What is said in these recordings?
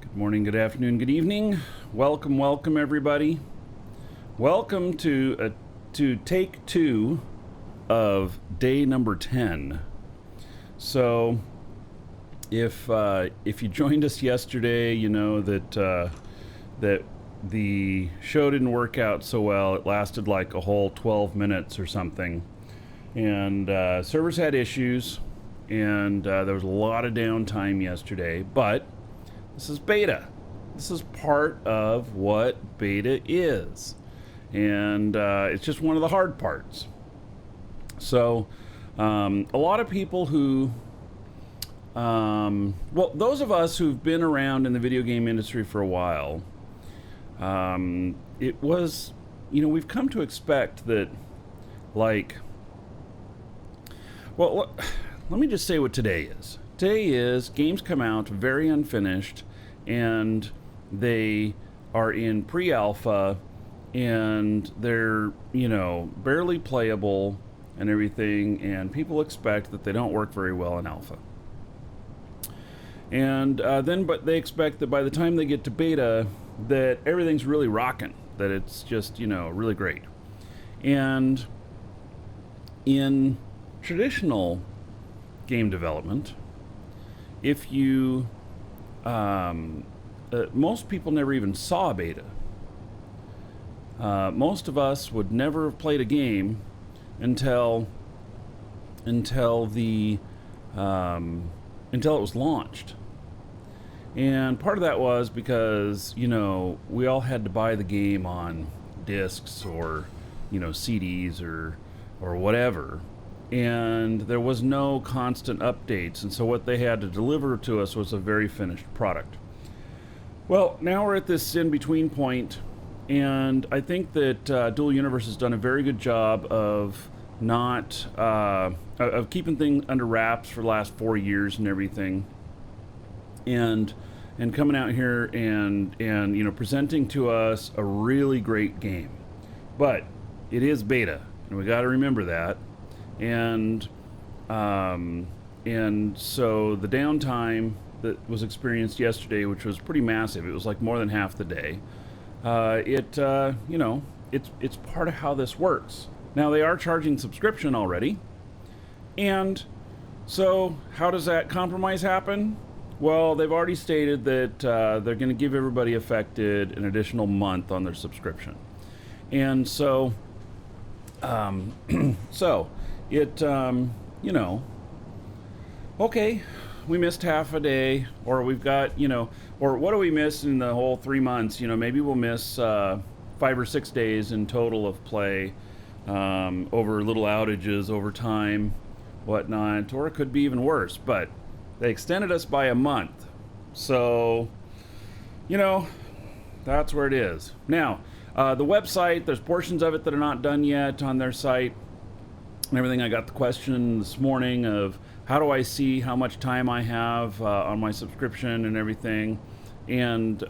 Good morning, good afternoon, good evening. Welcome, everybody. Welcome to take two of day number 10. So, if you joined us yesterday, you know that that the show didn't work out so well. It lasted like a whole 12 minutes or something, and servers had issues, and there was a lot of downtime yesterday. But this is beta. This is part of what beta is. And it's just one of the hard parts. So, a lot of people who, well, those of us who've been around in the video game industry for a while, it was, we've come to expect that, like, well, let me just say what today is. Today is games come out very unfinished, and they are in pre-alpha, and they're, barely playable and everything, and people expect that they don't work very well in alpha. And but they expect that by the time they get to beta, that everything's really rocking, that it's just, really great. And in traditional game development, if you most people never even saw a beta. Most of us would never have played a game until it was launched. And part of that was because, we all had to buy the game on discs or, CDs or whatever. And there was no constant updates, and so what they had to deliver to us was a very finished product. Well, now we're at this in-between point, and I think that Dual Universe has done a very good job of not of keeping things under wraps for the last 4 years and everything, and coming out here and presenting to us a really great game. But it is beta, and we got to remember that. And so the downtime that was experienced yesterday, which was pretty massive, it was like more than half the day. It's part of how this works. Now they are charging subscription already, and so how does that compromise happen? Well, they've already stated that they're going to give everybody affected an additional month on their subscription, and so okay, we missed half a day, or we've got, or what do we miss in the whole 3 months? Maybe we'll miss 5 or 6 days in total of play, over little outages over time, whatnot, or it could be even worse. But they extended us by a month, so that's where it is. Now, the website, there's portions of it that are not done yet on their site and everything. I got the question this morning of how do I see how much time I have on my subscription and everything, and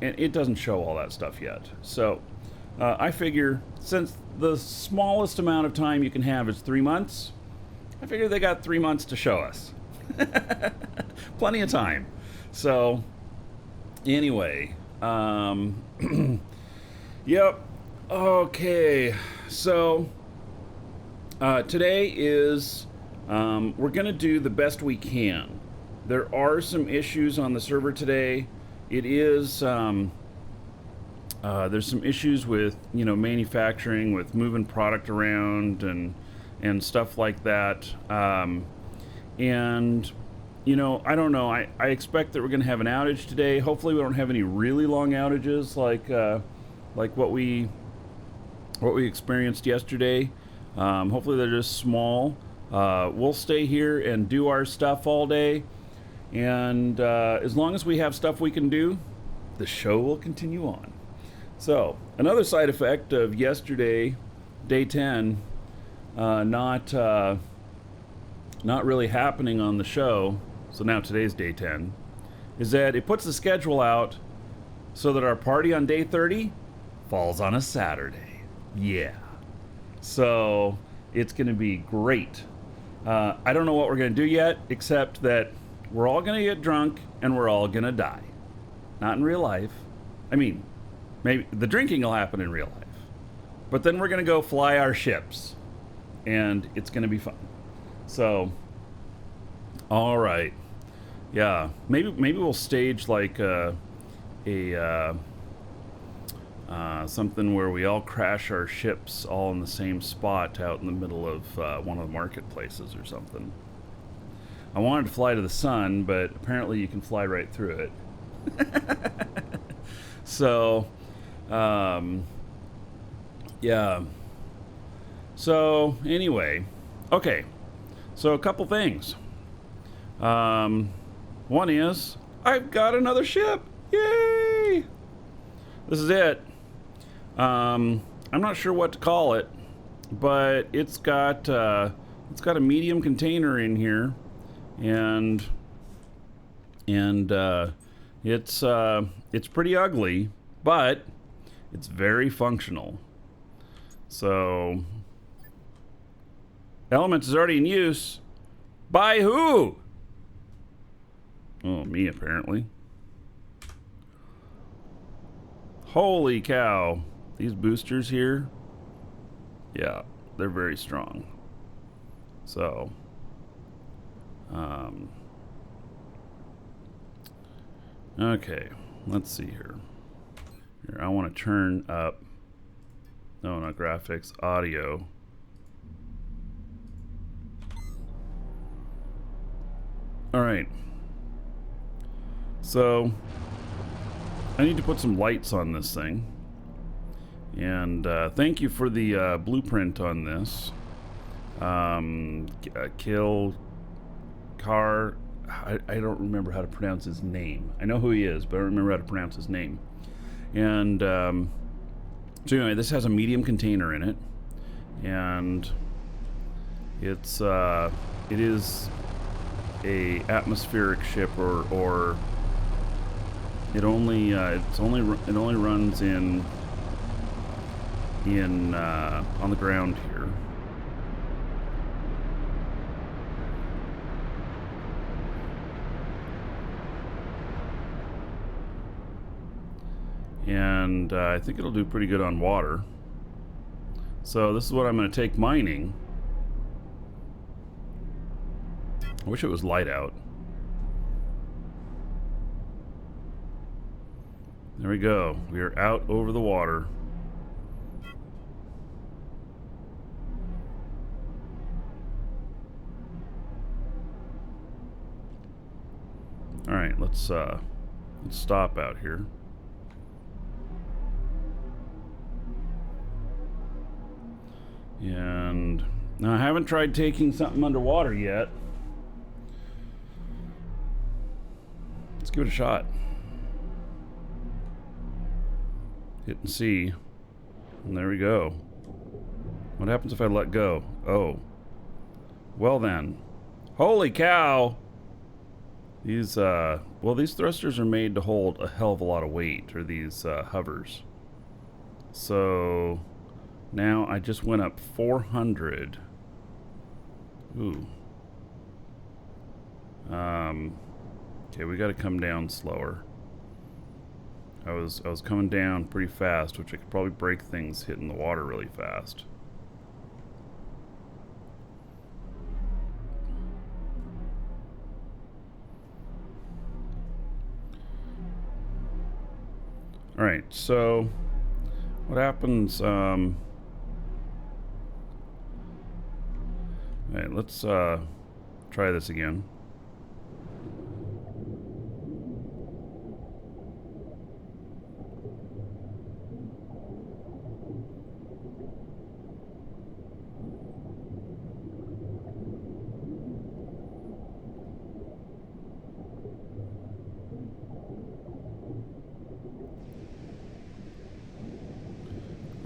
it doesn't show all that stuff yet. So I figure since the smallest amount of time you can have is 3 months, I figure they got 3 months to show us. Plenty of time. So anyway, yep. Okay, so today is we're going to do the best we can. There are some issues on the server today. It is there's some issues with manufacturing, with moving product around and stuff like that. And I don't know. I expect that we're going to have an outage today. Hopefully we don't have any really long outages like what we experienced yesterday. Hopefully they're just small. We'll stay here and do our stuff all day, and as long as we have stuff we can do, the show will continue on. So another side effect of yesterday, day 10, not really happening on the show, so now today's day 10, is that it puts the schedule out so that our party on day 30 falls on a Saturday. Yeah. So it's going to be great. I don't know what we're going to do yet, except that we're all going to get drunk and we're all going to die. not in real life. I mean, maybe the drinking will happen in real life. But then we're going to go fly our ships. And it's going to be fun. So, all right. Yeah, maybe we'll stage like a something where we all crash our ships all in the same spot out in the middle of one of the marketplaces or something. I wanted to fly to the sun, but apparently you can fly right through it. So, yeah. So, anyway. Okay. So, a couple things. One is, I've got another ship. Yay! This is it. I'm not sure what to call it, but it's got a medium container in here, and it's pretty ugly, but it's very functional. So, Elements is already in use. By who? Oh, me apparently. Holy cow. These boosters here, yeah, they're very strong. So, okay, let's see here. Here, I want to turn up, no, not graphics, audio. All right. So, I need to put some lights on this thing. And thank you for the blueprint on this. Kill Car. I don't remember how to pronounce his name. I know who he is, but I don't remember how to pronounce his name. And so anyway, this has a medium container in it, and it is a atmospheric ship, or it only runs in on the ground here. And I think it'll do pretty good on water. So this is what I'm going to take mining. I wish it was light out. There we go. We are out over the water. All right, let's stop out here. And now I haven't tried taking something underwater yet. Let's give it a shot. Hit and see. And there we go. What happens if I let go? Oh. Well then. Holy cow! These, well, these thrusters are made to hold a hell of a lot of weight, or these hovers. So now I just went up 400. Ooh. Okay, we got to come down slower. I was coming down pretty fast, which I could probably break things hitting the water really fast. All right, so what happens? All right, let's try this again.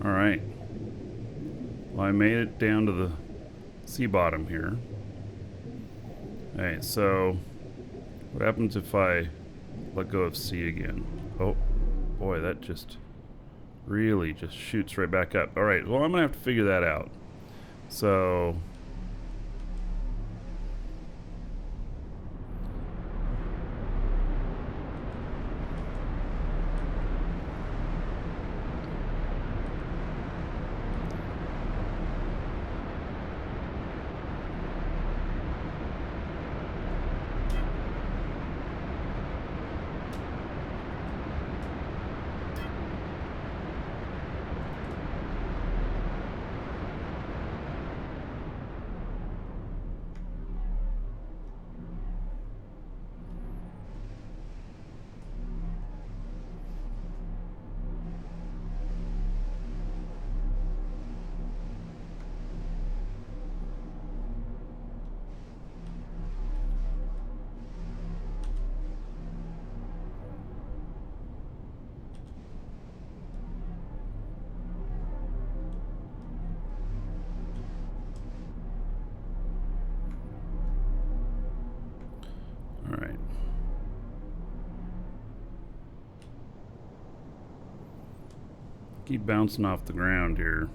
All right. Well, I made it down to the sea bottom here. All right, so what happens if I let go of C again? Oh, boy, that just really just shoots right back up. All right, well, I'm gonna have to figure that out. So Keep bouncing off the ground here.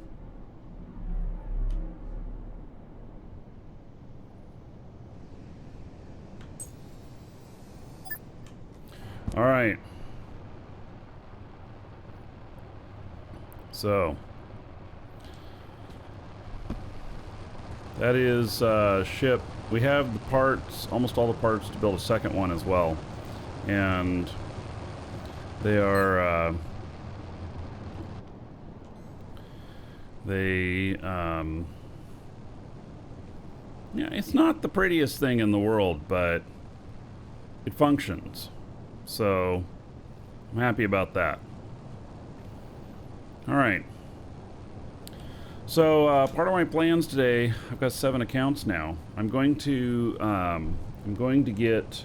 All right. So that is ship. We have the parts, almost all the parts to build a second one as well, and they are yeah, it's not the prettiest thing in the world, but it functions, so I'm happy about that. All right. So part of my plans today, I've got 7 accounts now. I'm going to get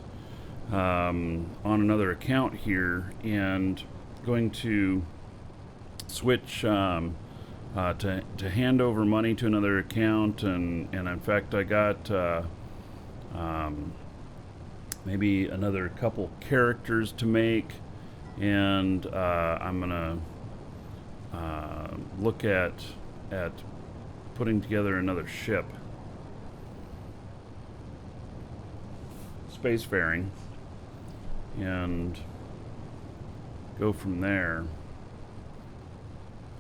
on another account here and going to switch to hand over money to another account, and in fact I got maybe another couple characters to make, and I'm gonna look at putting together another ship, spacefaring, and go from there.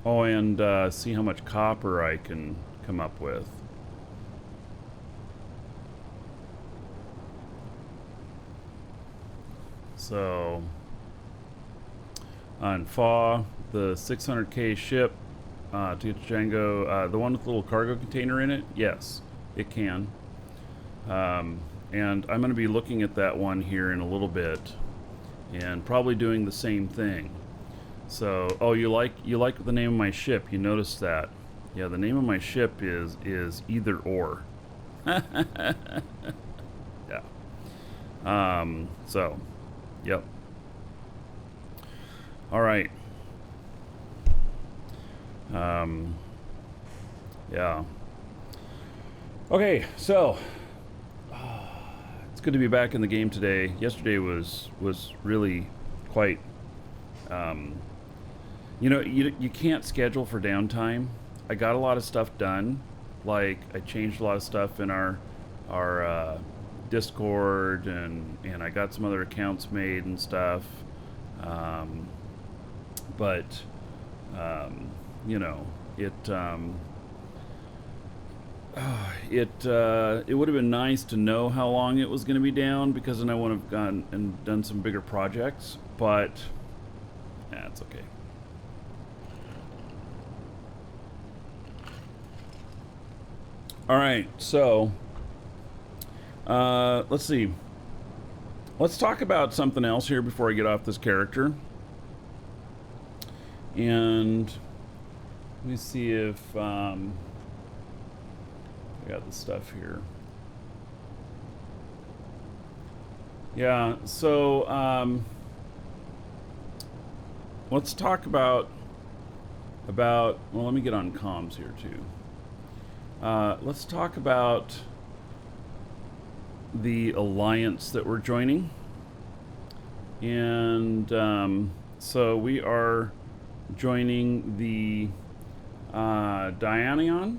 Oh, and see how much copper I can come up with. So on FAW, the 600k ship to get to Django, the one with the little cargo container in it, yes, it can. And I'm going to be looking at that one here in a little bit, and probably doing the same thing. So, oh, you like the name of my ship? You noticed that? Yeah, the name of my ship is either or. Yeah. So, yep. All right. Yeah. Okay, so it's good to be back in the game today. Yesterday was really quite. You know, you can't schedule for downtime. I got a lot of stuff done. Like, I changed a lot of stuff in our Discord, and I got some other accounts made and stuff. But you know, it would have been nice to know how long it was going to be down, because then I would have gone and done some bigger projects. But yeah, it's okay. All right, so let's see. Let's talk about something else here before I get off this character. And let me see if I got the stuff here. Yeah, so let's talk about well, let me get on comms here too. Let's talk about the alliance that we're joining. And so we are joining the Dianion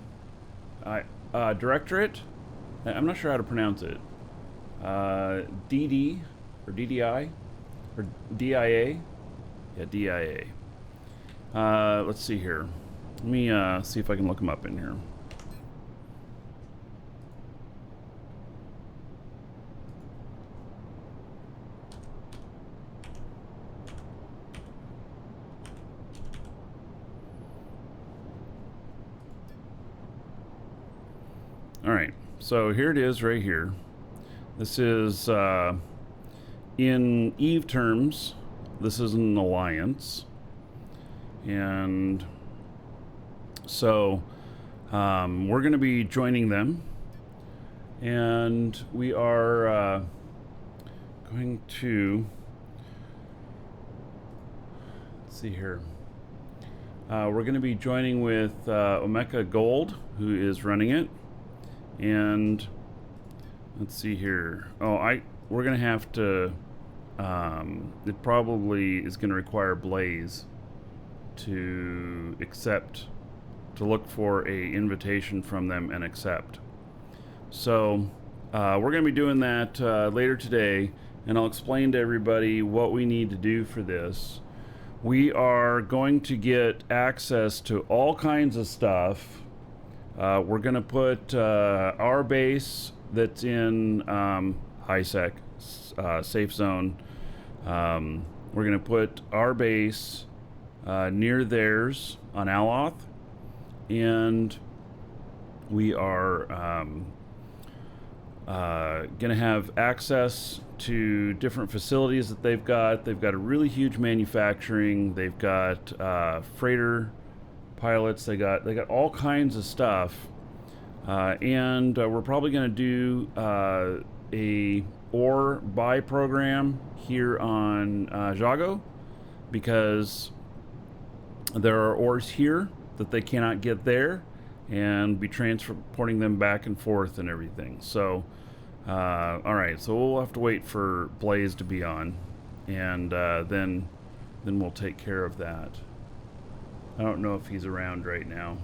Directorate. I'm not sure how to pronounce it. DD or DDI or DIA. Yeah, DIA. Let's see here. Let me see if I can look them up in here. Alright, so here it is right here. This is, in EVE terms, this is an alliance. And so we're going to be joining them. And we are going to, let's see here. We're going to be joining with Omeka Gold, who is running it. And let's see here. Oh, we're gonna have to. It probably is gonna require Blaze. to accept, to look for a invitation from them and accept. So we're going to be doing that later today, and I'll explain to everybody what we need to do for this. We are going to get access to all kinds of stuff. We're going to put our base that's in HiSec, safe zone. We're going to put our base near theirs on Aloth, and we are going to have access to different facilities that they've got. They've got a really huge manufacturing. They've got freighter pilots. They got all kinds of stuff, and we're probably going to do a ore buy program here on Jago, because there are ores here that they cannot get there, and be transporting them back and forth and everything. So all right, so we'll have to wait for Blaze to be on, and then we'll take care of that. I don't know if he's around right now,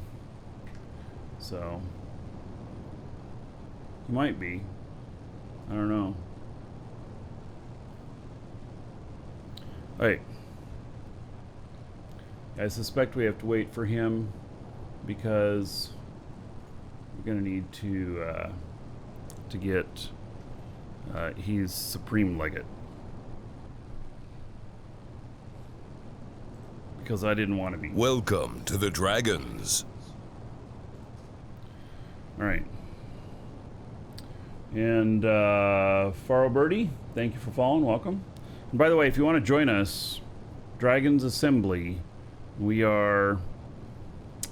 so he might be. I don't know. All right, I suspect we have to wait for him, because we're gonna need to get he's Supreme Legate, because I didn't want to be. Welcome to the Dragons. All right, and Faro Birdie, thank you for following. Welcome. And by the way, if you want to join us, Dragons Assembly, we are,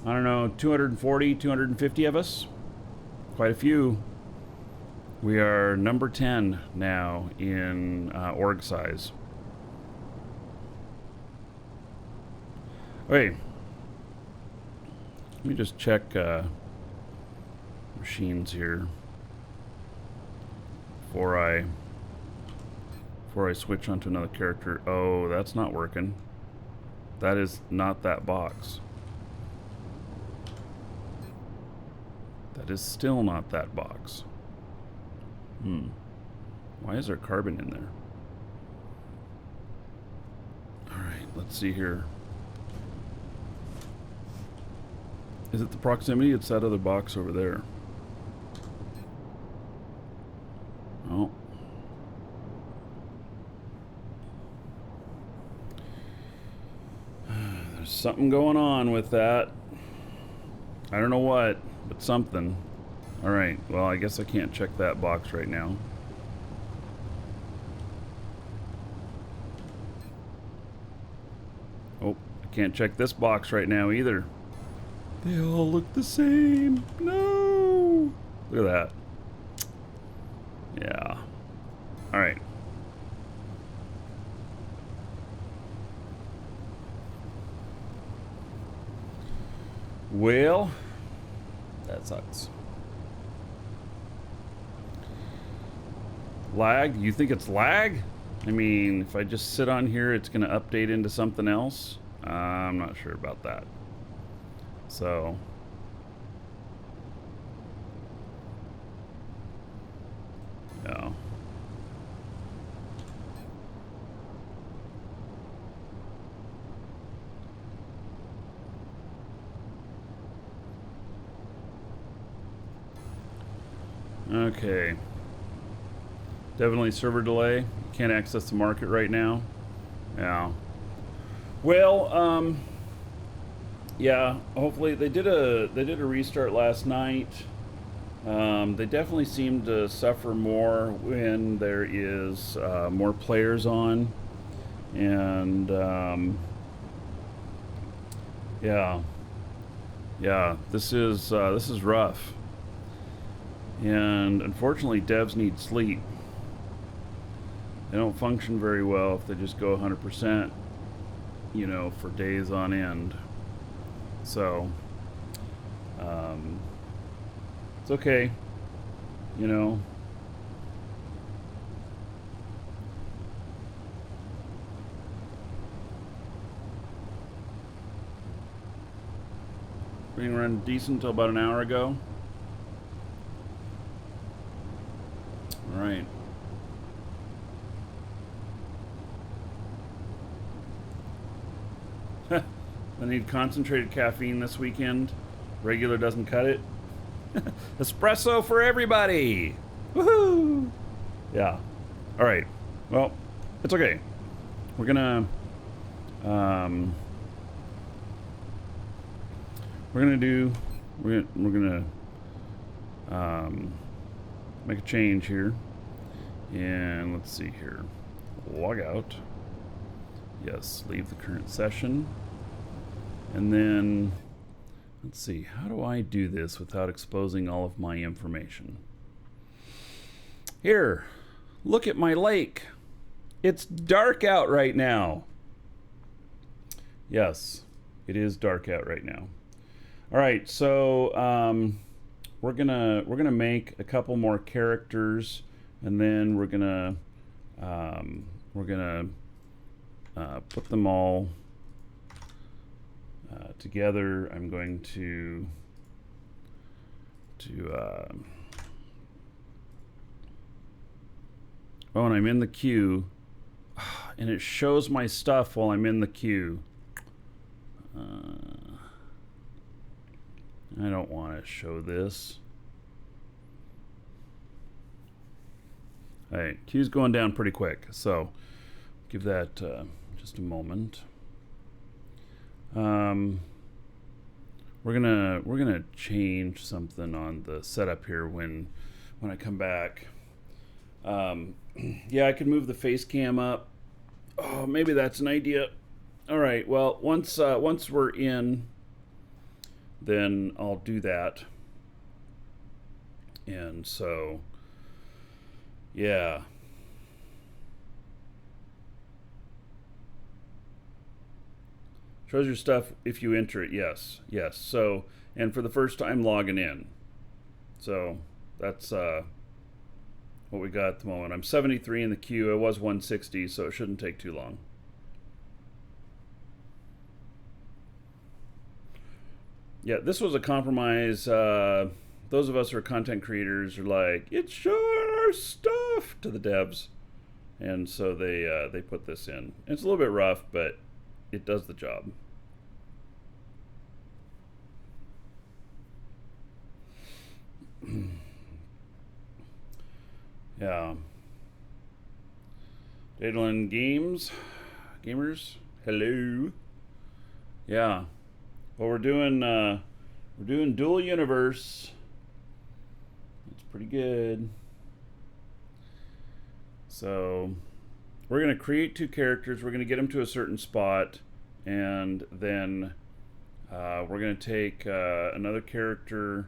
I don't know, 240, 250 of us. Quite a few. We are number 10 now in org size. Okay. Let me just check machines here before I switch onto another character. Oh, that's not working. That is not that box. That is still not that box. Why is there carbon in there? Alright, let's see here. Is it the proximity? It's that other box over there. Oh. There's something going on with that. I don't know what, but something. Alright, well, I guess I can't check that box right now. Oh, I can't check this box right now either. They all look the same. No! Look at that. Yeah. Alright. Well, that sucks. Lag? You think it's lag? I mean, if I just sit on here, it's going to update into something else? I'm not sure about that. So, yeah. Okay. Definitely server delay. Can't access the market right now. Yeah. Well, yeah. Hopefully they did a restart last night. They definitely seem to suffer more when there is more players on, and yeah. This is rough. And unfortunately, devs need sleep. They don't function very well if they just go 100%, you know, for days on end. So, it's okay, you know. Everything ran decent until about an hour ago. All right. I need concentrated caffeine this weekend. Regular doesn't cut it. Espresso for everybody! Woohoo! Yeah. All right. Well, it's okay. We're gonna make a change here, and let's see here. Log out. Yes, leave the current session, and then let's see. How do I do this without exposing all of my information? Here, look at my lake. It's dark out right now. Yes, it is dark out right now. All right, so we're gonna make a couple more characters, and then we're gonna put them all together. I'm going to oh, and I'm in the queue, and it shows my stuff while I'm in the queue. I don't want to show this. All right, queue's going down pretty quick, so give that just a moment. We're gonna change something on the setup here when I come back. Yeah, I could move the face cam up. Oh, maybe that's an idea. All right. Well, once we're in, then I'll do that. And so, yeah. Shows your stuff if you enter it. Yes. Yes. So, and for the first time logging in. So that's what we got at the moment. I'm 73 in the queue. I was 160, so it shouldn't take too long. Yeah, this was a compromise. Those of us who are content creators are like, it's showing our stuff to the devs. And so they put this in. It's a little bit rough, but it does the job. Yeah. Daedalin gamers, hello. Yeah. Well, we're doing dual universe. It's pretty good. So we're gonna create two characters. We're gonna get them to a certain spot, and then we're gonna take another character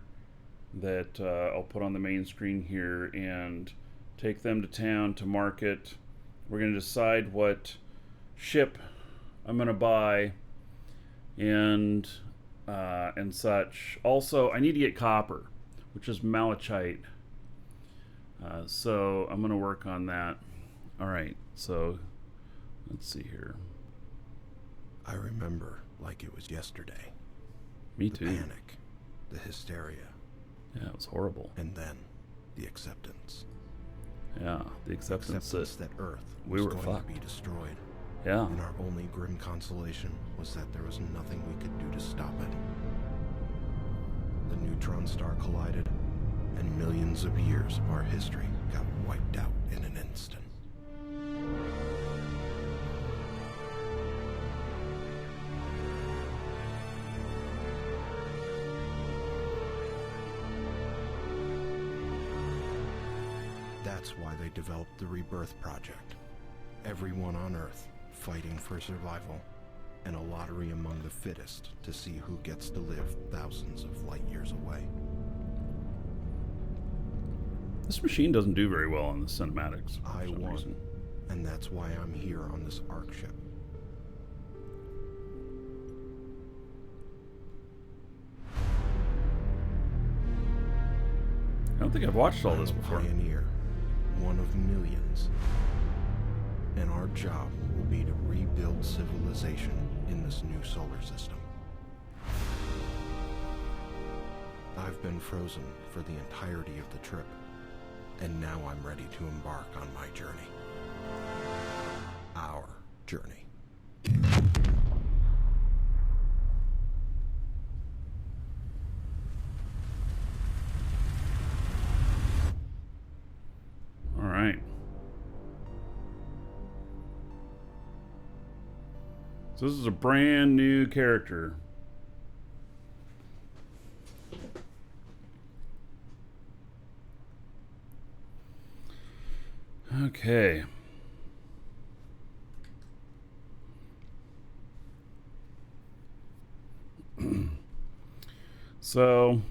that I'll put on the main screen here and take them to town to market. We're going to decide what ship I'm going to buy and such. Also, I need to get copper, which is malachite. So I'm going to work on that. All right, so let's see here. I remember like it was yesterday. Me too. The panic, the hysteria. Yeah, it was horrible. And then the acceptance. Yeah, the acceptance that Earth we was were going fucked. to be destroyed. Yeah. And our only grim consolation was that there was nothing we could do to stop it. The neutron star collided, and millions of years of our history got wiped out in an instant. That's why they developed the Rebirth Project. Everyone on Earth fighting for survival, and a lottery among the fittest to see who gets to live thousands of light years away. This machine doesn't do very well on the cinematics. I for some won, reason. and that's why I'm here on this ARC ship. I don't think I've watched all I'm this a before. pioneer, one of millions. And our job will be to rebuild civilization in this new solar system. I've been frozen for the entirety of the trip, and now I'm ready to embark on my journey. Our journey. All right. So this is a brand new character. Okay. So,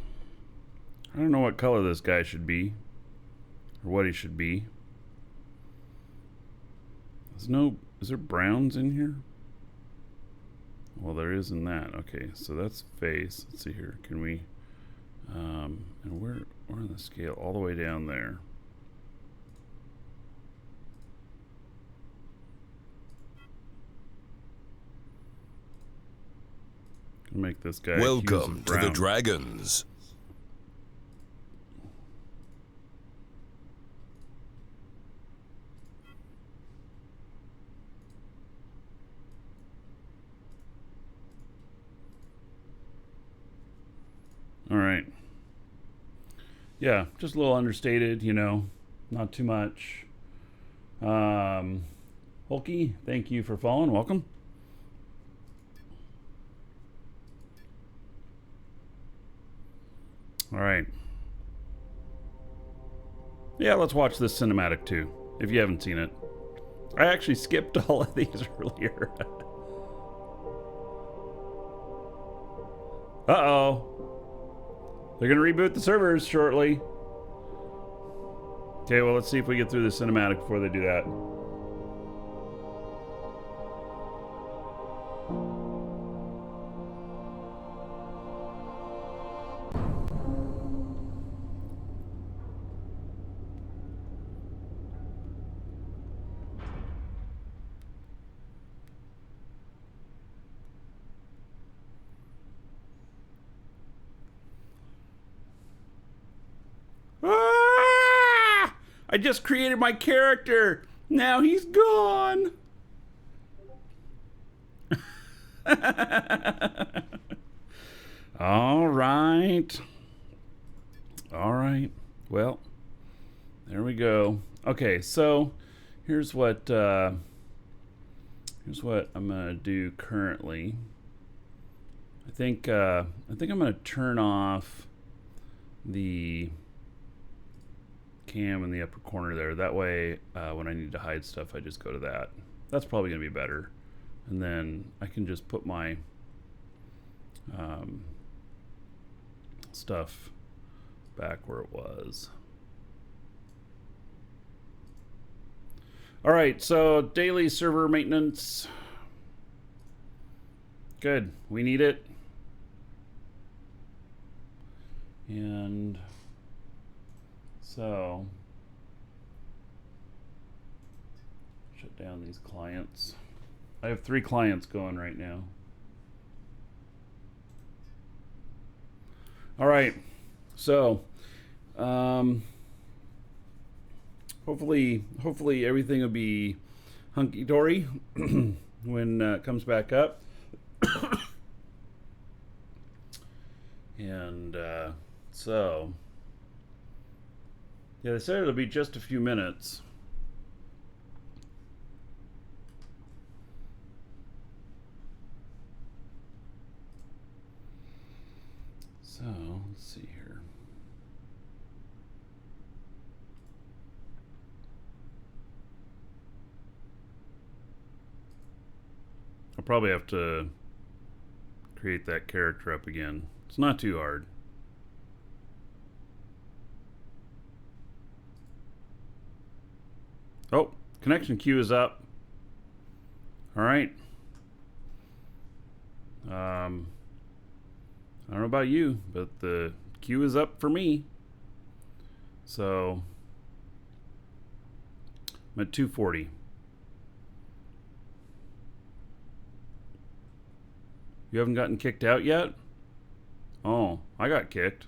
I don't know what color this guy should be, or what he should be. Is there browns in here? Well, there is in that. Okay, so that's face. Let's see here. Can we, and we're on the scale all the way down there. Make this guy Welcome to the Dragons. All right. Yeah, just a little understated, you know, not too much. Hulky, thank you for following. Welcome. All right. Yeah, let's watch this cinematic too, if you haven't seen it. I actually skipped all of these earlier. Uh-oh. They're going to reboot the servers shortly. Okay, well, let's see if we get through the cinematic before they do that. Ah! I just created my character. Now he's gone. All right. All right. Well, there we go. Okay, so here's what I'm gonna do currently. I think I'm gonna turn off the cam in the upper corner there. That way, when I need to hide stuff, I just go to that. That's probably gonna be better. And then I can just put my stuff back where it was. All right, so daily server maintenance. Good, we need it. And so shut down these clients. I have 3 clients going right now. All right, so hopefully everything will be hunky-dory when it comes back up. And so yeah, they said it'll be just a few minutes. So let's see here. I'll probably have to create that character up again. It's not too hard. Oh, connection queue is up. All right. I don't know about you, but the queue is up for me. So I'm at 240. You haven't gotten kicked out yet? Oh, I got kicked.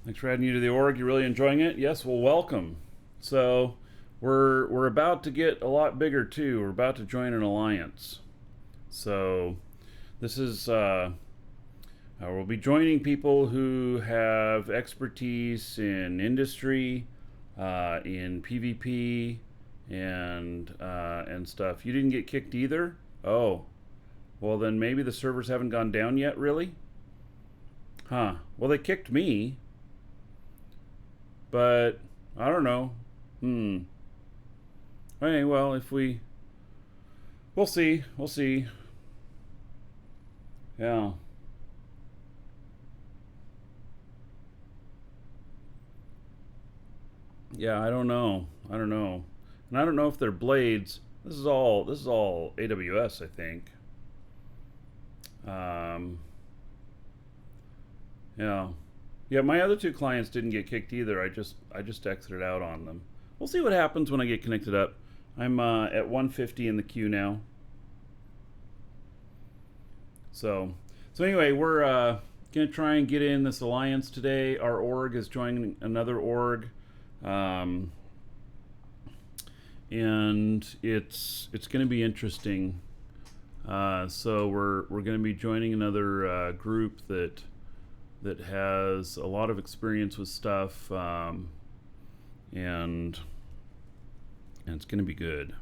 Thanks for adding you to the org. You really enjoying it? Yes, well, welcome. So we're about to get a lot bigger too. We're about to join an alliance. So this is we'll be joining people who have expertise in industry, in PvP, and stuff. You didn't get kicked either? Oh, well then maybe the servers haven't gone down yet. Really? Huh? Well, they kicked me, but I don't know. Hey, well, if we'll see. We'll see. Yeah. Yeah, I don't know. I don't know. And I don't know if they're blades. This is all AWS, I think. Yeah. Yeah, my other two clients didn't get kicked either. I just exited out on them. We'll see what happens when I get connected up. I'm at 150 in the queue now. So anyway, we're gonna try and get in this alliance today. Our org is joining another org, and it's gonna be interesting. So we're gonna be joining another group that has a lot of experience with stuff, and it's gonna be good.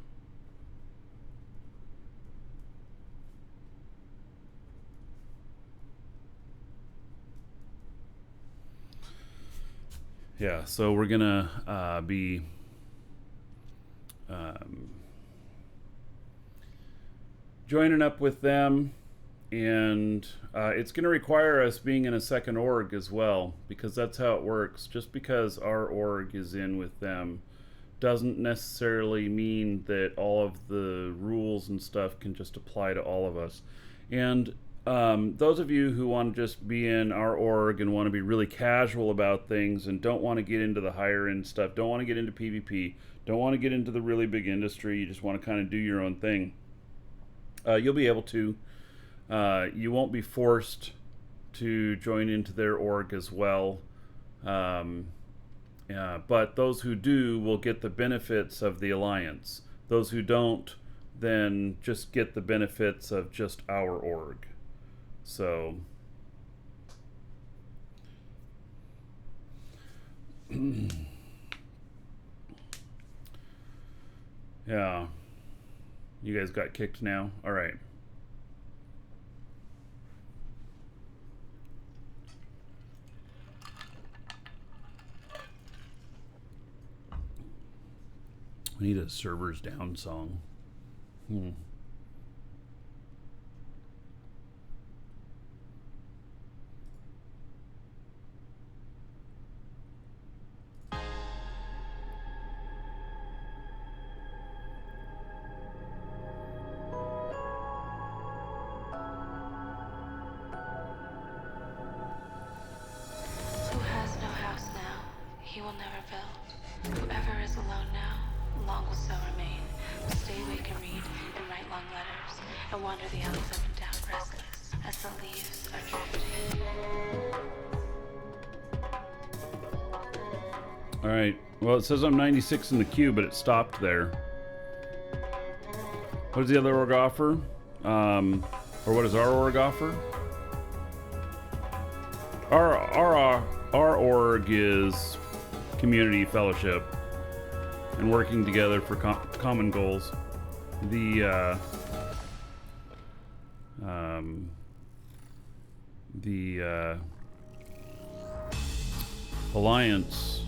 Yeah, so we're gonna be joining up with them, and it's going to require us being in a second org as well, because that's how it works. Just because our org is in with them doesn't necessarily mean that all of the rules and stuff can just apply to all of us. And those of you who want to just be in our org and want to be really casual about things and don't want to get into the higher end stuff, don't want to get into PvP, don't want to get into the really big industry, you just want to kind of do your own thing, you'll be able to. You won't be forced to join into their org as well. But those who do will get the benefits of the alliance. Those who don't then just get the benefits of just our org. So yeah, you guys got kicked now. All right. We need a servers down song. Who has no house now, he will never build. Whoever is alone now, long will so remain. Will stay awake and read, and write long letters, and wander the alleys up and down, restless, as the leaves are drifting. Alright, well, it says I'm 96 in the queue, but it stopped there. What does the other org offer? Or what does our org offer? Our org is community fellowship and working together for common goals. The Alliance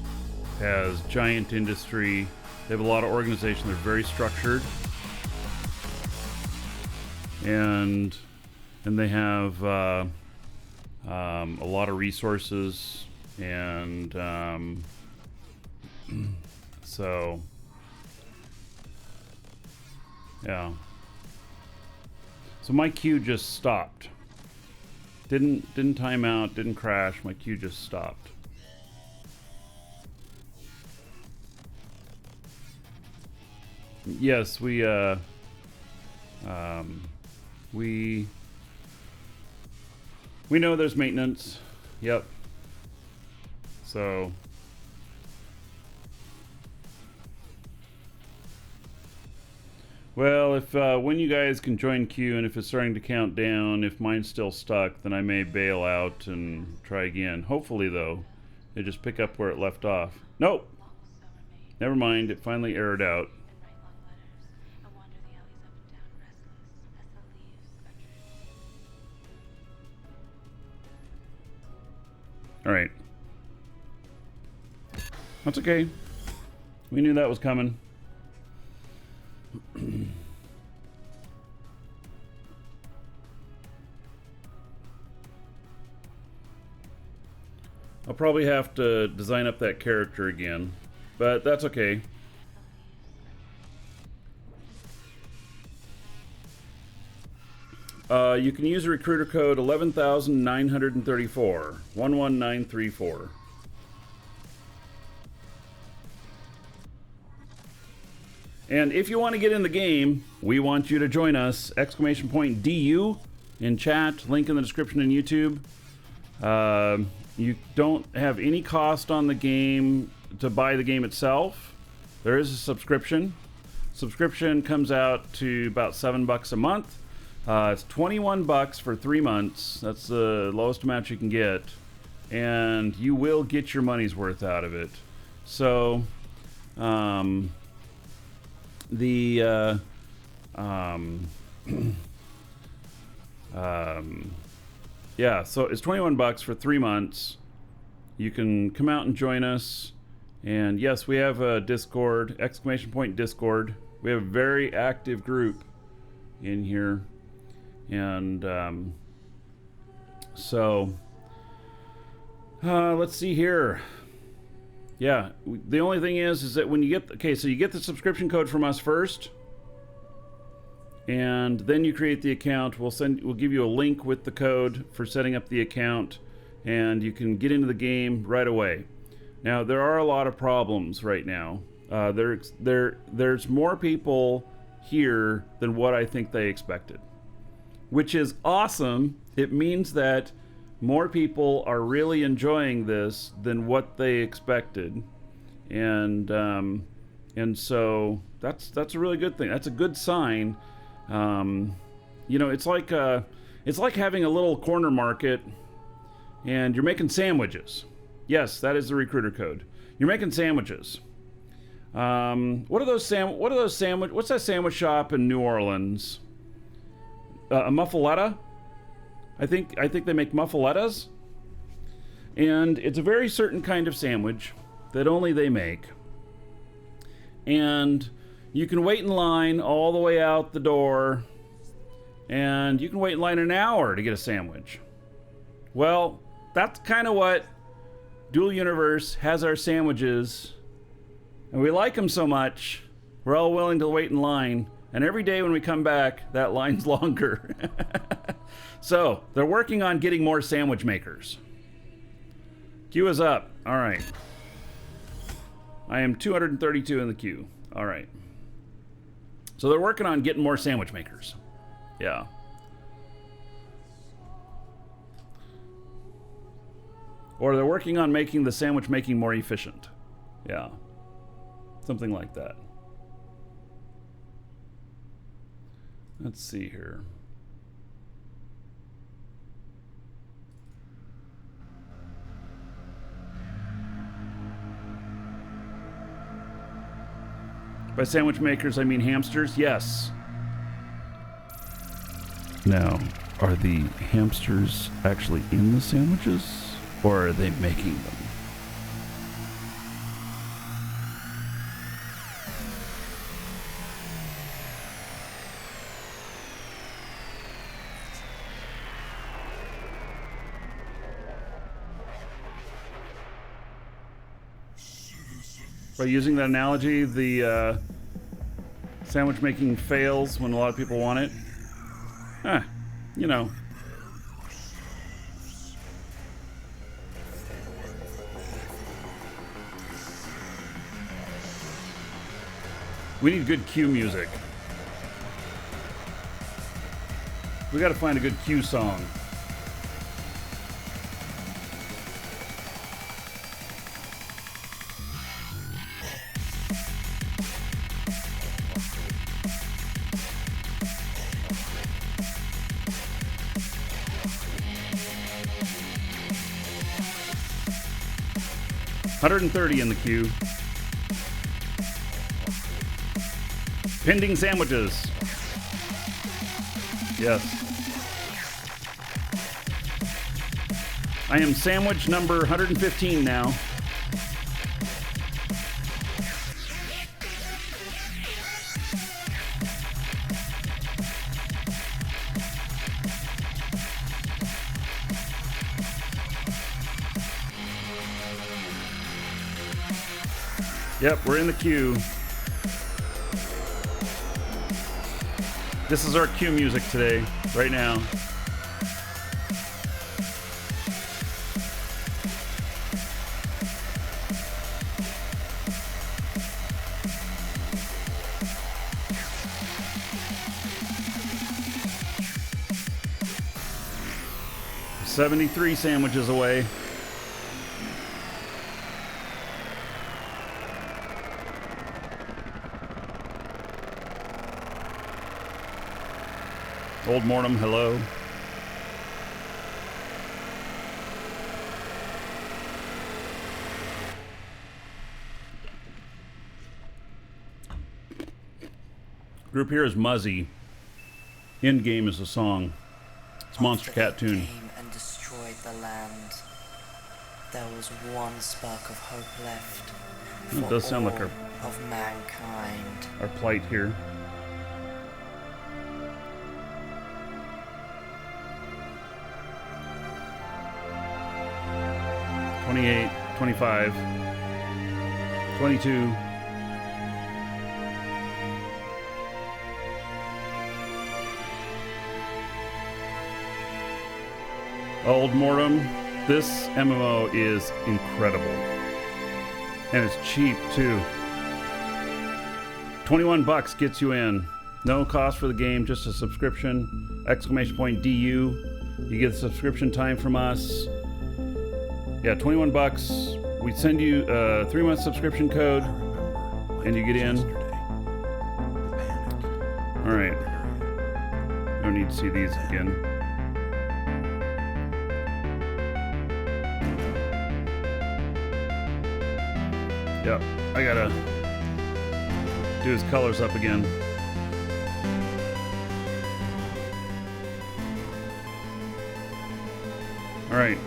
has giant industry. They have a lot of organization. They're very structured, and they have a lot of resources, and so yeah. So my queue just stopped. Didn't time out. Didn't crash. My queue just stopped. Yes, we know there's maintenance. Yep. So well, if when you guys can join queue and if it's starting to count down, if mine's still stuck, then I may bail out and try again. Hopefully, though, it just pick up where it left off. Nope. Never mind. It finally errored out. All right. That's okay. We knew that was coming. I'll probably have to design up that character again, but that's okay. You can use a recruiter code 11,934, 11934. And if you want to get in the game, we want you to join us. Exclamation point DU in chat. Link in the description in YouTube. You don't have any cost on the game to buy the game itself. There is a subscription. Subscription comes out to about $7 a month. It's $21 for 3 months. That's the lowest amount you can get. And you will get your money's worth out of it. So, yeah, so it's $21 for 3 months. You can come out and join us. And yes, we have a Discord, exclamation point Discord. We have a very active group in here. And let's see here. Yeah, the only thing is that when you get, okay, so you get the subscription code from us first, and then you create the account. We'll give you a link with the code for setting up the account, and you can get into the game right away. Now, there are a lot of problems right now. There's more people here than what I think they expected, which is awesome. It means that more people are really enjoying this than what they expected, and so that's a really good thing. That's a good sign. You know, it's like having a little corner market, and you're making sandwiches. Yes, that is the recruiter code. You're making sandwiches. What's that sandwich shop in New Orleans? A muffaletta? I think they make muffalettas, and it's a very certain kind of sandwich that only they make. And you can wait in line all the way out the door, and you can wait in line an hour to get a sandwich. Well, that's kind of what Dual Universe has our sandwiches, and we like them so much, we're all willing to wait in line. And every day when we come back, that line's longer. So, they're working on getting more sandwich makers. Queue is up. All right. I am 232 in the queue. All right. So they're working on getting more sandwich makers. Yeah. Or they're working on making the sandwich making more efficient. Yeah. Something like that. Let's see here. By sandwich makers, I mean hamsters? Yes. Now, are the hamsters actually in the sandwiches, or are they making them? By using that analogy, the sandwich making fails when a lot of people want it. You know. We need good cue music. We gotta find a good cue song. 130 in the queue. Pending sandwiches. Yes. I am sandwich number 115 now. Yep, we're in the queue. This is our queue music today, right now. $73 sandwiches away. Old Mortem, hello. Group here is Muzzy. End game is a song. It's Monster Cat tune. Came and destroyed the land. There was one spark of hope left. It does sound like of mankind. our plight here. 28, 25, 22. Old Mortem, this MMO is incredible. And it's cheap too. 21 bucks gets you in. No cost for the game, just a subscription. Exclamation point DU. You get the subscription time from us. Yeah, 21 bucks. We send you a 3-month subscription code, and you get in. All right. Don't need to see these again. Yep, I gotta do his colors up again. All right.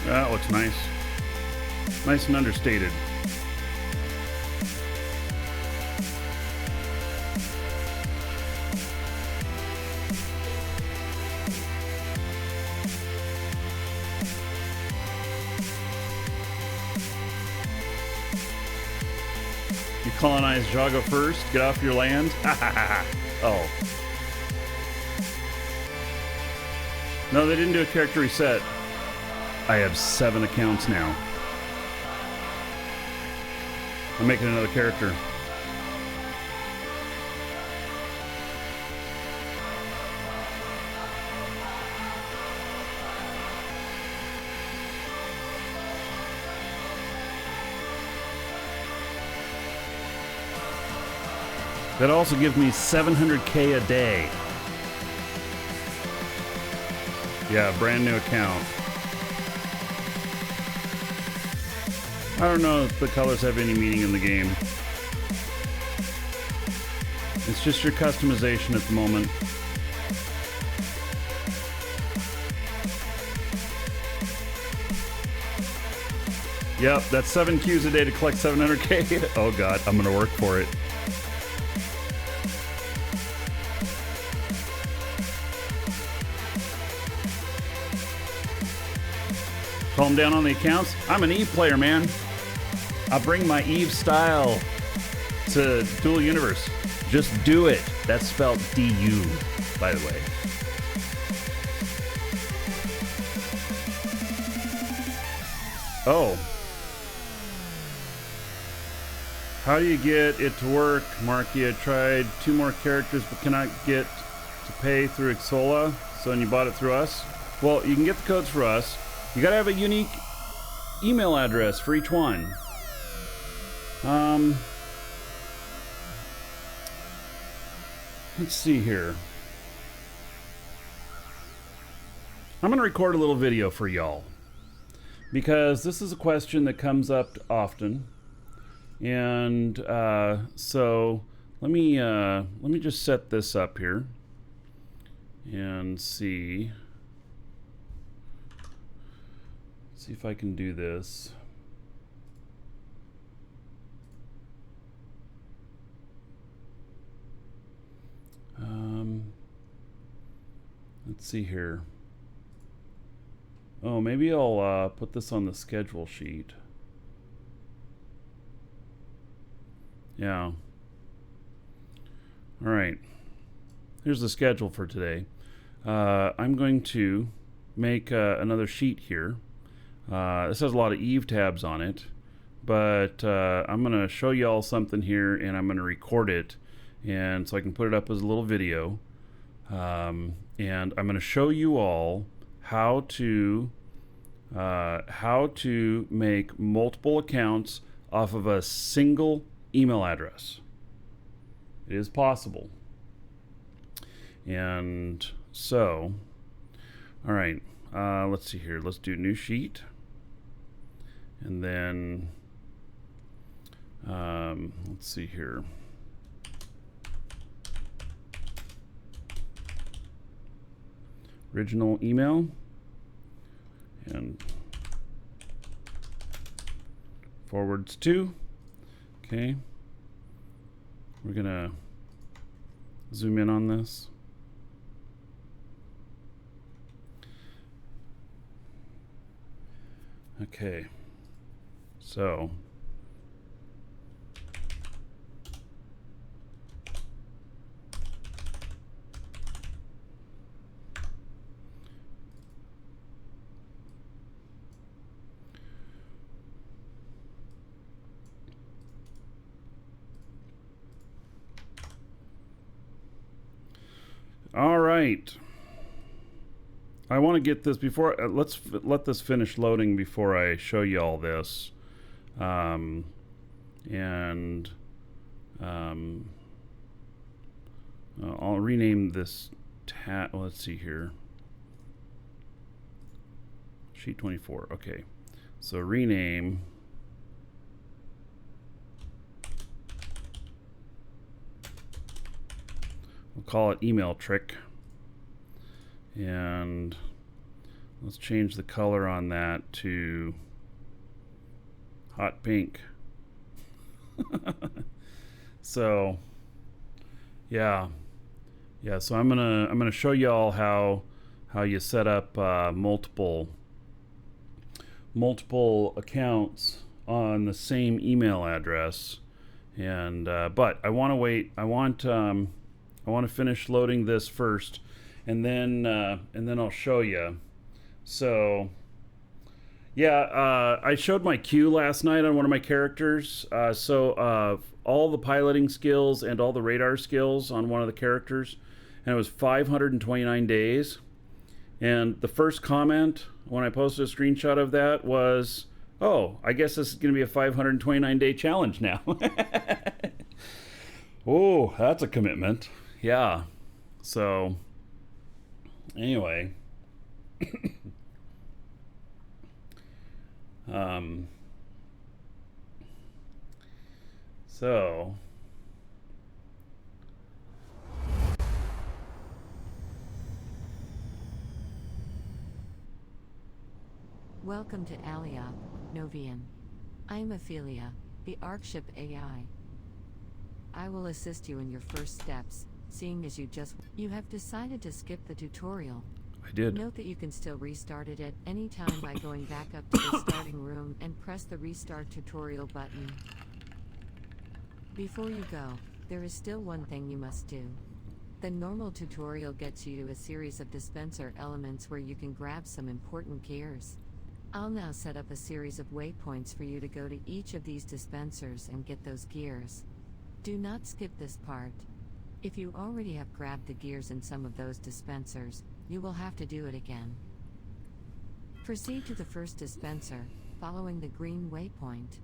That looks nice. Nice and understated. You colonized Jaga first? Get off your land? Oh. No, they didn't do a character reset. I have 7 accounts now. I'm making another character. That also gives me 700K a day. Yeah, brand new account. I don't know if the colors have any meaning in the game. It's just your customization at the moment. Yep, that's 7 Qs a day to collect 700K. Oh god, I'm gonna work for it. Calm down on the accounts. I'm an Eve player, man. I bring my Eve style to Dual Universe. Just do it. That's spelled D-U, by the way. Oh. How do you get it to work, Marky? I tried 2 more characters but cannot get to pay through Xsolla. So then you bought it through us? Well, you can get the codes for us. You gotta have a unique email address for each one. Let's see here. I'm gonna record a little video for y'all because this is a question that comes up often, and so let me just set this up here and see if I can do this. Let's see here. Oh, maybe I'll put this on the schedule sheet. Yeah. All right. Here's the schedule for today. I'm going to make another sheet here. This has a lot of Eve tabs on it, but I'm going to show you all something here, and I'm going to record it, and so I can put it up as a little video. And I'm going to show you all how to make multiple accounts off of a single email address. It is possible. And so, all right, let's see here. Let's do new sheet. And then, let's see here. Original email. And forwards to. Okay. We're gonna zoom in on this. Okay. So all right. I want to get this before, let's let this finish loading before I show you all this. I'll rename this tab. Well, let's see here. Sheet 24. Okay. So rename. We'll call it email trick. And let's change the color on that to hot pink. So yeah, so I'm gonna show y'all how you set up multiple accounts on the same email address. And but I want to wait. I want to finish loading this first, and then I'll show you. So yeah, I showed my queue last night on one of my characters. So all the piloting skills and all the radar skills on one of the characters, and it was 529 days. And the first comment when I posted a screenshot of that was, "Oh, I guess this is going to be a 529-day challenge now." Oh, that's a commitment. Yeah. So anyway, so welcome to Aliop, Novian. I am Ophelia, the Arkship AI. I will assist you in your first steps, seeing as you have decided to skip the tutorial. I did. Note that you can still restart it at any time by going back up to the starting room and press the restart tutorial button. Before you go, there is still one thing you must do. The normal tutorial gets you to a series of dispenser elements where you can grab some important gears. I'll now set up a series of waypoints for you to go to each of these dispensers and get those gears. Do not skip this part. If you already have grabbed the gears in some of those dispensers, you will have to do it again. Proceed to the first dispenser, following the green waypoint.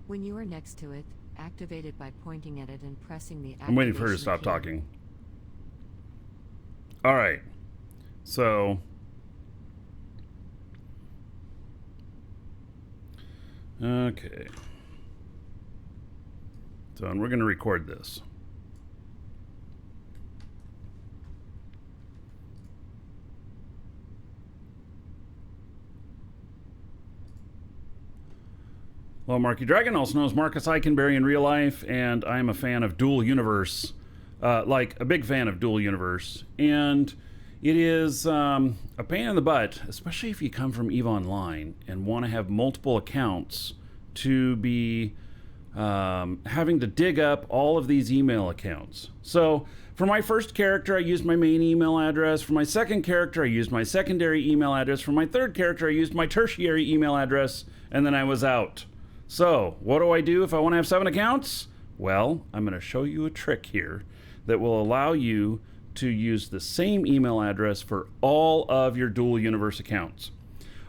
When you are next to it, activate it by pointing at it and pressing the I'm waiting for her to stop key. talking. All right. So okay. So, and we're going to record this. Hello, Marky Dragon, also known as Marcus Eikenberry in real life, and I'm a fan of Dual Universe, like a big fan of Dual Universe, and it is a pain in the butt, especially if you come from EVE Online and want to have multiple accounts, to be having to dig up all of these email accounts. So for my first character, I used my main email address. For my second character, I used my secondary email address. For my third character, I used my tertiary email address, and then I was out. So what do I do if I want to have 7 accounts? Well, I'm going to show you a trick here that will allow you to use the same email address for all of your Dual Universe accounts.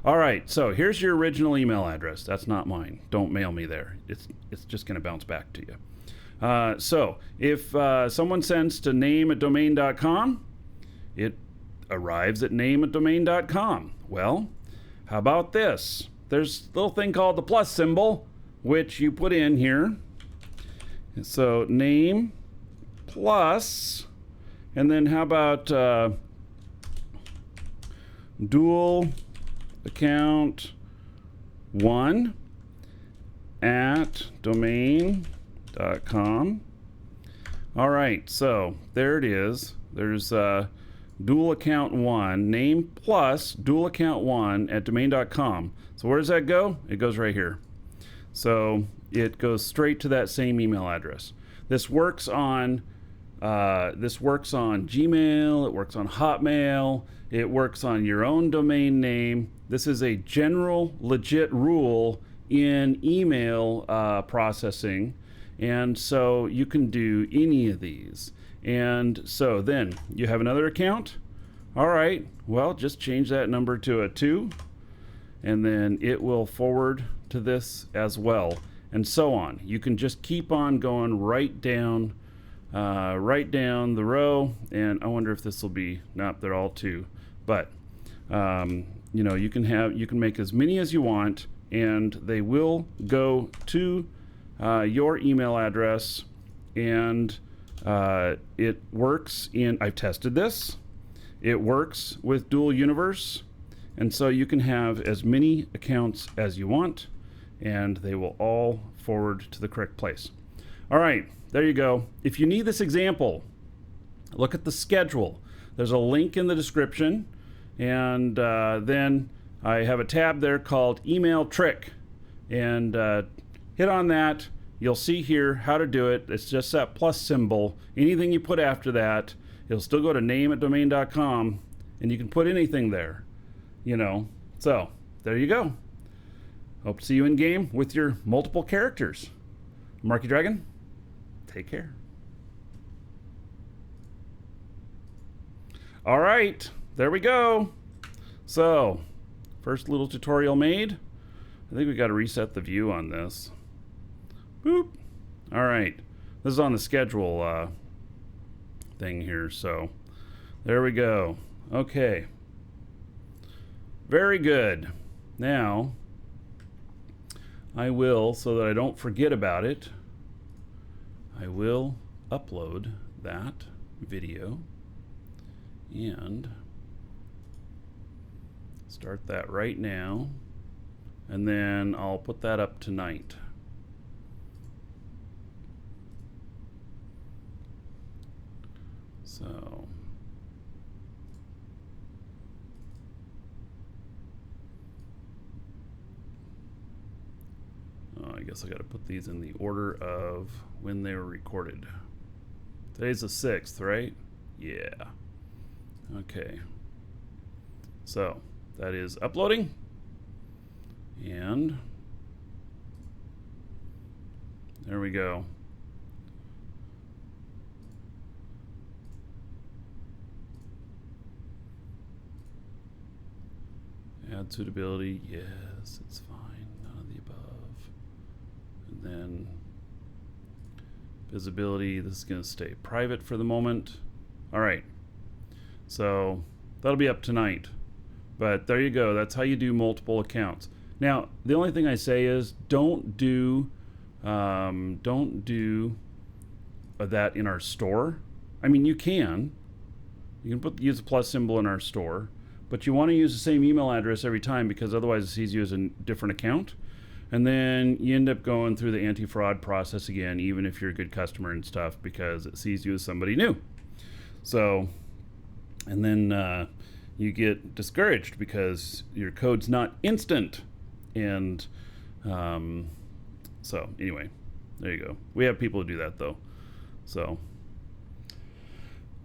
All right, so here's your original email address. That's not mine. Don't mail me there. It's just going to bounce back to you. So if someone sends to name@domain.com, it arrives at name@domain.com. Well, how about this? There's a little thing called the plus symbol, which you put in here. So name plus, and then how about dual account 1 at domain.com. All right, so there it is. There's dual account 1, name plus dual account 1 at domain.com. So where does that go? It goes right here. So it goes straight to that same email address. This works on Gmail, it works on Hotmail, it works on your own domain name. This is a general legit rule in email processing, and so you can do any of these. And so then you have another account. All right, well, just change that number to a 2, and then it will forward to this as well, and so on. You can just keep on going right down the row, and I wonder if this will be, nope, they're all 2, but you know, you can make as many as you want, and they will go to your email address, and it works in, I've tested this, it works with Dual Universe, and so you can have as many accounts as you want, and they will all forward to the correct place. All right, there you go. If you need this example, look at the schedule. There's a link in the description, and then I have a tab there called Email Trick, and hit on that. You'll see here how to do it. It's just that plus symbol. Anything you put after that, it'll still go to name@domain.com, and you can put anything there, you know. So there you go. Hope to see you in game with your multiple characters. Marky Dragon, take care. All right, there we go. So, first little tutorial made. I think we got to reset the view on this. Boop. All right, this is on the schedule thing here, so there we go. Okay, very good. Now, I will, so that I don't forget about it, I will upload that video and start that right now, and then I'll put that up tonight. So I guess I got to put these in the order of when they were recorded. Today's the 6th, right? Yeah. Okay. So that is uploading. And there we go. Add suitability, yes, it's fine, none of the above. And then visibility, this is going to stay private for the moment. All right, so that'll be up tonight. But there you go, that's how you do multiple accounts. Now, the only thing I say is don't do that in our store. I mean, you can use a plus symbol in our store, but you want to use the same email address every time, because otherwise it sees you as a different account. And then you end up going through the anti-fraud process again, even if you're a good customer and stuff, because it sees you as somebody new. So, and then you get discouraged because your code's not instant. And so anyway, there you go. We have people who do that though. So,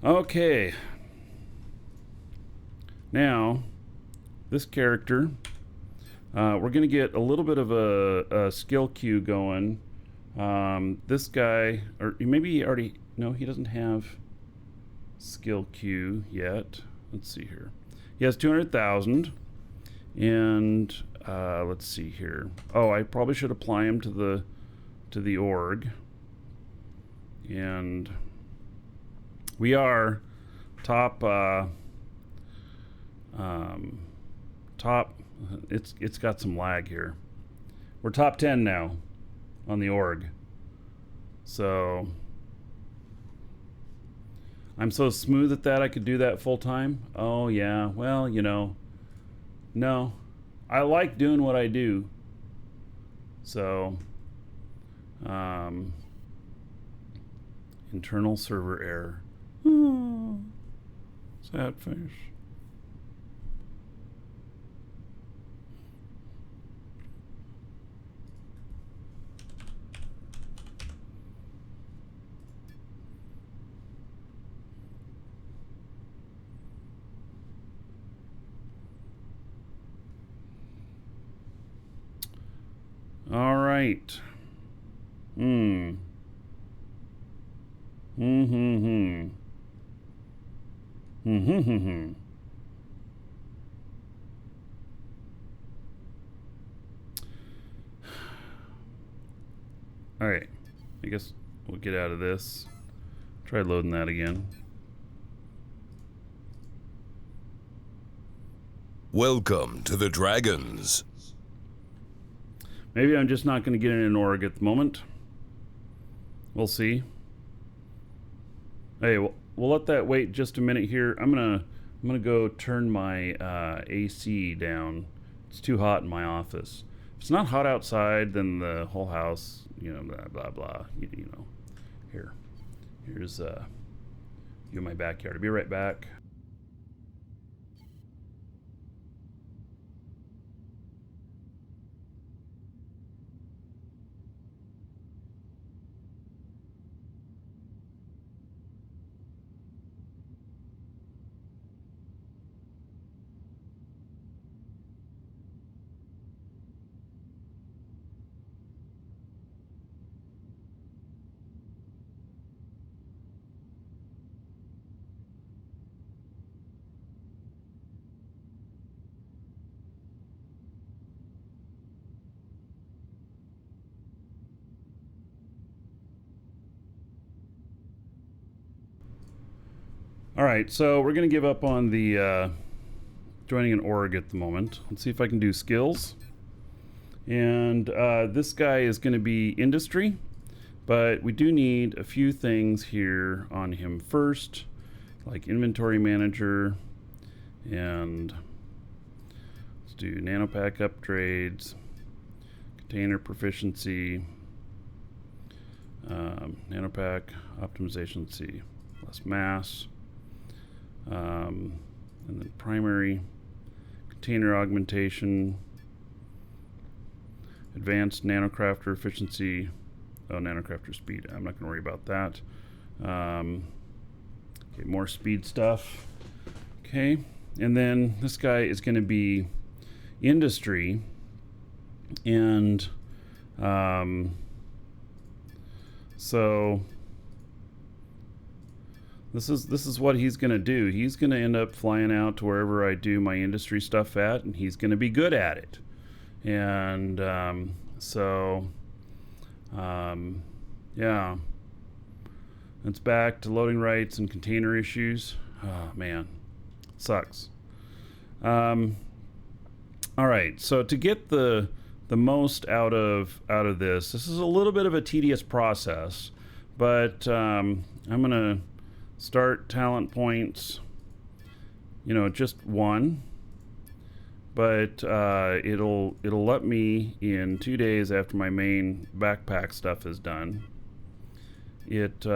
okay. Now, this character, we're going to get a little bit of a skill queue going. This guy, or maybe he already, no, he doesn't have skill queue yet. Let's see here. He has 200,000. And let's see here. Oh, I probably should apply him to the org. And we are top it's got some lag here. We're top 10 now on the org. So I'm so smooth at that I could do that full time. Oh yeah, well, you know, no, I like doing what I do. So internal server error. Sad face. All right. All right. I guess we'll get out of this. Try loading that again. Welcome to the Dragons. Maybe I'm just not going to get in an org at the moment. We'll see. Hey, we'll let that wait just a minute here. I'm gonna go turn my AC down. It's too hot in my office. If it's not hot outside, then the whole house, you know, blah blah blah. You know, here's view of my backyard. I'll be right back. All right, so we're going to give up on the joining an org at the moment. Let's see if I can do skills. And this guy is going to be industry, but we do need a few things here on him first, like inventory manager, and let's do nanopack upgrades, container proficiency, nanopack optimization, let's see, less mass. And then primary container augmentation, advanced nanocrafter efficiency, nanocrafter speed. I'm not going to worry about that. Okay, more speed stuff. Okay, and then this guy is going to be industry, And so this is what he's going to do. He's going to end up flying out to wherever I do my industry stuff at, and he's going to be good at it. And yeah, it's back to loading rights and container issues. Oh man, sucks. All right, so to get the most out of this is a little bit of a tedious process, but I'm gonna start talent points, just one, but it'll let me in 2 days after my main backpack stuff is done. It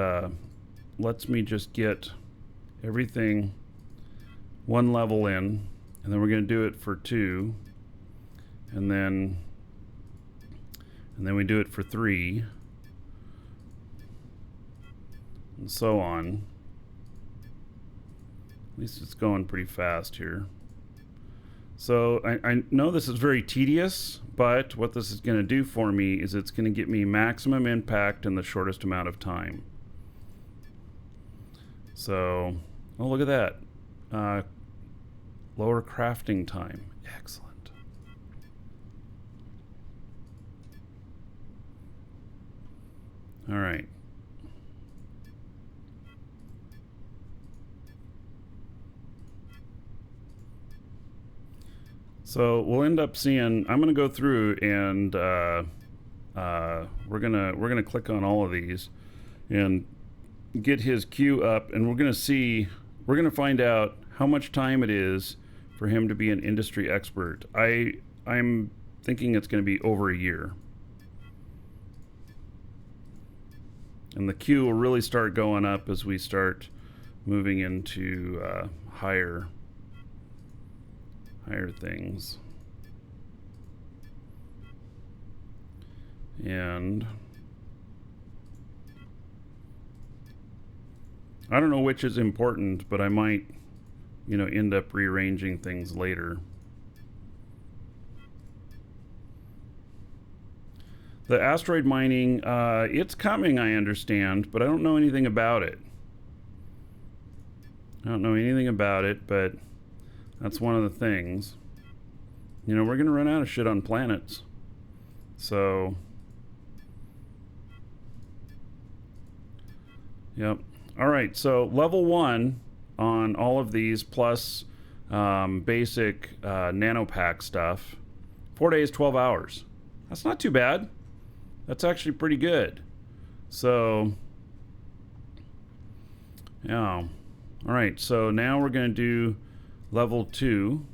lets me just get everything one level in, and then we're going to do it for 2, and then we do it for 3, and so on. At least it's going pretty fast here. So I know this is very tedious, but what this is going to do for me is it's going to get me maximum impact in the shortest amount of time. So, oh, look at that. Lower crafting time. Excellent. All right. So we'll end up seeing, I'm going to go through and we're gonna click on all of these and get his queue up, and we're gonna find out how much time it is for him to be an industry expert. I'm thinking it's going to be over a year, and the queue will really start going up as we start moving into higher things. And I don't know which is important, but I might, end up rearranging things later. The asteroid mining, it's coming, I understand, but I don't know anything about it. But that's one of the things. We're going to run out of shit on planets. So, yep. All right, so level 1 on all of these, plus basic nanopack stuff, 4 days, 12 hours. That's not too bad. That's actually pretty good. So, yeah. All right, so now we're going to do level 2.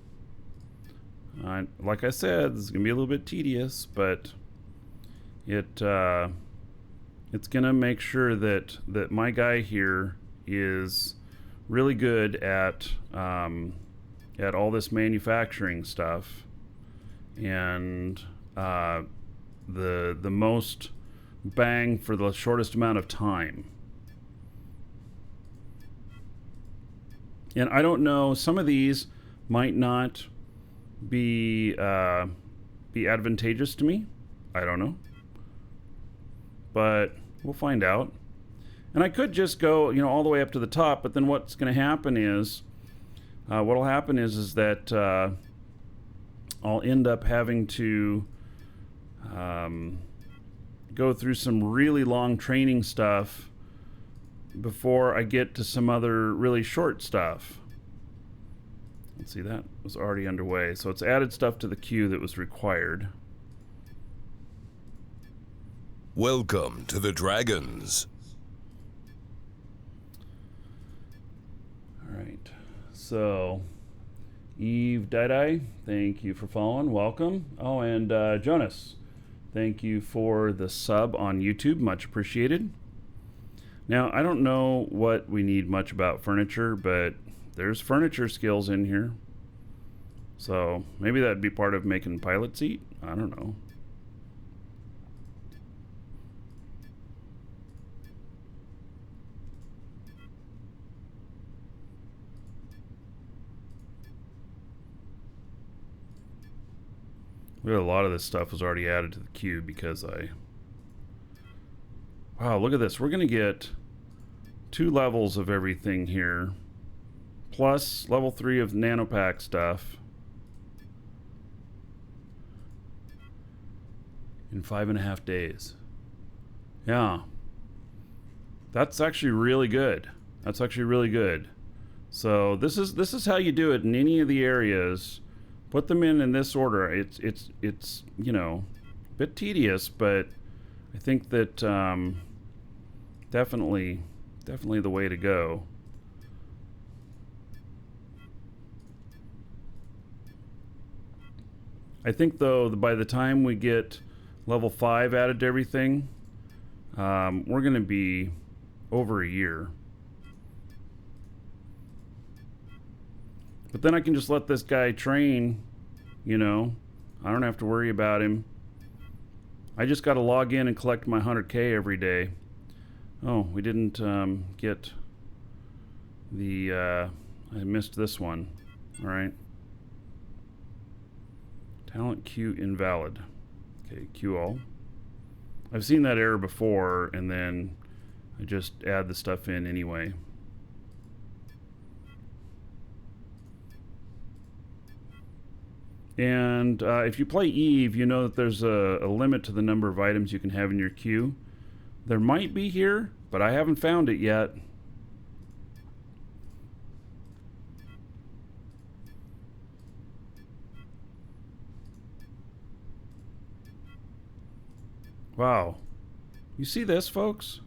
Like I said, this is going to be a little bit tedious, but it's going to make sure that my guy here is really good at all this manufacturing stuff, and the most bang for the shortest amount of time. And I don't know, some of these might not be advantageous to me. I don't know. But we'll find out. And I could just go, all the way up to the top, but then what's going to happen is, what'll happen is that I'll end up having to go through some really long training stuff before I get to some other really short stuff. Let's see, that was already underway. So it's added stuff to the queue that was required. Welcome to the Dragons. All right. So, Eve Didai, thank you for following. Welcome. Oh, and Jonas, thank you for the sub on YouTube. Much appreciated. Now, I don't know what we need much about furniture, but there's furniture skills in here. So maybe that'd be part of making pilot seat. I don't know. A lot of this stuff was already added to the queue because wow, look at this. We're going to get 2 levels of everything here, plus level 3 of nanopack stuff in 5.5 days. Yeah. That's actually really good. That's actually really good. So this is how you do it in any of the areas. Put them in this order. It's you know, a bit tedious, but I think that definitely the way to go. I think though by the time we get level 5 added to everything, we're going to be over a year. But then I can just let this guy train, you know. I don't have to worry about him. I just got to log in and collect my 100K every day. Oh, we didn't get the... I missed this one. All right. Talent queue invalid. Okay, queue all. I've seen that error before, and then I just add the stuff in anyway. And if you play Eve, you know that there's a limit to the number of items you can have in your queue. There might be here, but I haven't found it yet. Wow. You see this, folks?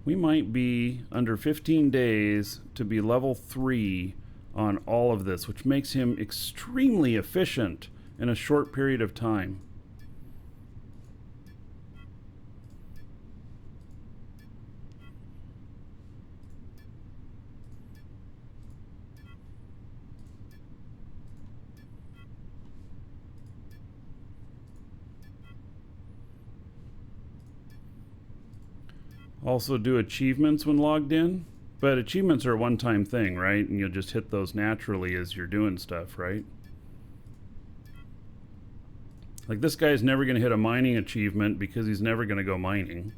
We might be under 15 days to be level 3 on all of this, which makes him extremely efficient in a short period of time. Also do achievements when logged in, but achievements are a one-time thing, right? And you'll just hit those naturally as you're doing stuff, right? Like this guy's never going to hit a mining achievement because he's never going to go mining.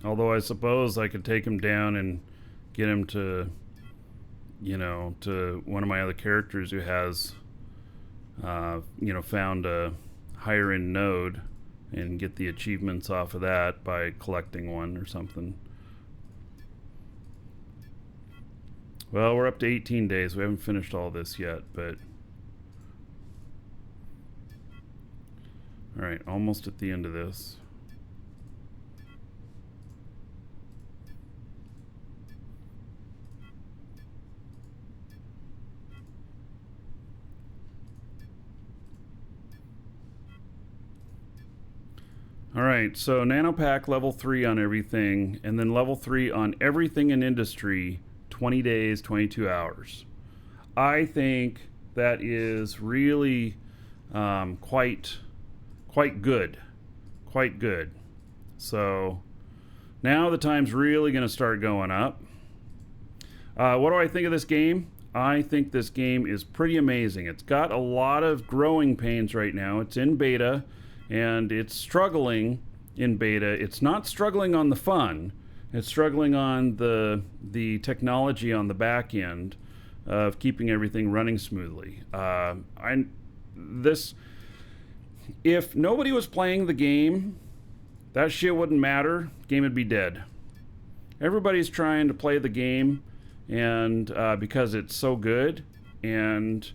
Although I suppose I could take him down and get him to, you know, to one of my other characters who has, you know, found a higher end node and get the achievements off of that by collecting one or something. Well, we're up to 18 days. We haven't finished all this yet, but... Alright, almost at the end of this. Alright, so nanopack level 3 on everything, and then level 3 on everything in industry, 20 days, 22 hours. I think that is really quite good. Quite good. So now the time's really going to start going up. What do I think of this game? I think this game is pretty amazing. It's got a lot of growing pains right now. It's in beta, and it's struggling in beta. It's not struggling on the fun. It's struggling on the technology on the back end of keeping everything running smoothly. If nobody was playing the game, that shit wouldn't matter. The game would be dead. Everybody's trying to play the game, and because it's so good, and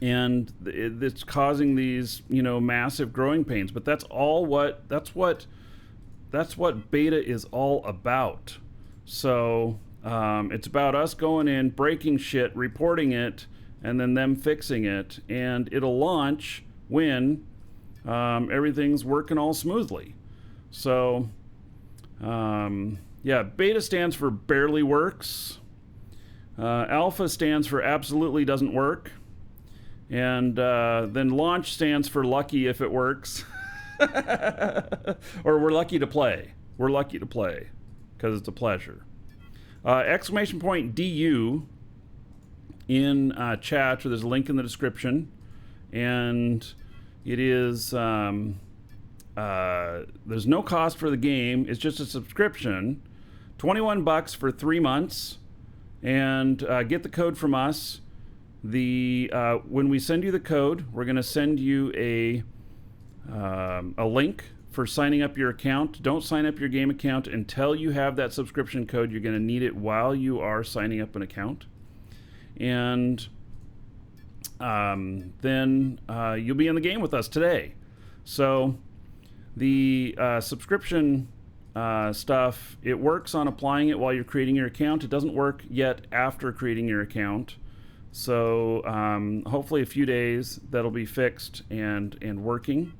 it's causing these, you know, massive growing pains. But that's what beta is all about. So it's about us going in, breaking shit, reporting it, and then them fixing it, and it'll launch when everything's working all smoothly. So yeah, beta stands for barely works. Alpha stands for absolutely doesn't work. And then launch stands for lucky if it works. Or we're lucky to play. We're lucky to play because it's a pleasure. Exclamation point DU in chat, or there's a link in the description. and it is there's no cost for the game. It's just a subscription, $21 for 3 months, and get the code from us. When we send you the code, we're going to send you a link for signing up your account. Don't sign up your game account until you have that subscription code. You're going to need it while you are signing up an account. And then you'll be in the game with us today. So the subscription stuff, it works on applying it while you're creating your account. It doesn't work yet after creating your account. So hopefully a few days that'll be fixed and working.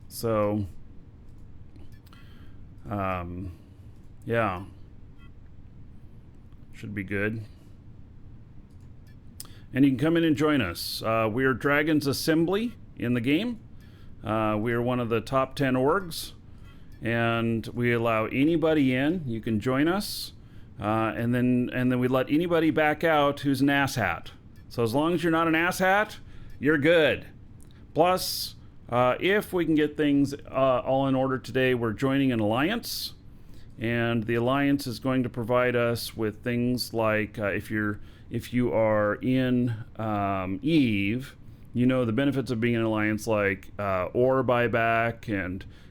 So yeah, should be good. And you can come in and join us. We're Dragon's Assembly in the game. We are one of the top 10 orgs, and we allow anybody in. You can join us, and then we let anybody back out who's an asshat. So as long as you're not an asshat, you're good. Plus, if we can get things all in order today, we're joining an alliance, and the alliance is going to provide us with things like if you are in Eve, you know the benefits of being in an alliance, like ore buyback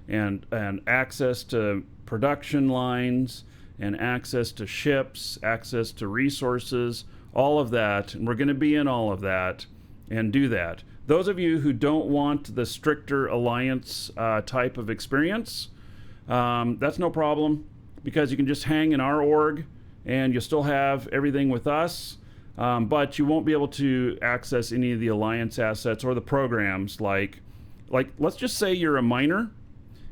and access to production lines and access to ships, access to resources, all of that. And we're going to be in all of that and do that. Those of you who don't want the stricter alliance type of experience, that's no problem, because you can just hang in our org and you'll still have everything with us. But you won't be able to access any of the alliance assets or the programs. Like let's just say you're a miner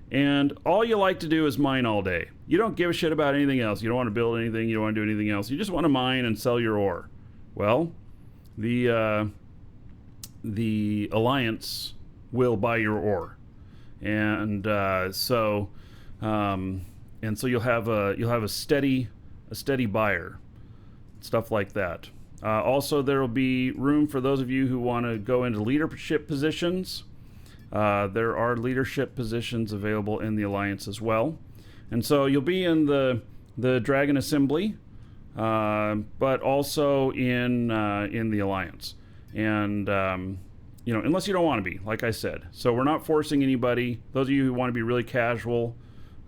and all you like to do is mine all day. You don't give a shit about anything else. You don't want to build anything. You don't want to do anything else. You just want to mine and sell your ore. Well, the alliance will buy your ore, and so you'll have a steady buyer, stuff like that. Also, there will be room for those of you who want to go into leadership positions. There are leadership positions available in the Alliance as well. And so you'll be in the Dragon Assembly, but also in the Alliance. And, unless you don't want to be, like I said. So we're not forcing anybody. Those of you who want to be really casual,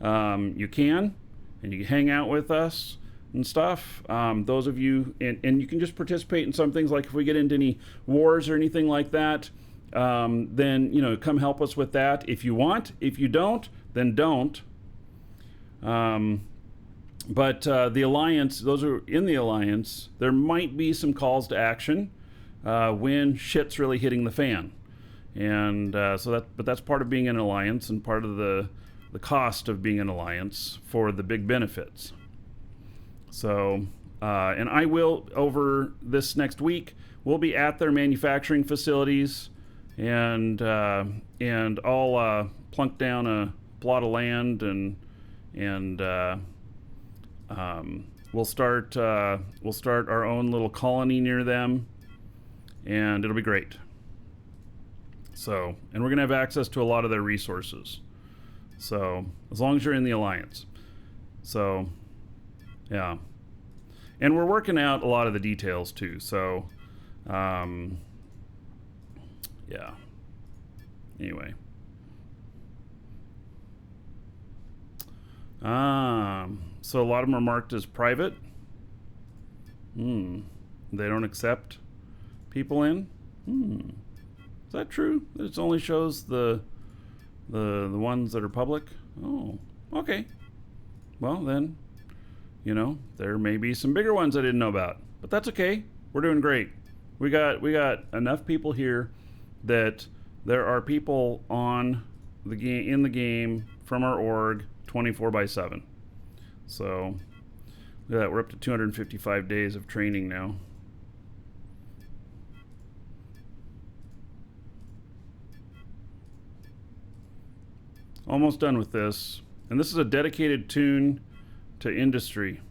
you can, and you can hang out with us and stuff. Those of you, and you can just participate in some things, like if we get into any wars or anything like that, then come help us with that if you want. If you don't, then don't. But the Alliance, those who are in the Alliance, there might be some calls to action when shit's really hitting the fan, and but that's part of being an Alliance and part of the cost of being an Alliance for the big benefits. So, and I will, over this next week, we'll be at their manufacturing facilities, and I'll plunk down a plot of land, and we'll start our own little colony near them, and it'll be great. So, and we're gonna have access to a lot of their resources. So, as long as you're in the Alliance. So, yeah. And we're working out a lot of the details too. So, yeah. Anyway. So a lot of them are marked as private. They don't accept people in. Is that true? It only shows the ones that are public. Oh, okay. Well then, there may be some bigger ones I didn't know about, but that's okay. We're doing great. We got enough people here that there are people on the game, in the game, from our org 24/7. So look at that, we're up to 255 days of training now. Almost done with this. And this is a dedicated tune to industry.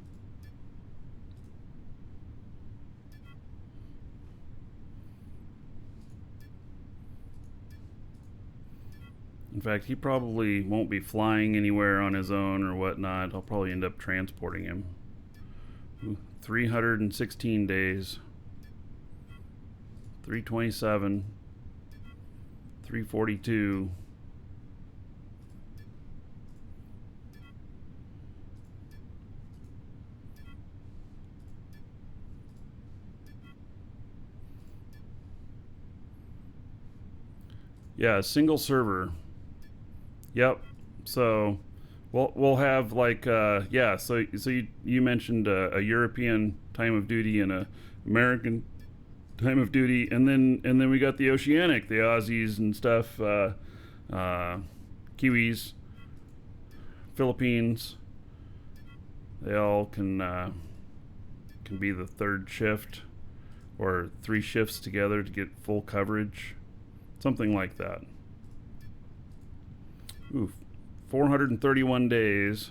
In fact, he probably won't be flying anywhere on his own or whatnot. I'll probably end up transporting him. Ooh, 316 days. 327. 342. Yeah, single server. Yep. So we'll have like yeah. So you mentioned a European time of duty and a American time of duty, and then we got the oceanic, the Aussies and stuff, Kiwis, Philippines. They all can be the third shift or 3 shifts together to get full coverage. Something like that. Ooh, 431 days.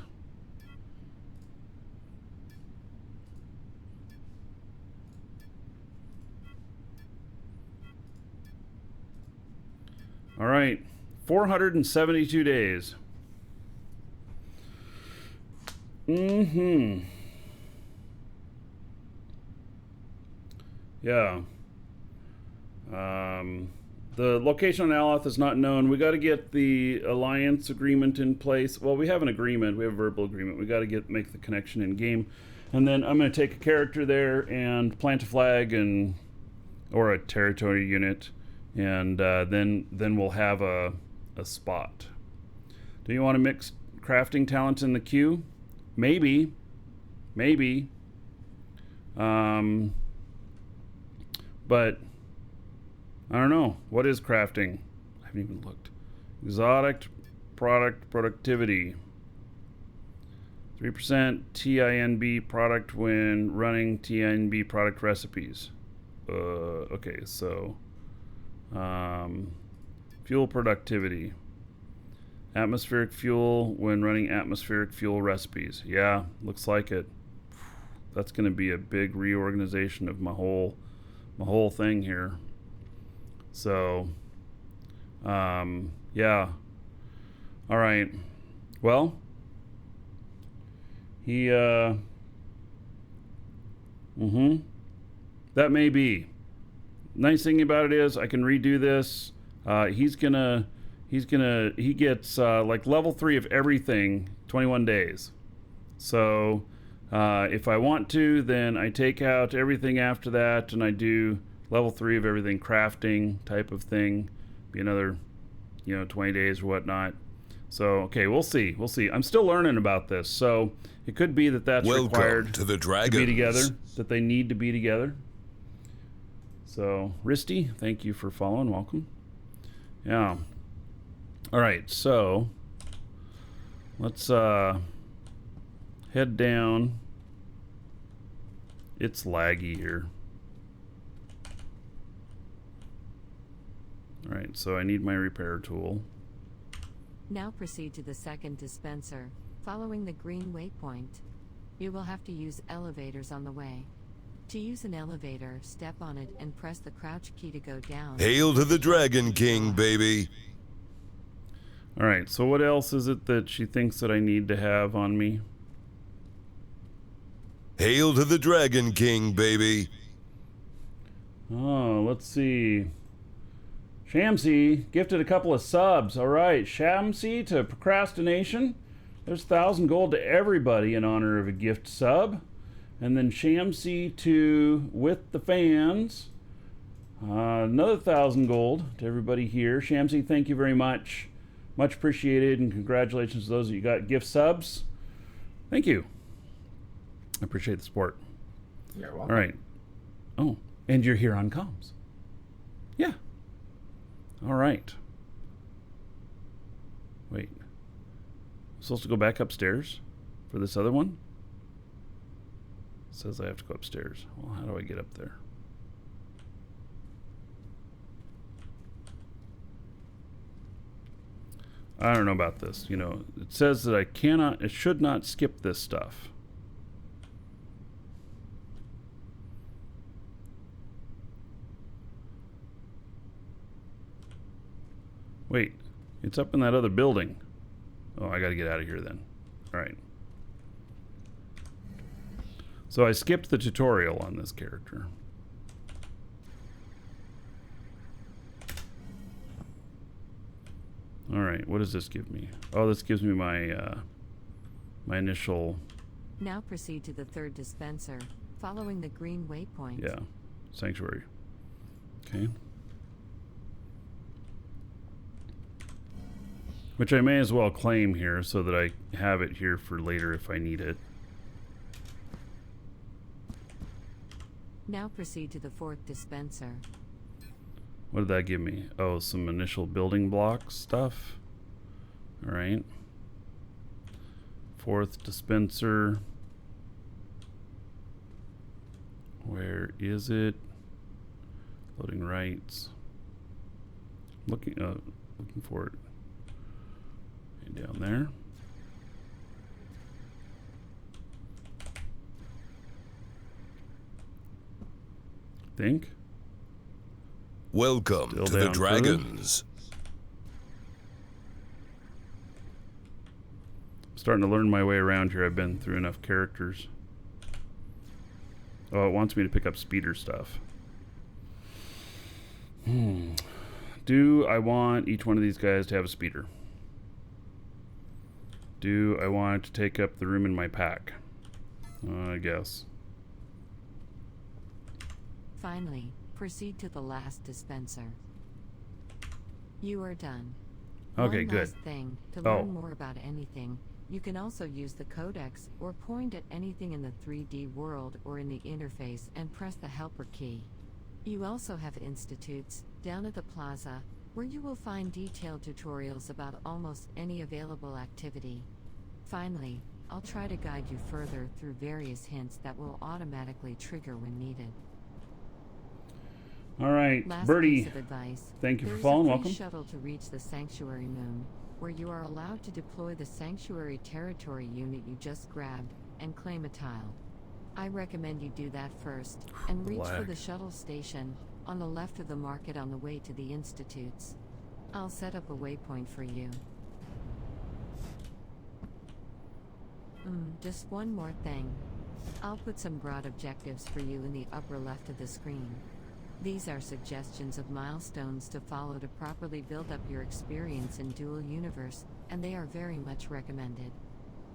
All right, 472 days. Yeah. The location on Aloth is not known. We got to get the alliance agreement in place. Well, we have an agreement. We have a verbal agreement. We got to make the connection in game, and then I'm going to take a character there and plant a flag or a territory unit, and then we'll have a spot. Do you want to mix crafting talent in the queue? Maybe. But I don't know. What is crafting? I haven't even looked. Exotic product productivity. 3% TINB product when running TINB product recipes. Okay, so fuel productivity. Atmospheric fuel when running atmospheric fuel recipes. Yeah, looks like it. That's going to be a big reorganization of my whole thing here. So, yeah. All right. Well, he, that may be. Nice thing about it is I can redo this. He gets, like level 3 of everything, 21 days. So, if I want to, then I take out everything after that and I do level 3 of everything, crafting type of thing. Be another, 20 days or whatnot. So, okay, we'll see. I'm still learning about this. So it could be that's required to the Dragons. To be together, that they need to be together. So, Risty, thank you for following. Welcome. Yeah. All right, so let's head down. It's laggy here. All right, so I need my repair tool. Now proceed to the second dispenser, following the green waypoint. You will have to use elevators on the way. To use an elevator, step on it and press the crouch key to go down. Hail to the Dragon King, baby. All right, so what else is it that she thinks that I need to have on me? Hail to the Dragon King, baby. Oh, let's see. Shamsi gifted a couple of subs. All right, Shamsi to Procrastination. There's 1,000 gold to everybody in honor of a gift sub. And then Shamsi to With the Fans. Another 1,000 gold to everybody here. Shamsi, thank you very much. Much appreciated, and congratulations to those that you got gift subs. Thank you. I appreciate the support. You're welcome. All right. Oh, and you're here on comms. Yeah. All right. Wait. I'm supposed to go back upstairs for this other one? It says I have to go upstairs. Well, how do I get up there? I don't know about this. It says that I should not skip this stuff. Wait, It's up in that other building. Oh, I gotta get out of here then. Alright. So I skipped the tutorial on this character. Alright, what does this give me? Oh, this gives me my my initial... Now proceed to the third dispenser, following the green waypoint. Yeah, sanctuary. Okay. Which I may as well claim here so that I have it here for later if I need it. Now proceed to the fourth dispenser. What did that give me? Oh, some initial building block stuff. Alright. Fourth dispenser. Where is it? Loading rights. Looking for it. And down there. Think. Welcome Still to the down through. Dragons. I'm starting to learn my way around here. I've been through enough characters. Oh, it wants me to pick up speeder stuff. Do I want each one of these guys to have a speeder? Do I want to take up the room in my pack? I guess. Finally, proceed to the last dispenser. You are done. Okay, One good. last thing, to learn more about anything, you can also use the codex or point at anything in the 3D world or in the interface and press the helper key. You also have institutes down at the plaza where you will find detailed tutorials about almost any available activity. Finally, I'll try to guide you further through various hints that will automatically trigger when needed. All right, Last Birdie. piece of advice. Thank you for There's following. a free Welcome. shuttle to reach the Sanctuary Moon, where you are allowed to deploy the Sanctuary Territory unit you just grabbed and claim a tile. I recommend you do that first, and reach for Black. the shuttle station on the left of the market on the way to the Institutes. I'll set up a waypoint for you. Just one more thing. I'll put some broad objectives for you in the upper left of the screen. These are suggestions of milestones to follow to properly build up your experience in Dual Universe, and they are very much recommended.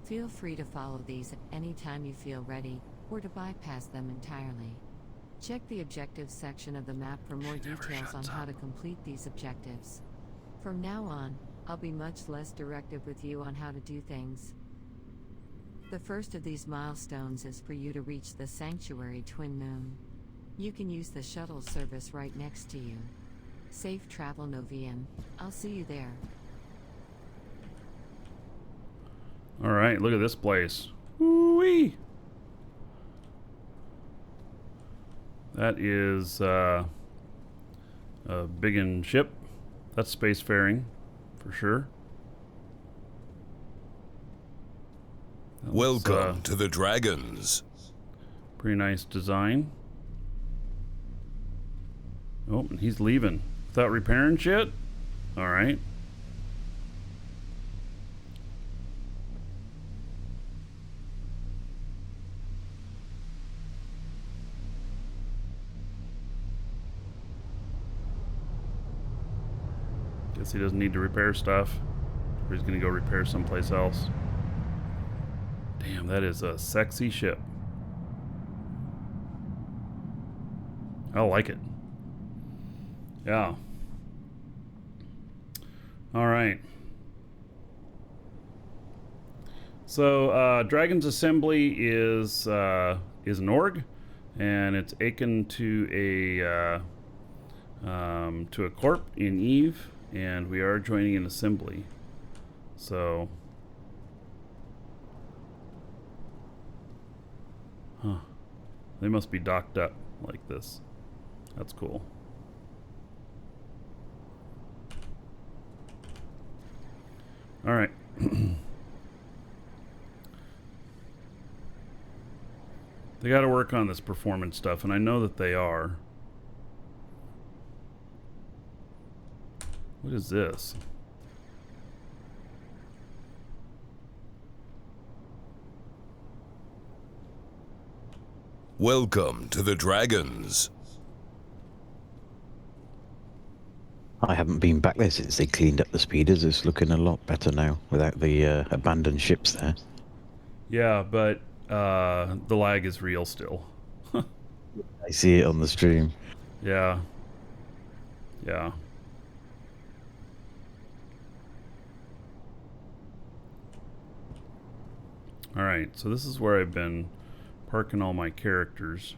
Feel free to follow these at any time you feel ready, or to bypass them entirely. Check the objectives section of the map for more details on how to complete these objectives. From now on, I'll be much less directive with you on how to do things. The first of these milestones is for you to reach the Sanctuary Twin Moon. You can use the shuttle service right next to you. Safe travel, Novian. I'll see you there. All right, look at this place. Woo-wee! That is a biggin' ship. That's spacefaring, for sure. That looks, Welcome to the Dragons. pretty nice design. Oh, and he's leaving without repairing shit? All right. Guess he doesn't need to repair stuff. Or he's gonna go repair someplace else. Damn, that is a sexy ship. I like it. Yeah. All right. So, Dragon's Assembly is an org, and it's akin to a corp in Eve, and we are joining an assembly. So, they must be docked up like this. That's cool. All right. They got to work on this performance stuff, and I know that they are. What is this? Welcome to the Dragons. I haven't been back there since they cleaned up the speeders. It's looking a lot better now without the abandoned ships there. Yeah, but the lag is real still. I see it on the stream. Yeah. Yeah. All right, so this is where I've been parking all my characters.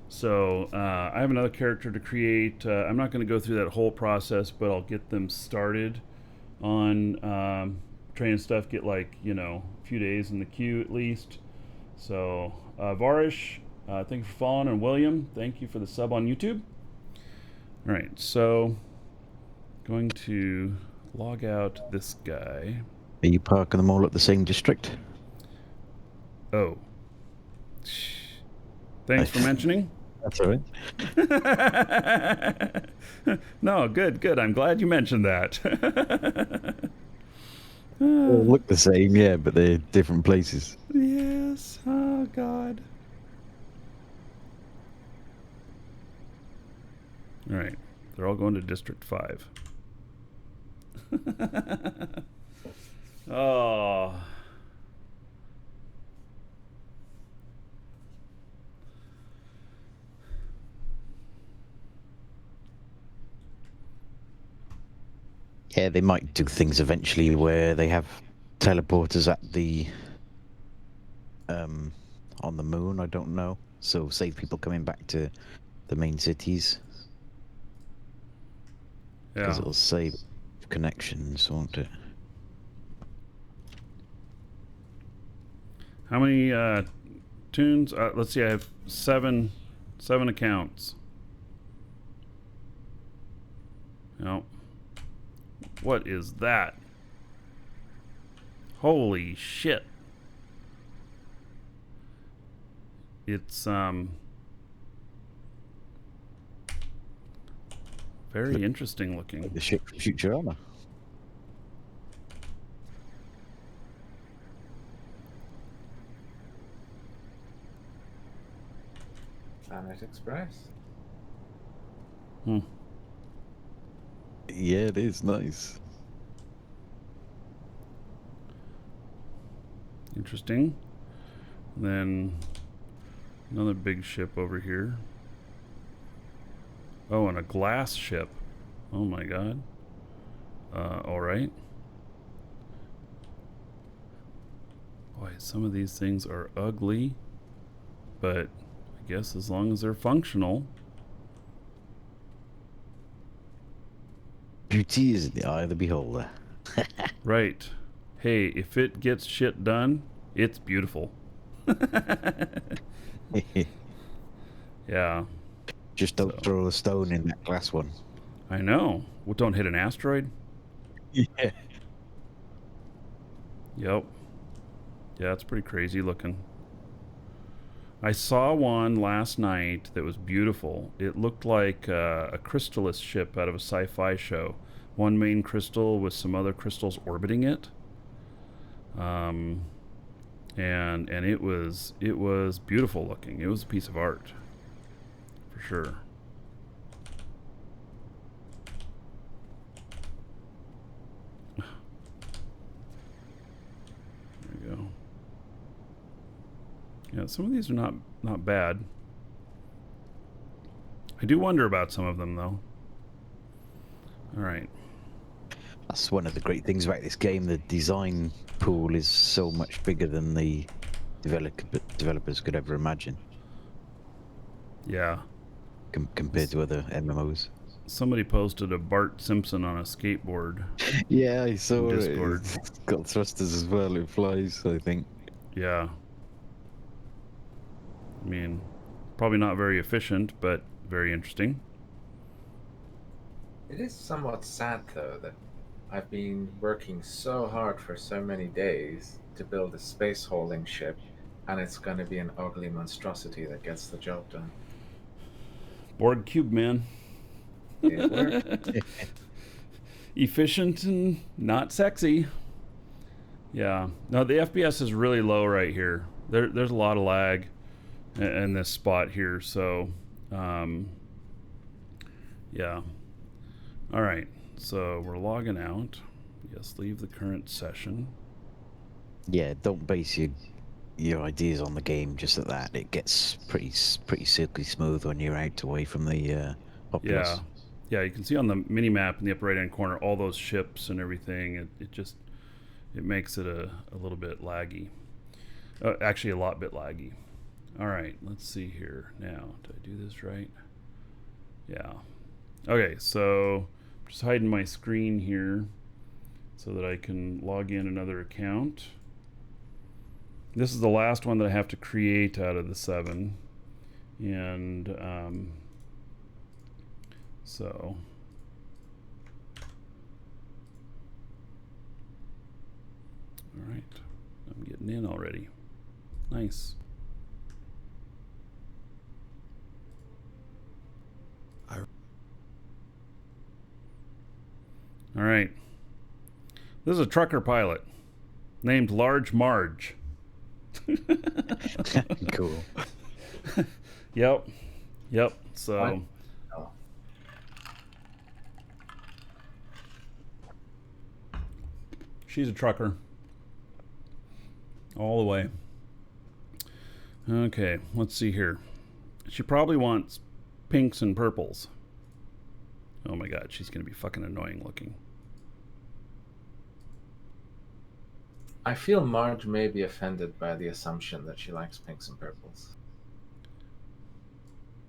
So I have another character to create. I'm not going to go through that whole process, but I'll get them started on training stuff. Get like, a few days in the queue at least. So Varish, thank you for following, and William, thank you for the sub on YouTube. All right, so going to log out this guy. Are you parking them all at the same district? Oh. Thanks for mentioning. That's all right. No, good. I'm glad you mentioned that. They all look the same, yeah, but they're different places. Yes. Oh, God. All right. They're all going to District 5. Oh. Yeah, they might do things eventually where they have teleporters at the on the moon. I don't know. So save people coming back to the main cities. Yeah. Because it'll save connections, won't it? How many tunes? Let's see. I have seven accounts. No. What is that? Holy shit. It's very interesting looking. The ship from Futurama. Planet Express. Hmm. Yeah, it is nice. Interesting. Then another big ship over here. Oh, and a glass ship. Oh my god. All right. Boy, some of these things are ugly, but I guess as long as they're functional. Beauty is in the eye of the beholder. Right. Hey, if it gets shit done, it's beautiful. Yeah. Just don't throw a stone in that glass one. I know. Well, don't hit an asteroid. Yeah. Yep. Yeah, it's pretty crazy looking. I saw one last night that was beautiful. It looked like a crystallus ship out of a sci-fi show. One main crystal with some other crystals orbiting it. And it was beautiful looking. It was a piece of art, for sure. There we go. Yeah, some of these are not bad. I do wonder about some of them, though. All right. That's one of the great things about this game. The design pool is so much bigger than the developers could ever imagine. Yeah. Compared to other MMOs. Somebody posted a Bart Simpson on a skateboard. Yeah, I saw it. Discord. It's got thrusters as well. It flies, I think. Yeah. I mean, probably not very efficient, but very interesting. It is somewhat sad, though, that I've been working so hard for so many days to build a space hauling ship, and it's going to be an ugly monstrosity that gets the job done. Borg Cube, man. It worked. Efficient and not sexy. Yeah. No, the FPS is really low right here. There's a lot of lag. in this spot here. So, yeah. All right. So we're logging out. Yes, leave the current session. Yeah, don't base your ideas on the game just at that. It gets pretty silky smooth when you're out away from the populace. Yeah. Yeah, you can see on the mini map in the upper right hand corner all those ships and everything. It makes it a little bit laggy. Actually, a lot bit laggy. All right, let's see here. Now, did I do this right? Yeah. Okay, so just hiding my screen here so that I can log in another account. This is the last one that I have to create out of the 7. And so all right, I'm getting in already. Nice. All right. This is a trucker pilot named Large Marge. Cool. Yep. So. Oh. She's a trucker. All the way. Okay, let's see here. She probably wants pinks and purples. Oh my god, she's going to be fucking annoying looking. I feel Marge may be offended by the assumption that she likes pinks and purples.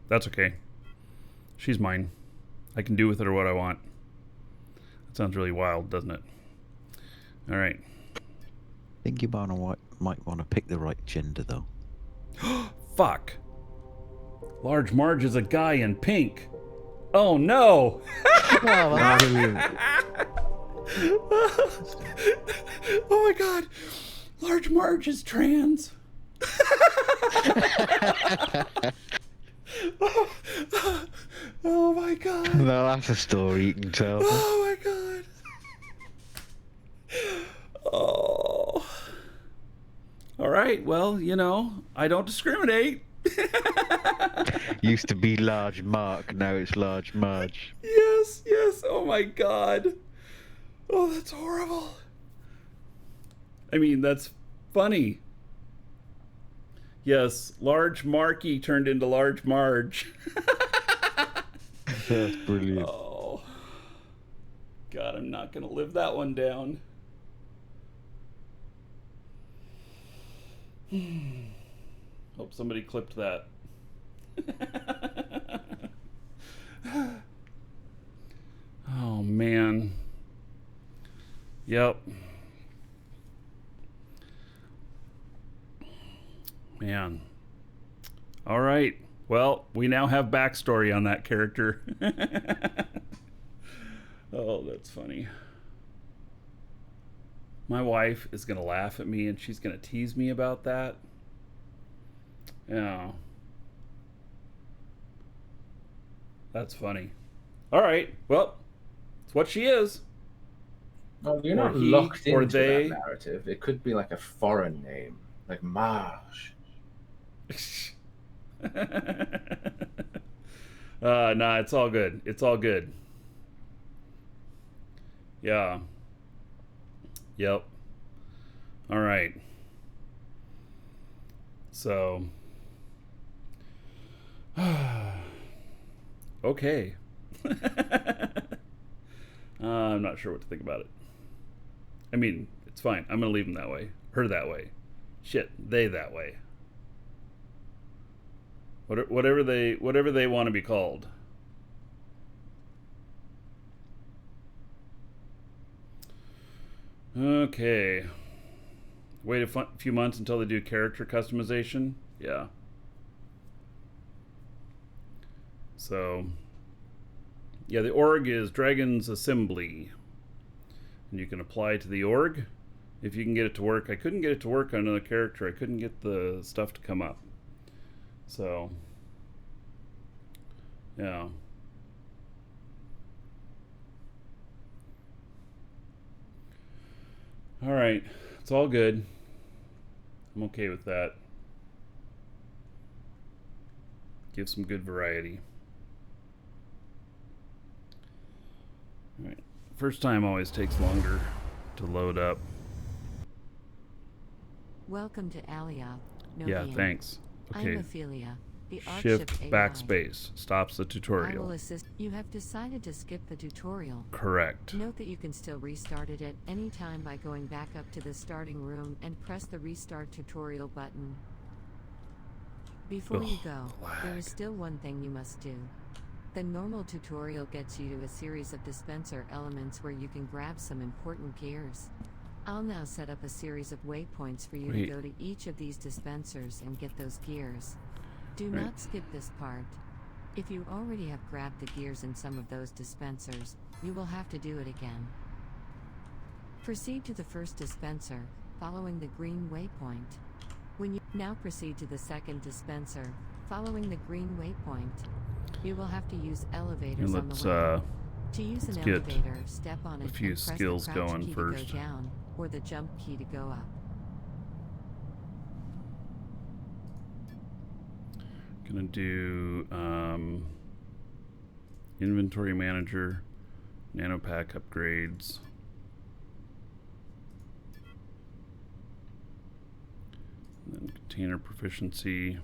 That's okay. She's mine. I can do with her what I want. That sounds really wild, doesn't it? All right. I think you might want to pick the right gender, though. Fuck. Large Marge is a guy in pink. Oh no! Oh my god! Large Marge is trans. Oh my god! No, that's a story you can tell. Oh my god! Oh. All right. Well, you know, I don't discriminate. Used to be Large Mark, now it's Large Marge. Yes. Oh my god. Oh, that's horrible. I mean, that's funny. Yes, Large Marky turned into Large Marge. That's brilliant. Oh. God, I'm not going to live that one down. Hope somebody clipped that. Oh, man. Yep. Man. All right. Well, we now have backstory on that character. Oh, that's funny. My wife is going to laugh at me and she's going to tease me about that. Yeah. That's funny. All right. Well, it's what she is. Well, you're Or not he, locked or into they. that narrative. It could be like a foreign name, like Marge. Nah, it's all good. It's all good. Yeah. Yep. All right. So. Okay. I'm not sure what to think about it. I mean, it's fine. I'm going to leave them that way. Her that way. Shit, they that way. Whatever they want to be called. Okay. Wait a few months until they do character customization. Yeah. So, yeah, the org is Dragon's Assembly. And you can apply to the org if you can get it to work. I couldn't get it to work on another character. I couldn't get the stuff to come up. So, yeah. All right. It's all good. I'm okay with that. Give some good variety. All right. First time always takes longer to load up. Welcome to Alia. Yeah, thanks. Okay. I'm Ophelia, the Shift Archship AI. backspace stops the I will tutorial. assist. You have decided to skip the tutorial. Correct. Note that you can still restart it at any time by going back up to the starting room and press the restart tutorial button. Before you go, there is still one thing you must do. The normal tutorial gets you to a series of dispenser elements where you can grab some important gears. I'll now set up a series of waypoints for you to go to each of these dispensers and get those gears. Do not skip this part. If you already have grabbed the gears in some of those dispensers, you will have to do it again. Proceed to the first dispenser, following the green waypoint. When you now proceed to the second dispenser, following the green waypoint, you will have to use elevators on the way. To use an elevator, step on it and press the crouch key to go down, or the jump key to go up. Gonna do inventory manager, nanopack upgrades. And then container proficiency.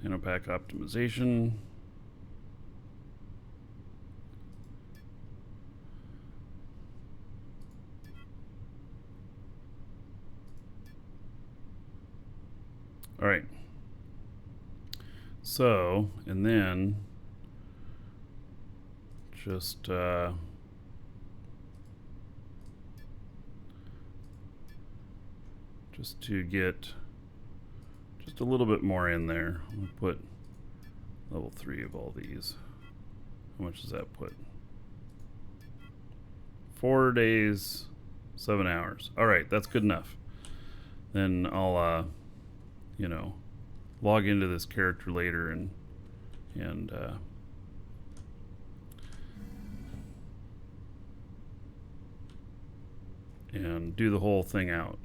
Nanopack optimization. All right. So, and then just to get just a little bit more in there, I'm gonna put level 3 of all these. How much does that put? 4 days, 7 hours. All right, that's good enough. Then I'll you know, log into this character later and do the whole thing out.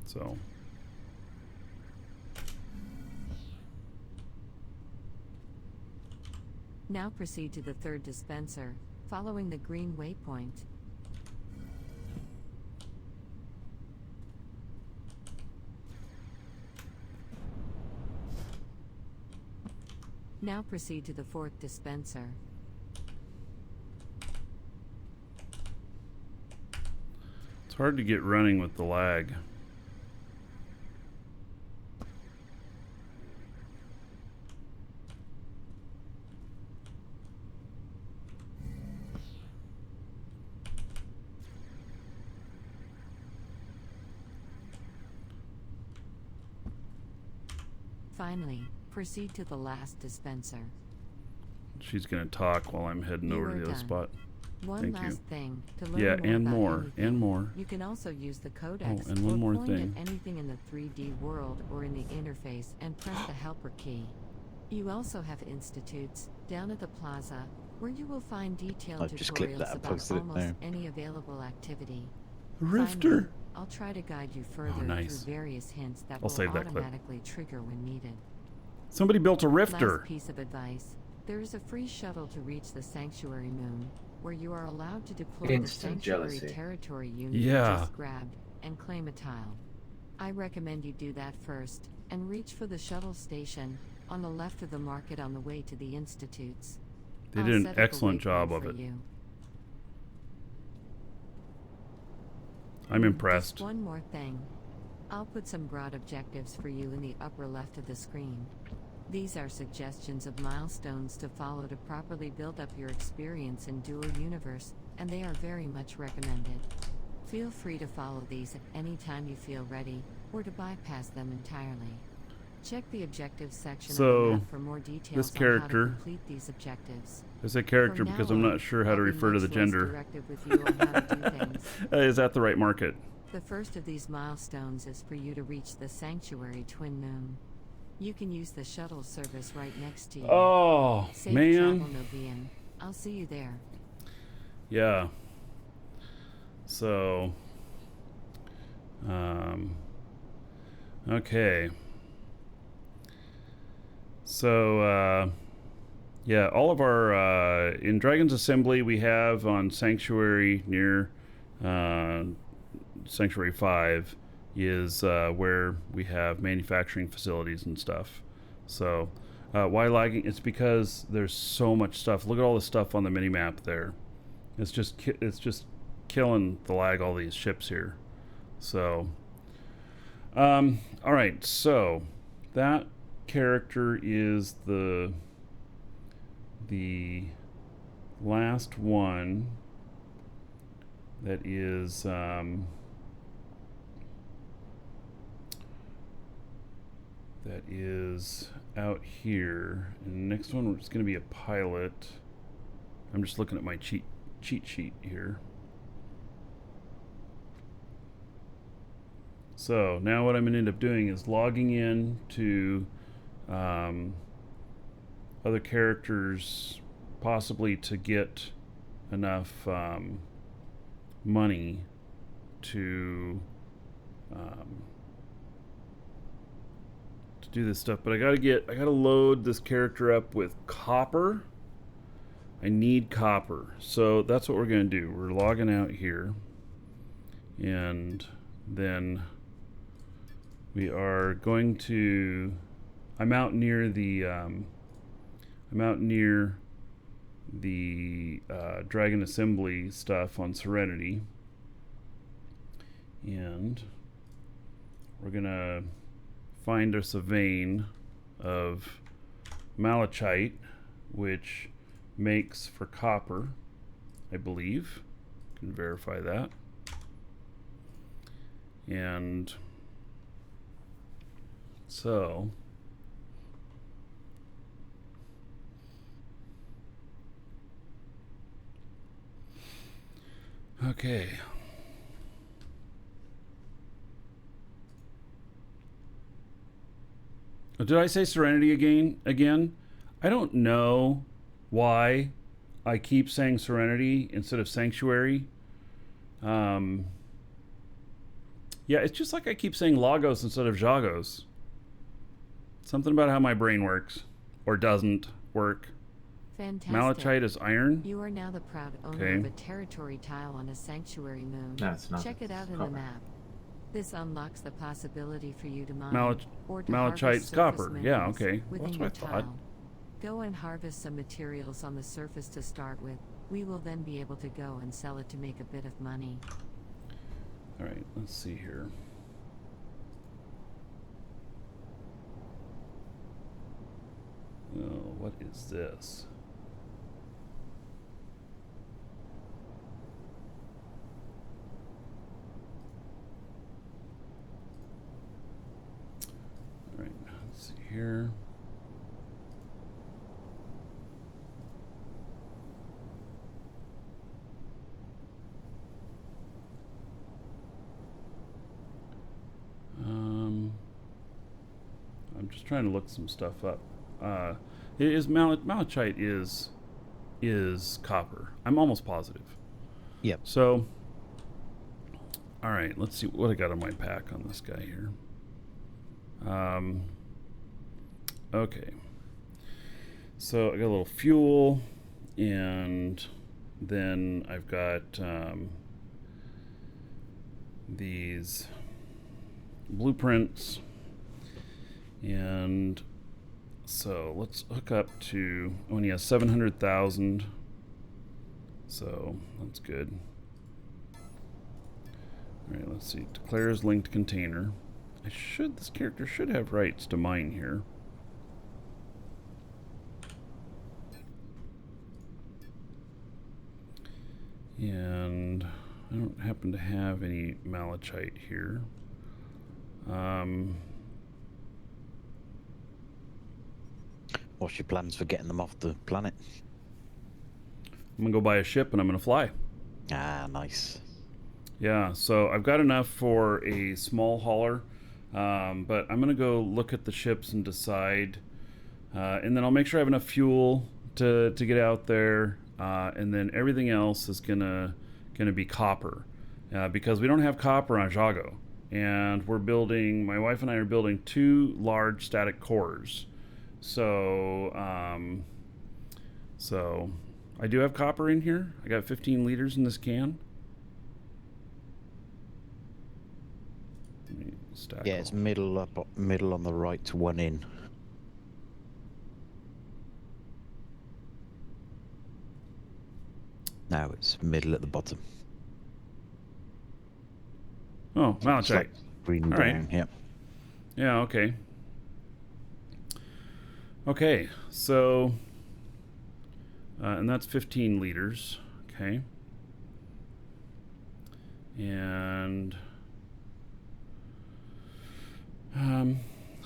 So now proceed to the third dispenser, following the green waypoint. Now proceed to the fourth dispenser. it's hard to get running with the lag. Finally, proceed to the last dispenser. She's gonna talk while I'm heading You over are to the other done. spot. One Thank last you. thing to learn Yeah, more and about more, anything, and more. You can also use the codex and one or more point thing. at anything in the 3D world or in the interface and press the helper key. You also have institutes down at the plaza where you will find detailed I've just clicked tutorials that and about posted it almost there. any available activity. Rifter. Finally, I'll try to guide you further nice. through various hints that I'll will save that clip. automatically trigger when needed. Somebody built a rifter. Last piece of advice. There is a free shuttle to reach the Sanctuary Moon, where you are allowed to deploy Instant the Sanctuary jealousy. Territory unit you Yeah. just grabbed and claim a tile. I recommend you do that first, and reach for the shuttle station on the left of the market on the way to the institutes. They I'll did an set up a excellent waypoint job of for it. you. I'm impressed. Just one more thing. I'll put some broad objectives for you in the upper left of the screen. These are suggestions of milestones to follow to properly build up your experience in Dual Universe, and they are very much recommended. Feel free to follow these at any time you feel ready, or to bypass them entirely. Check the objectives section of So, the map for more details this on how character- to complete these objectives. I say character From because now I'm on, not sure how I'll to be refer to the much less gender. directive with you on how to do things. Is that the right market? The first of these milestones is for you to reach the Sanctuary Twin Moon. You can use the shuttle service right next to you. Oh, Safe man. travel, Novian. I'll see you there. Yeah. So, Okay. So, yeah, all of our, in Dragon's Assembly, we have on Sanctuary near Sanctuary 5 is where we have manufacturing facilities and stuff. So, why lagging? It's because there's so much stuff. Look at all the stuff on the mini-map there. It's just killing the lag, all these ships here. So, all right, so that character is the last one that is out here, and the next one is going to be a pilot. I'm just looking at my cheat sheet here. So now what I'm going to end up doing is logging in to other characters, possibly to get enough money to do this stuff. But I gotta load this character up with copper. I need copper, so that's what we're gonna do. We're logging out here, and then we are going to. I'm out near the Dragon Assembly stuff on Serenity, and we're gonna find us a vein of malachite, which makes for copper, I believe. Can verify that. And so okay. Did I say Serenity again? I don't know why I keep saying Serenity instead of Sanctuary. Yeah, it's just like I keep saying Lagos instead of Jagos. Something about how my brain works. Or doesn't work. Fantastic. Malachite is iron. You are now the proud owner Okay. of a territory tile on a sanctuary moon. No, it's not. Check it out in Copper. the map. This unlocks the possibility for you to mine or to Malachite's harvest surface copper. Yeah, minerals okay. within That's your what I thought. tile. Go and harvest some materials on the surface to start with. We will then be able to go and sell it to make a bit of money. All right, let's see here. Oh, what is this? All right, let's see here. I'm just trying to look some stuff up. It is malachite is copper. I'm almost positive. Yep. So, all right, let's see what I got on my pack on this guy here. Okay. So I got a little fuel, and then I've got these blueprints, and so let's hook up to, oh, and he has 700,000, so that's good. All right, let's see. Declares linked container. This character should have rights to mine here. And I don't happen to have any malachite here. What's your plans for getting them off the planet? I'm gonna go buy a ship and I'm gonna fly. Ah, nice. Yeah, so I've got enough for a small hauler, but I'm gonna go look at the ships and decide, and then I'll make sure I have enough fuel to get out there, and then everything else is gonna be copper, because we don't have copper on Jago, and my wife and I are building 2 large static cores. So, I do have copper in here. I got 15 liters in this can. Let me stack Yeah, it's all- middle on the right, 1 in. Now it's middle at the bottom. Oh, malachite. It's like green All right. down. Yep. Yeah, okay. Okay, so, and that's 15 liters. Okay. And,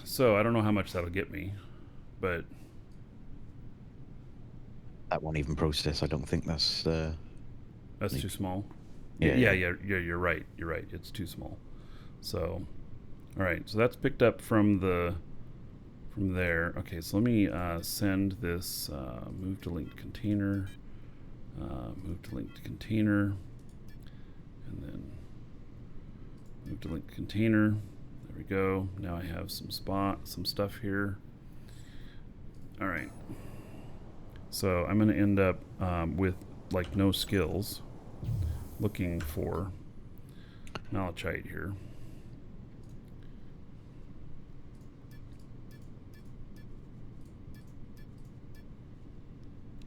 so I don't know how much that'll get me, but That won't even process. I don't think that's. that's too small. Yeah, Yeah, yeah. you're right. You're right. It's too small. So, all right. So that's picked up from there. Okay. So let me send this move to linked container, move to linked container, and then move to linked container. There we go. Now I have some stuff here. All right. So I'm going to end up with like no skills, looking for malachite here.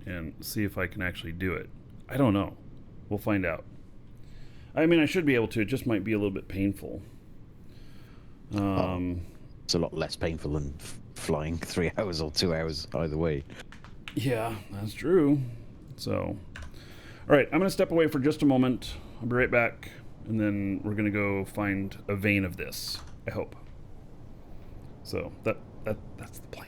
And see if I can actually do it. I don't know. We'll find out. I mean, I should be able to. It just might be a little bit painful. It's a lot less painful than flying 3 hours or 2 hours either way. Yeah, that's true. So, all right, I'm going to step away for just a moment. I'll be right back, and then we're going to go find a vein of this, I hope. So, that's the plan.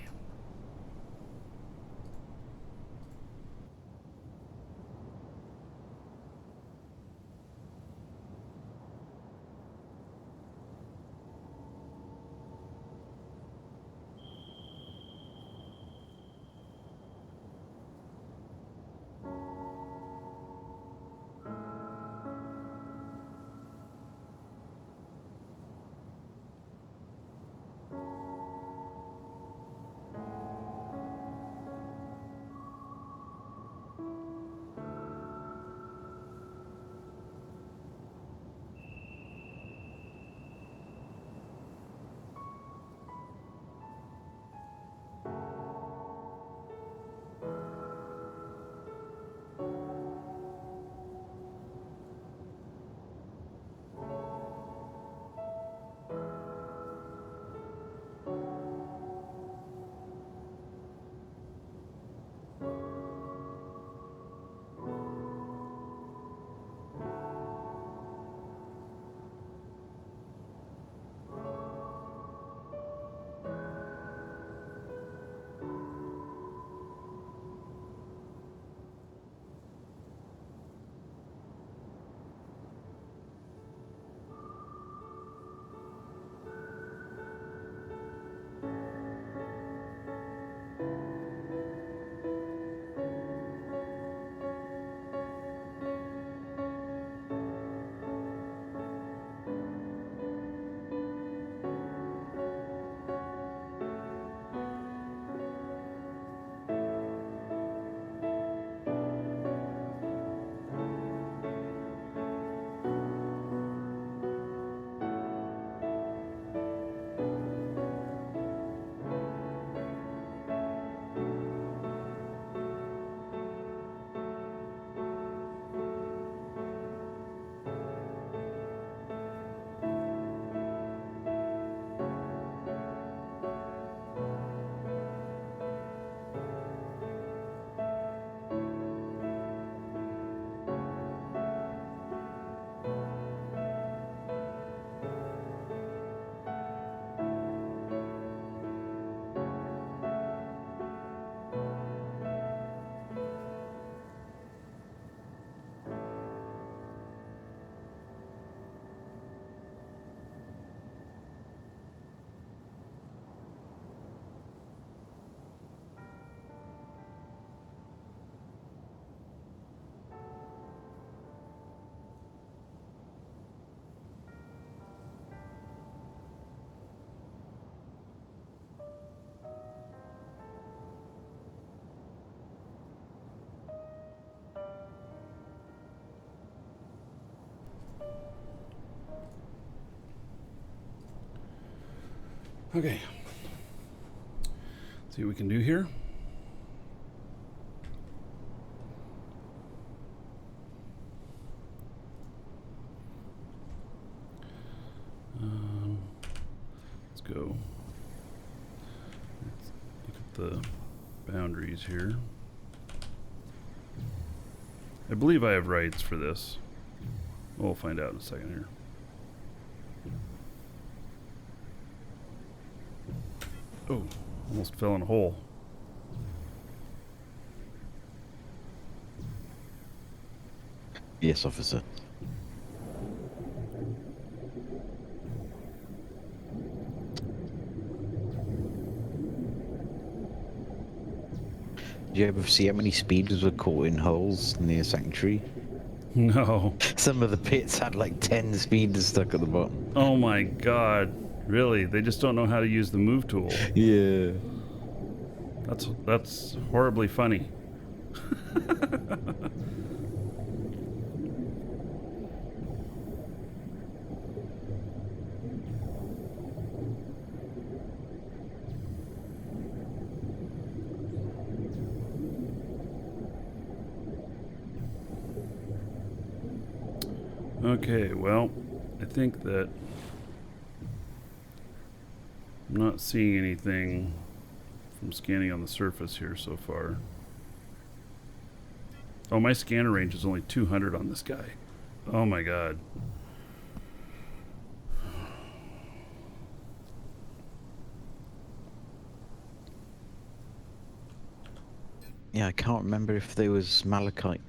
Okay. See what we can do here. Let's go. Let's look at the boundaries here. I believe I have rights for this. We'll find out in a second here. Oh, almost fell in a hole. Yes, officer. Did you ever see how many speeders were caught in holes near Sanctuary? No. Some of the pits had like 10 speeders stuck at the bottom. Oh my god. Really? They just don't know how to use the move tool. Yeah. That's horribly funny. Okay, well, I think that I'm not seeing anything from scanning on the surface here so far. Oh, my scanner range is only 200 on this guy. Oh my god. Yeah, I can't remember if there was malachite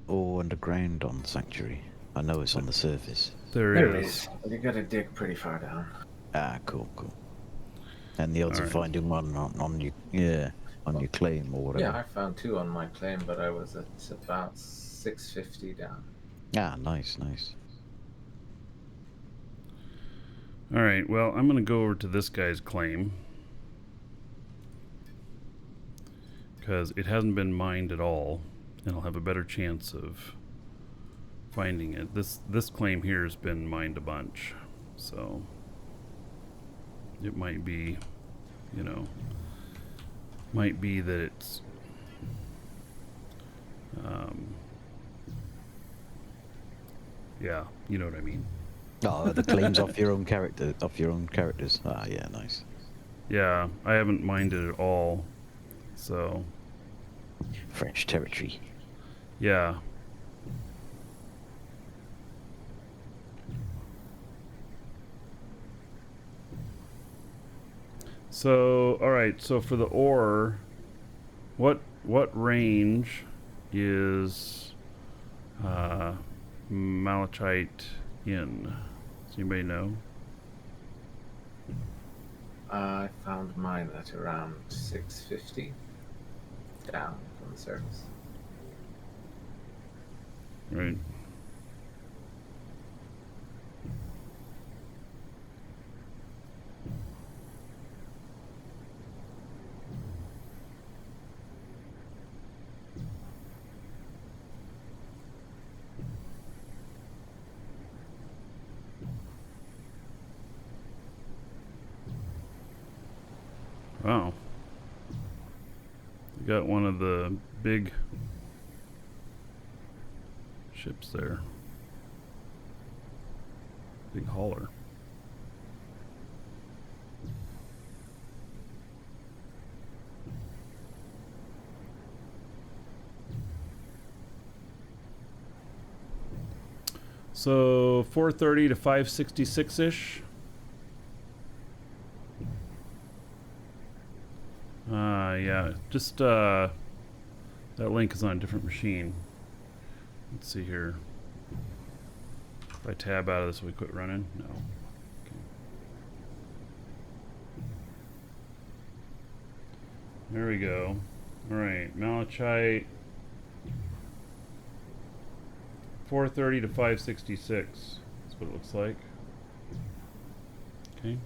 or underground on Sanctuary. I know it's on the surface. There is. But you gotta dig pretty far down. Ah, cool. And the odds of Alright. finding one on your claim or whatever. Yeah, I found 2 on my claim, but I was at about 650 down. Ah, nice. Alright, well, I'm going to go over to this guy's claim. Because it hasn't been mined at all. And I'll have a better chance of finding it. This claim here has been mined a bunch. So it might be, you know, might be that it's yeah, you know what I mean. Oh, the claims off your own characters. Ah, yeah, nice. Yeah, I haven't mined it at all. So French territory. yeah. So, all right. So for the ore, what range is malachite in? Does anybody know? I found mine at around 650 down from the surface. Right. Wow. You got one of the big ships there. Big hauler. So 430 to 566-ish. Yeah, just that link is on a different machine. Let's see here. If I tab out of this, will we quit running? No. Okay. There we go. All right, malachite. 430 to 566. That's what it looks like. Okay.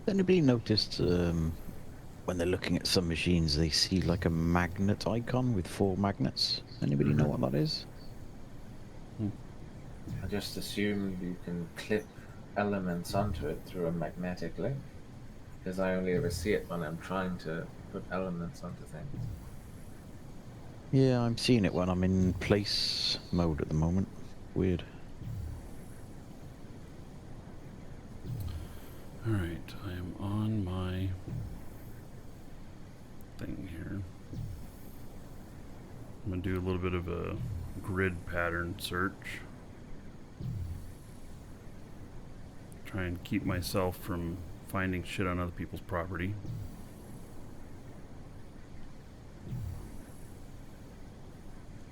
Anybody noticed when they're looking at some machines, they see like a magnet icon with 4 magnets? Anybody know what that is? I just assumed you can clip elements onto it through a magnetic link, because I only ever see it when I'm trying to put elements onto things. Yeah, I'm seeing it when I'm in place mode at the moment. Weird. Alright, I am on my thing here. I'm going to do a little bit of a grid pattern search. Try and keep myself from finding shit on other people's property.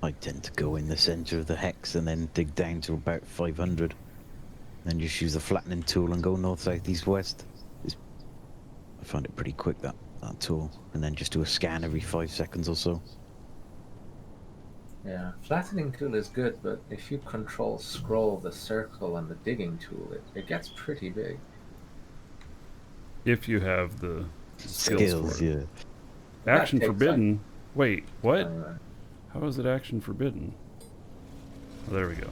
I tend to go in the center of the hex and then dig down to about 500. Then just use the flattening tool and go north, south, east, west. I find it pretty quick, that tool. And then just do a scan every 5 seconds or so. Yeah, flattening tool is good, but if you control scroll the circle and the digging tool, it gets pretty big. If you have the skills for it. Yeah. Action That takes forbidden? Wait, what? Anyway. How is it action forbidden? Oh, there we go.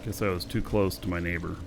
Guess I was too close to my neighbor.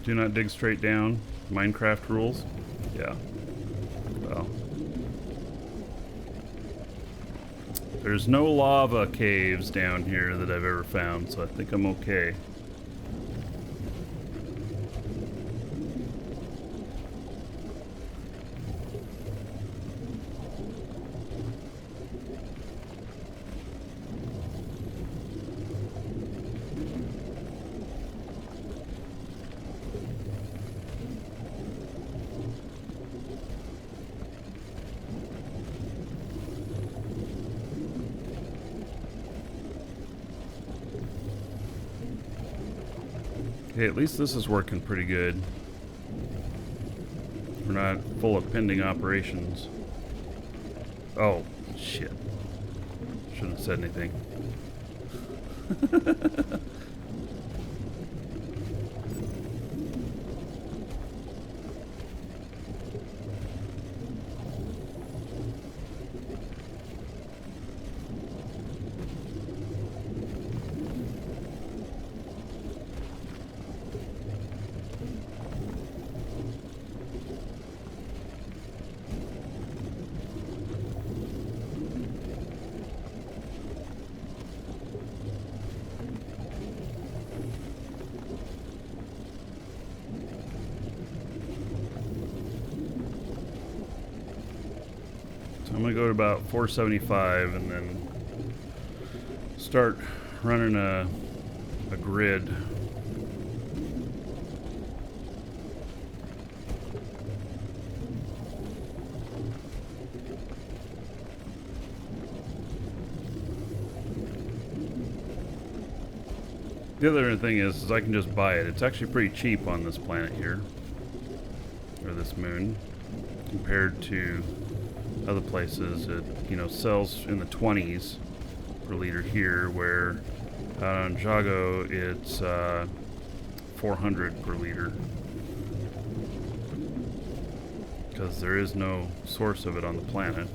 Do not dig straight down. Minecraft rules? Yeah. Well. There's no lava caves down here that I've ever found, so I think I'm okay. Okay, at least this is working pretty good. We're not full of pending operations. Oh, shit. Shouldn't have said anything. I'm gonna go to about 475 and then start running a grid. The other thing is I can just buy it. It's actually pretty cheap on this planet here, or this moon, compared to other places. It, you know, sells in the 20s per liter here, where out on Jago it's 400 per liter, because there is no source of it on the planet.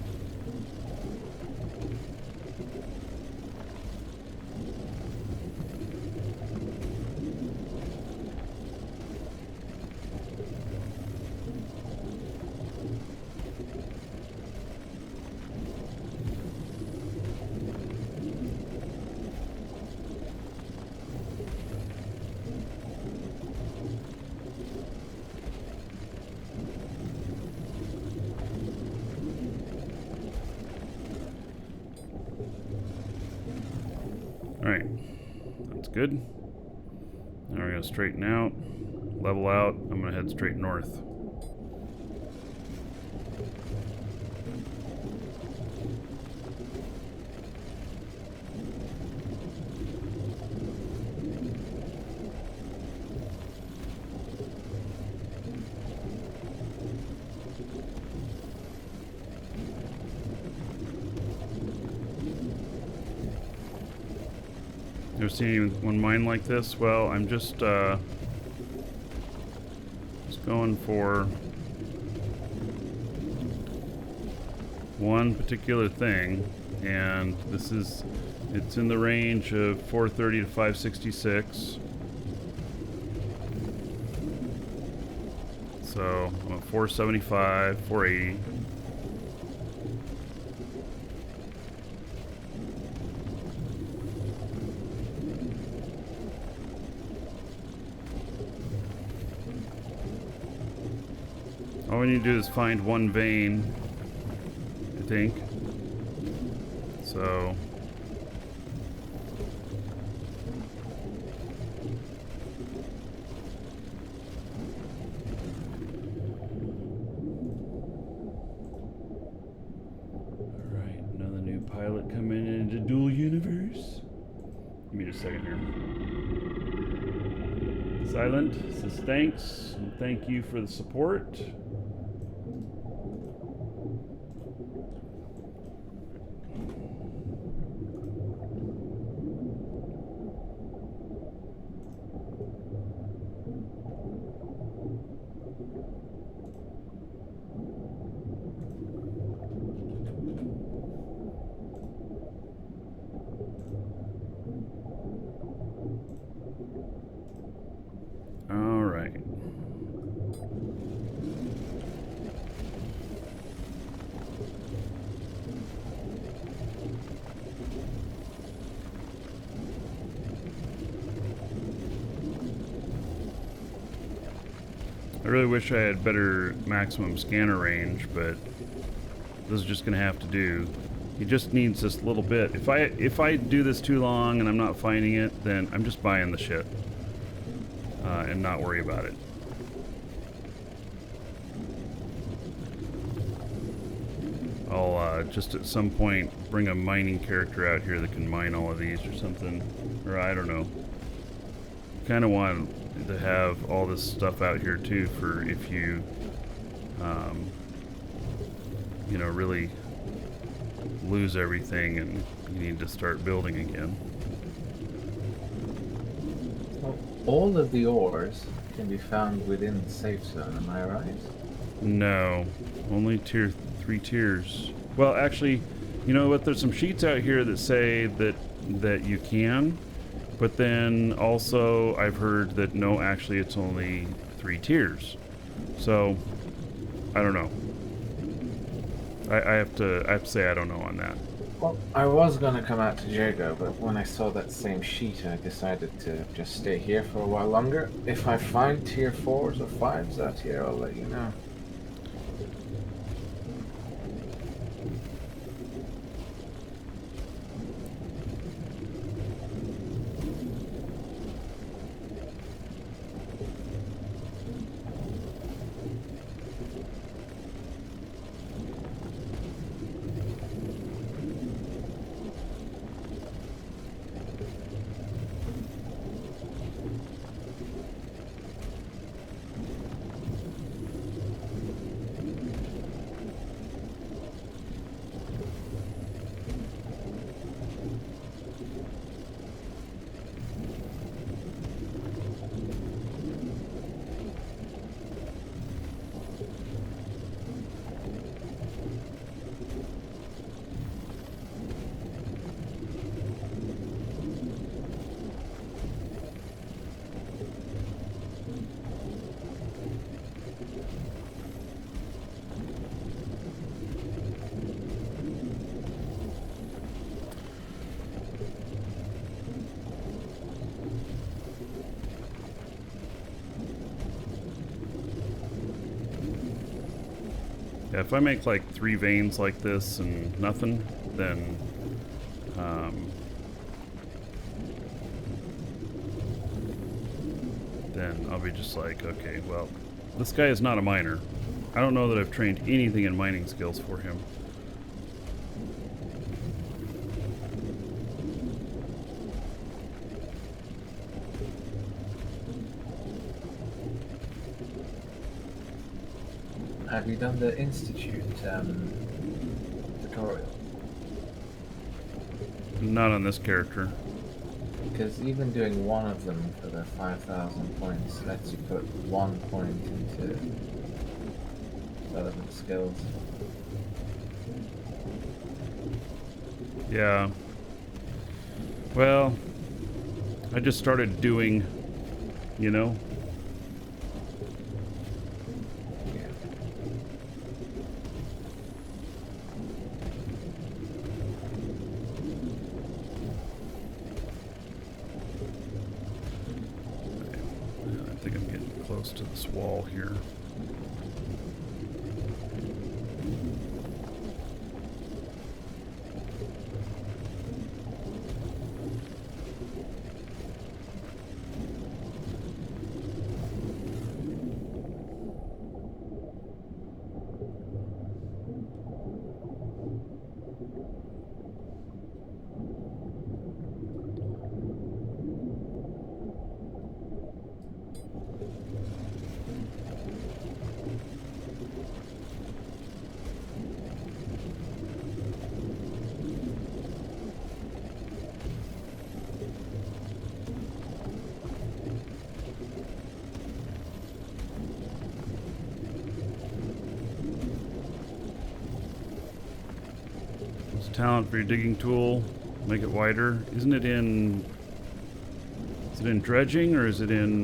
Alright. That's good. Now we're going to straighten out, level out. I'm going to head straight north. Ever seen one mine like this? Well, I'm just going for one particular thing, and it's in the range of 430 to 566. So I'm at 475, 480. All we need to do is find one vein, I think. So alright, another new pilot coming into Dual Universe. Give me just a second here. Silent says thanks and thank you for the support. All right. I really wish I had better maximum scanner range, but this is just gonna have to do. He just needs this little bit. If I do this too long and I'm not finding it, then I'm just buying the shit and not worry about it. I'll just at some point bring a mining character out here that can mine all of these or something, or I don't know. Kind of want to have all this stuff out here too for if you, you know, really lose everything and you need to start building again. Well, all of the ores can be found within the safe zone, am I right? No, only tier 3 tiers. Well, actually, you know what? There's some sheets out here that say that you can, but then also I've heard that no, actually it's only 3 tiers. So I don't know. I have to say I don't know on that. Well, I was gonna come out to Jago, but when I saw that same sheet, I decided to just stay here for a while longer. If I find tier 4s or 5s out here, I'll let you know. Yeah, if I make like 3 veins like this and nothing, then then I'll be just like, okay, well, this guy is not a miner. I don't know that I've trained anything in mining skills for him. Have you done the Institute tutorial? Not on this character. Because even doing one of them for the 5,000 points lets you put 1 point into relevant skills. Yeah. Well, I just started doing, you know. Yeah. I think I'm getting close to this wall here. Talent for your digging tool, make it wider. Isn't it in? Is it in dredging or is it in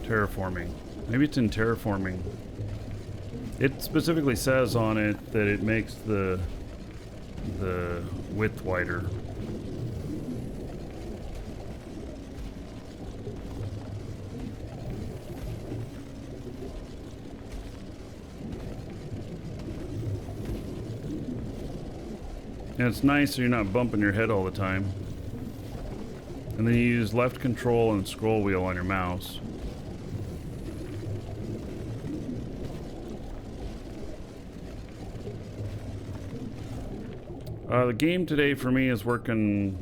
terraforming? Maybe it's in terraforming. It specifically says on it that it makes the width wider. And it's nice so you're not bumping your head all the time. And then you use left control and scroll wheel on your mouse. The game today for me is working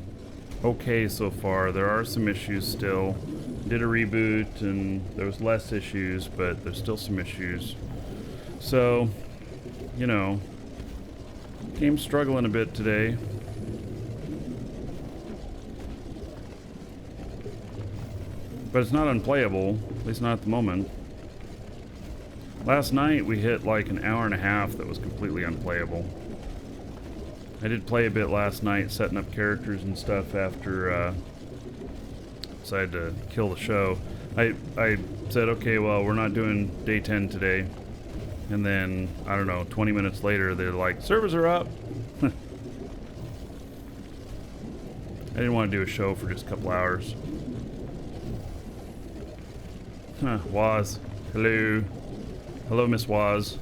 okay so far. There are some issues still. Did a reboot and there was less issues, but there's still some issues. So, you know, game's struggling a bit today. But it's not unplayable, at least not at the moment. Last night we hit like an hour and a half that was completely unplayable. I did play a bit last night, setting up characters and stuff after decided to kill the show. I said, okay, well, we're not doing day 10 today. And then, I don't know, 20 minutes later, they're like, servers are up. I didn't want to do a show for just a couple hours. Huh, Waz. Hello. Hello, Miss Waz.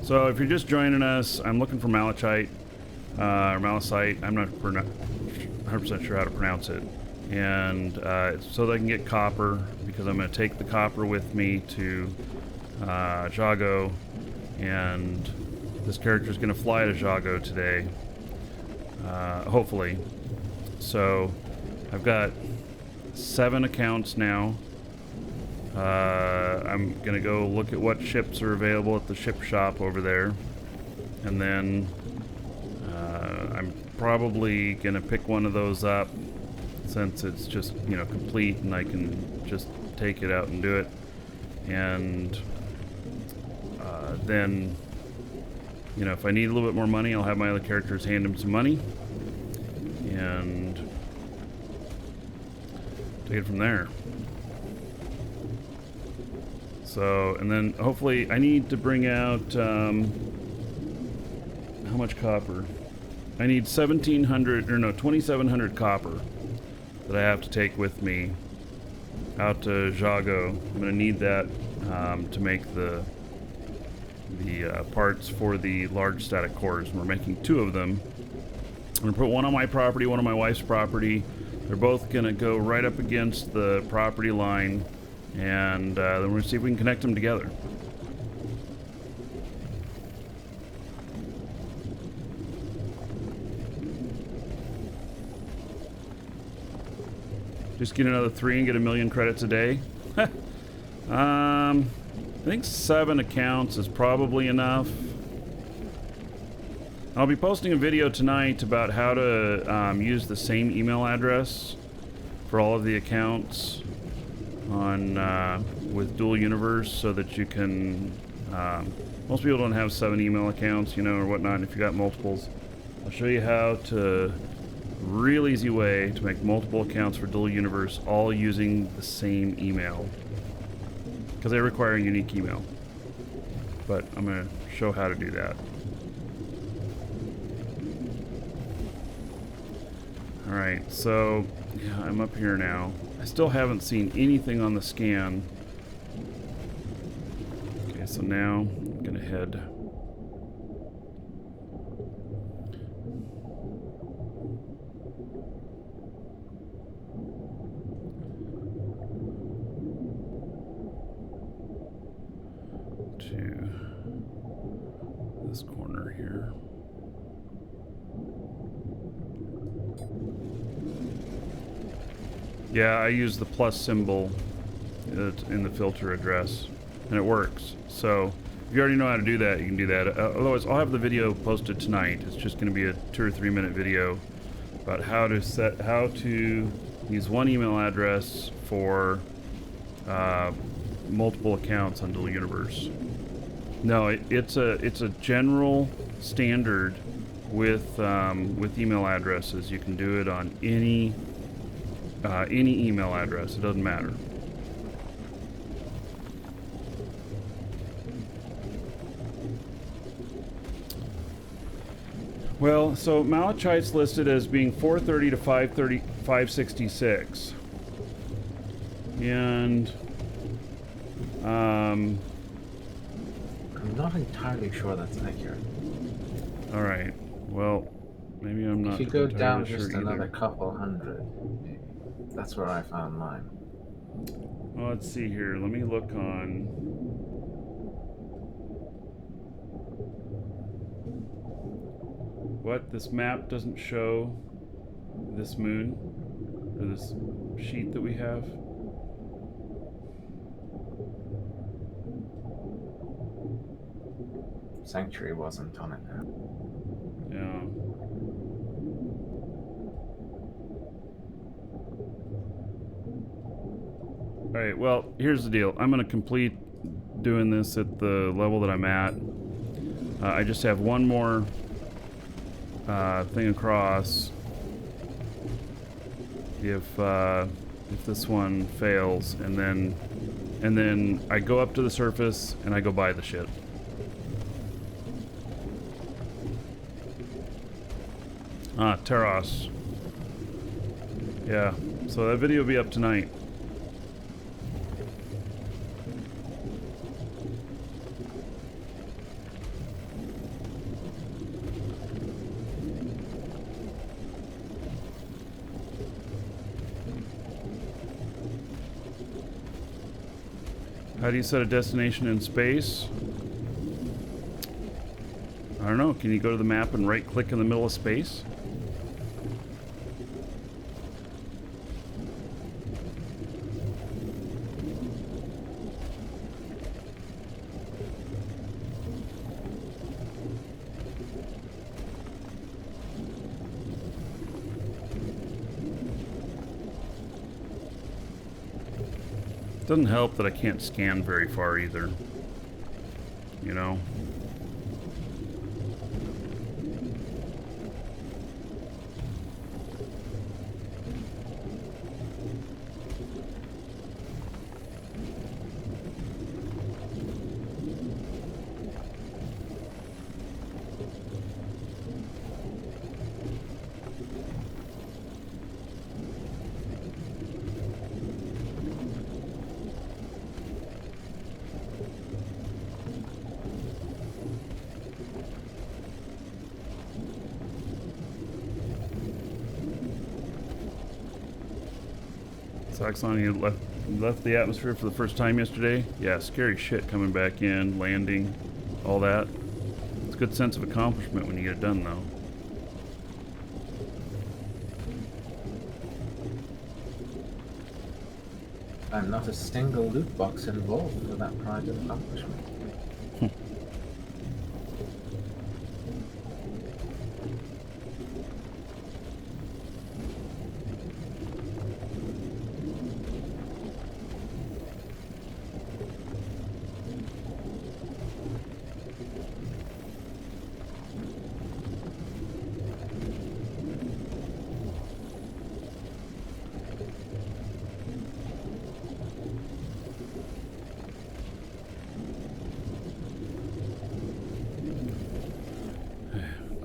So if you're just joining us, I'm looking for Malachite. Or Malachite, I'm not 100% sure how to pronounce it. And so that I can get copper, because I'm going to take the copper with me to Jago, and this character is going to fly to Jago today, hopefully. So I've got 7 accounts now. I'm going to go look at what ships are available at the ship shop over there, and then I'm probably gonna pick one of those up since it's just, you know, complete and I can just take it out and do it. And then, you know, if I need a little bit more money, I'll have my other characters hand them some money and take it from there. So, and then hopefully I need to bring out how much copper? I need 2,700 copper that I have to take with me out to Jago. I'm going to need that to make the parts for the large static cores. And we're making 2 of them. I'm going to put one on my property, one on my wife's property. They're both going to go right up against the property line, and then we're going to see if we can connect them together. Just get another 3 and get 1,000,000 credits a day. I think 7 accounts is probably enough. I'll be posting a video tonight about how to use the same email address for all of the accounts on with Dual Universe, so that you can. Most people don't have 7 email accounts, you know, or whatnot. And if you got multiples, I'll show you how to. Real easy way to make multiple accounts for Dual Universe, all using the same email, because they require a unique email. But I'm going to show how to do that. Alright, so yeah, I'm up here now. I still haven't seen anything on the scan. Okay, so now I'm going to head. To this corner here. Yeah, I use the plus symbol in the filter address, and it works. So if you already know how to do that, you can do that. Otherwise, I'll have the video posted tonight. It's just going to be a 2 or 3 minute video about how to use one email address for multiple accounts on Dual Universe. No, it's a general standard with email addresses. You can do it on any email address. It doesn't matter. Well, so Malachite's listed as being 430 to 566, and I'm not entirely sure that's accurate. All right. Well, maybe I'm not. If you go down sure just either. another couple hundred, that's where I found mine. Well, let's see here. Let me look on. What? This map doesn't show this moon or this sheet that we have. Sanctuary wasn't on it now. Yeah. Alright, well, here's the deal. I'm going to complete doing this at the level that I'm at. I just have one more thing across. If this one fails, and then I go up to the surface and I go buy the shit. Terros. Yeah, so that video will be up tonight. How do you set a destination in space? I don't know. Can you go to the map and right-click in the middle of space? Doesn't help that I can't scan very far either. You know? Saxon, you left the atmosphere for the first time yesterday? Yeah, scary shit coming back in, landing, all that. It's a good sense of accomplishment when you get it done, though. And not a single loot box involved for that private accomplishment.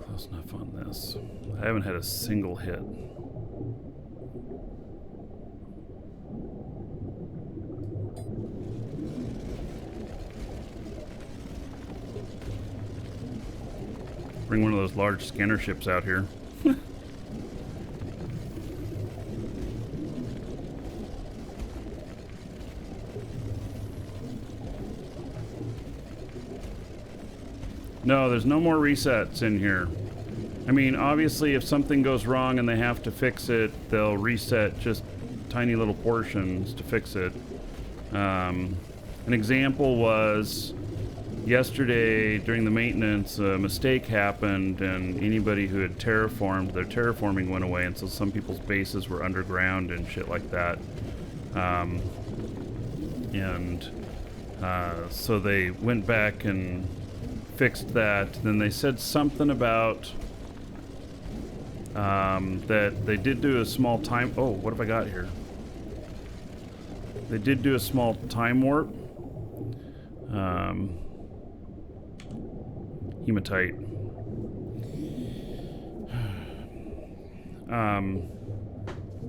Close enough on this. I haven't had a single hit. Bring one of those large scanner ships out here. No, there's no more resets in here. I mean, obviously, if something goes wrong and they have to fix it, they'll reset just tiny little portions to fix it. An example was yesterday during the maintenance, a mistake happened, and anybody who had terraformed, their terraforming went away, and so some people's bases were underground and shit like that. So they went back and fixed that. Then they said something about that they did do a small time. Oh, what have I got here? They did do a small time warp. Hematite.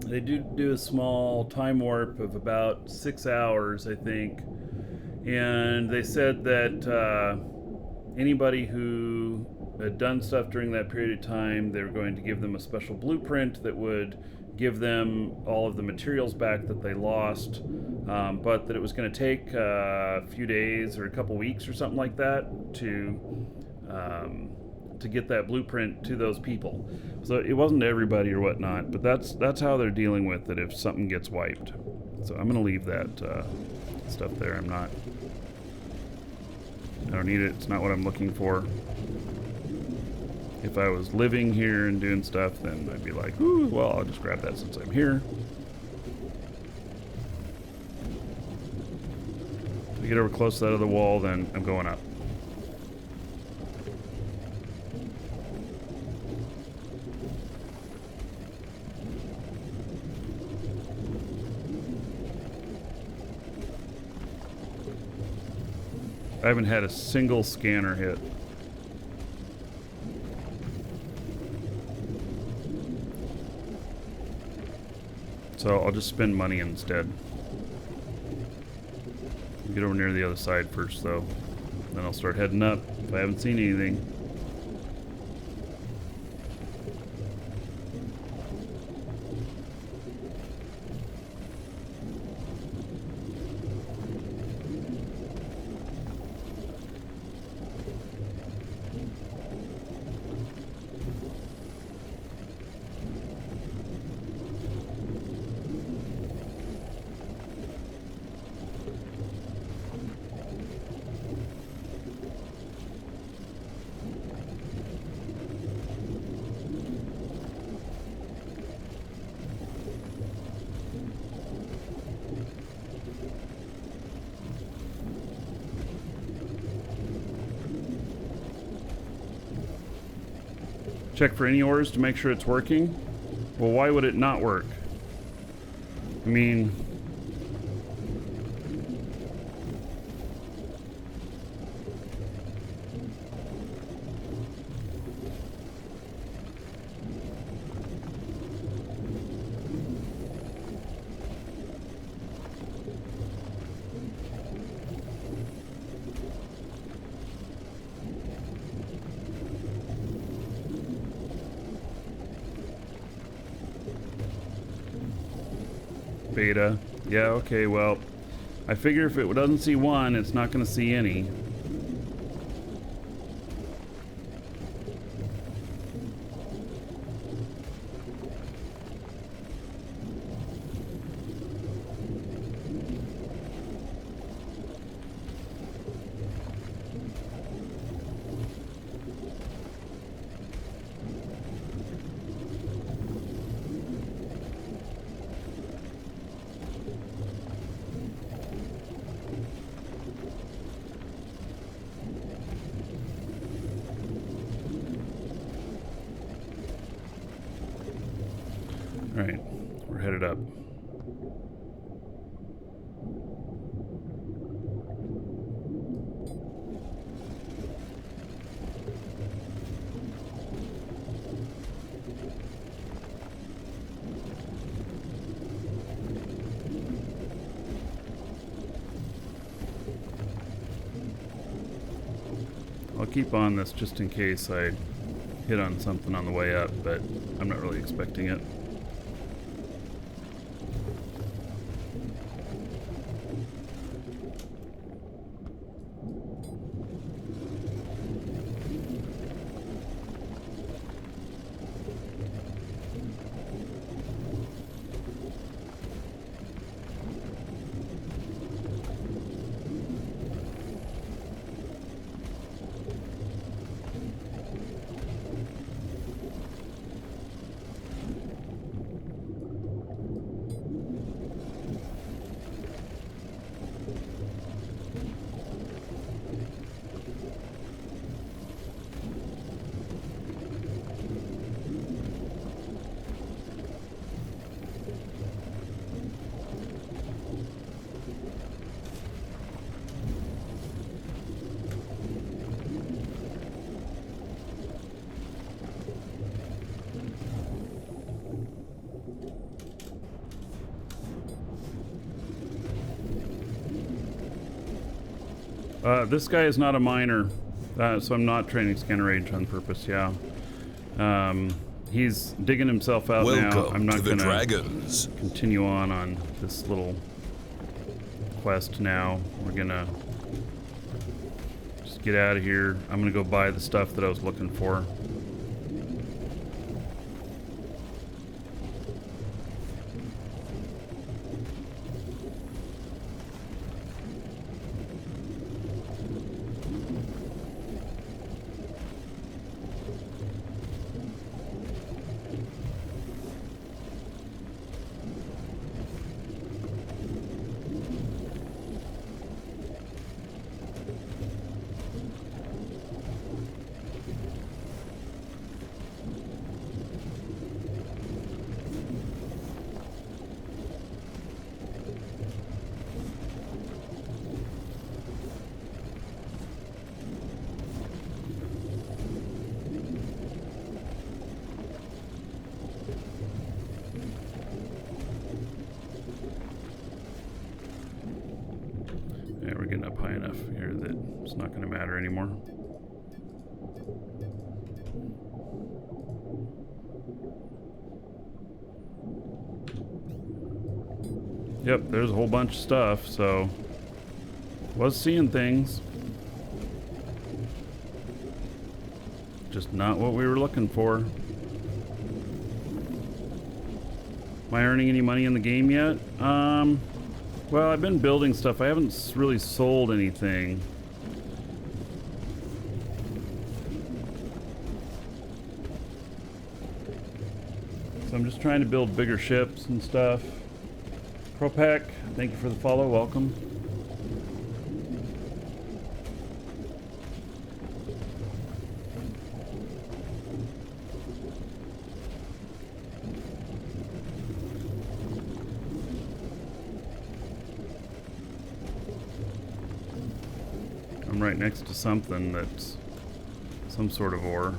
They do a small time warp of about 6 hours, I think. And they said that anybody who had done stuff during that period of time, they were going to give them a special blueprint that would give them all of the materials back that they lost, but that it was going to take a few days or a couple weeks or something like that to get that blueprint to those people. So it wasn't everybody or whatnot, but that's how they're dealing with it if something gets wiped. So I'm going to leave that stuff there. I don't need it. It's not what I'm looking for. If I was living here and doing stuff, then I'd be like, ooh, well, I'll just grab that since I'm here. If I get over close to that other wall, then I'm going up. I haven't had a single scanner hit. So I'll just spend money instead. Get over near the other side first, though. Then I'll start heading up if I haven't seen anything. Check for any ores to make sure it's working. Well, why would it not work? I mean, Beta. Yeah, okay, well, I figure if it doesn't see one, it's not going to see any. Alright, we're headed up. I'll keep on this just in case I hit on something on the way up, but I'm not really expecting it. This guy is not a miner, so I'm not training scanner range on purpose, yeah. He's digging himself out now. I'm not going to continue on this little quest now. We're going to just get out of here. I'm going to go buy the stuff that I was looking for. Yeah, we're getting up high enough here that it's not going to matter anymore. Yep, there's a whole bunch of stuff, so was seeing things. Just not what we were looking for. Am I earning any money in the game yet? Well, I've been building stuff. I haven't really sold anything. So I'm just trying to build bigger ships and stuff. Kropek, thank you for the follow. Welcome. I'm right next to something that's some sort of ore.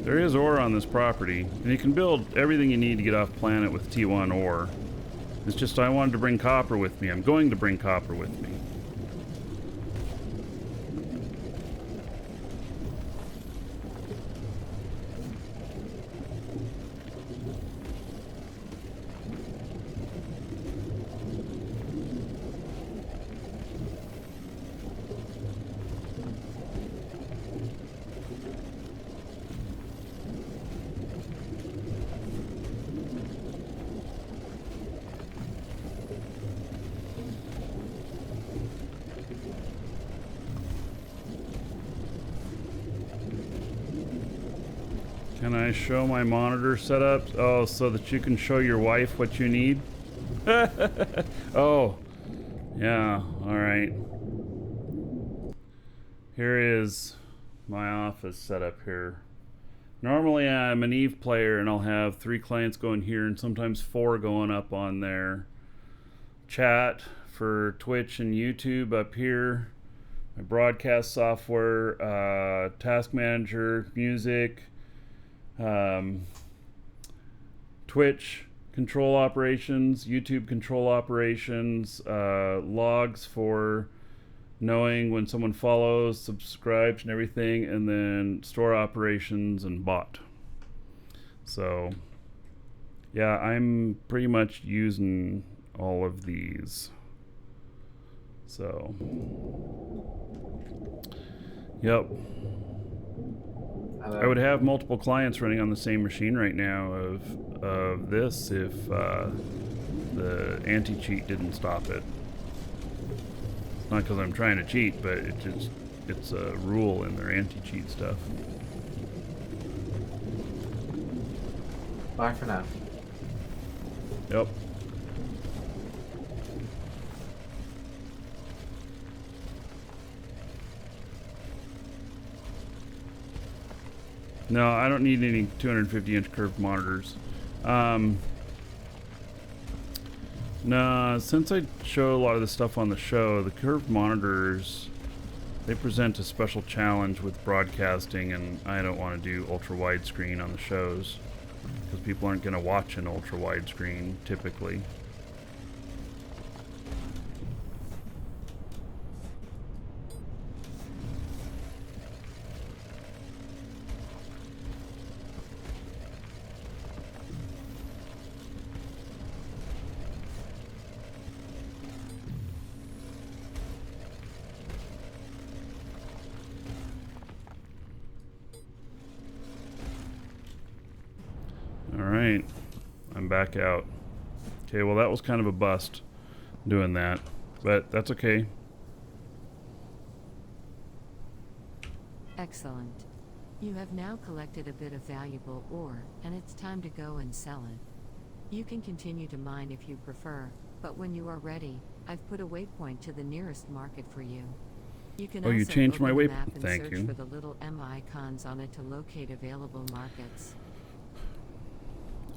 There is ore on this property, and you can build everything you need to get off planet with T1 ore. It's just I wanted to bring copper with me. I'm going to bring copper with me. Can I show my monitor setup? Oh, so that you can show your wife what you need? Oh, yeah, alright. Here is my office setup here. Normally I'm an Eve player and I'll have 3 clients going here and sometimes 4 going up on their chat for Twitch and YouTube up here. My broadcast software, task manager, music, Twitch control operations, YouTube control operations, logs for knowing when someone follows, subscribes and everything, and then store operations and bot. So yeah, I'm pretty much using all of these. So yep. I would have multiple clients running on the same machine right now of this if the anti-cheat didn't stop it. It's not because I'm trying to cheat, but it's a rule in their anti-cheat stuff. Bye for now. Yep. No, I don't need any 250-inch curved monitors. No, since I show a lot of the stuff on the show, the curved monitors, they present a special challenge with broadcasting, and I don't want to do ultra widescreen on the shows because people aren't going to watch an ultra widescreen typically. Alright, I'm back out. Okay, well that was kind of a bust doing that, but that's okay. Excellent. You have now collected a bit of valuable ore, and it's time to go and sell it. You can continue to mine if you prefer, but when you are ready, I've put a waypoint to the nearest market for you. You can Oh, you also changed my open the waypoint. map and Thank search you. for the little M icons on it to locate available markets.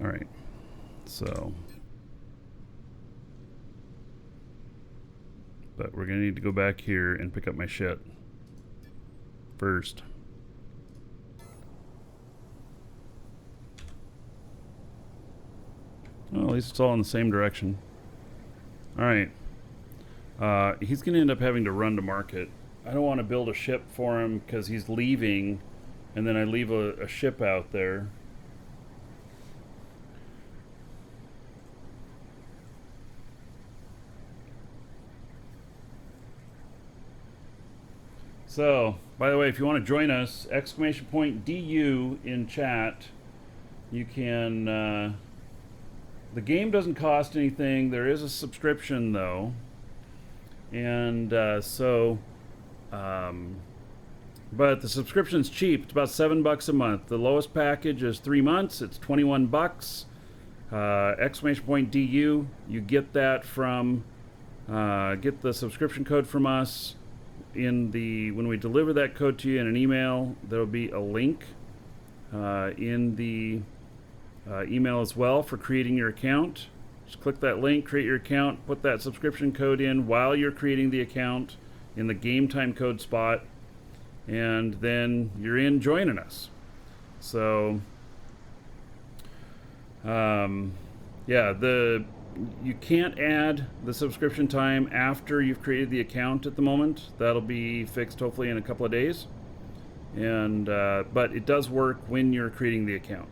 Alright, so. But we're gonna need to go back here and pick up my shit first. Well, at least it's all in the same direction. Alright. He's gonna end up having to run to market. I don't want to build a ship for him because he's leaving and then I leave a ship out there. So, by the way, if you want to join us, !DU in chat. You can, the game doesn't cost anything. There is a subscription though. And but the subscription's cheap. It's about $7 a month. The lowest package is 3 months. It's $21. !DU. You get that from, get the subscription code from us. When we deliver that code to you in an email, there'll be a link in the email as well for creating your account. Just click that link, create your account, put that subscription code in while you're creating the account in the game time code spot, and then you're in joining us. So yeah, you can't add the subscription time after you've created the account at the moment. That'll be fixed hopefully in a couple of days. And but it does work when you're creating the account.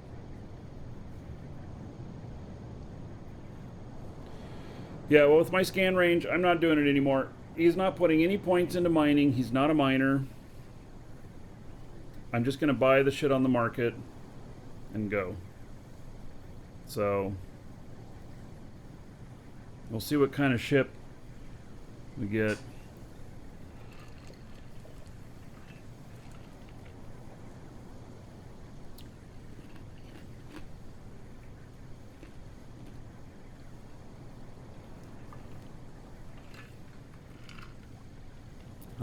Yeah, well, with my scan range, I'm not doing it anymore. He's not putting any points into mining. He's not a miner. I'm just going to buy the shit on the market and go. So we'll see what kind of ship we get.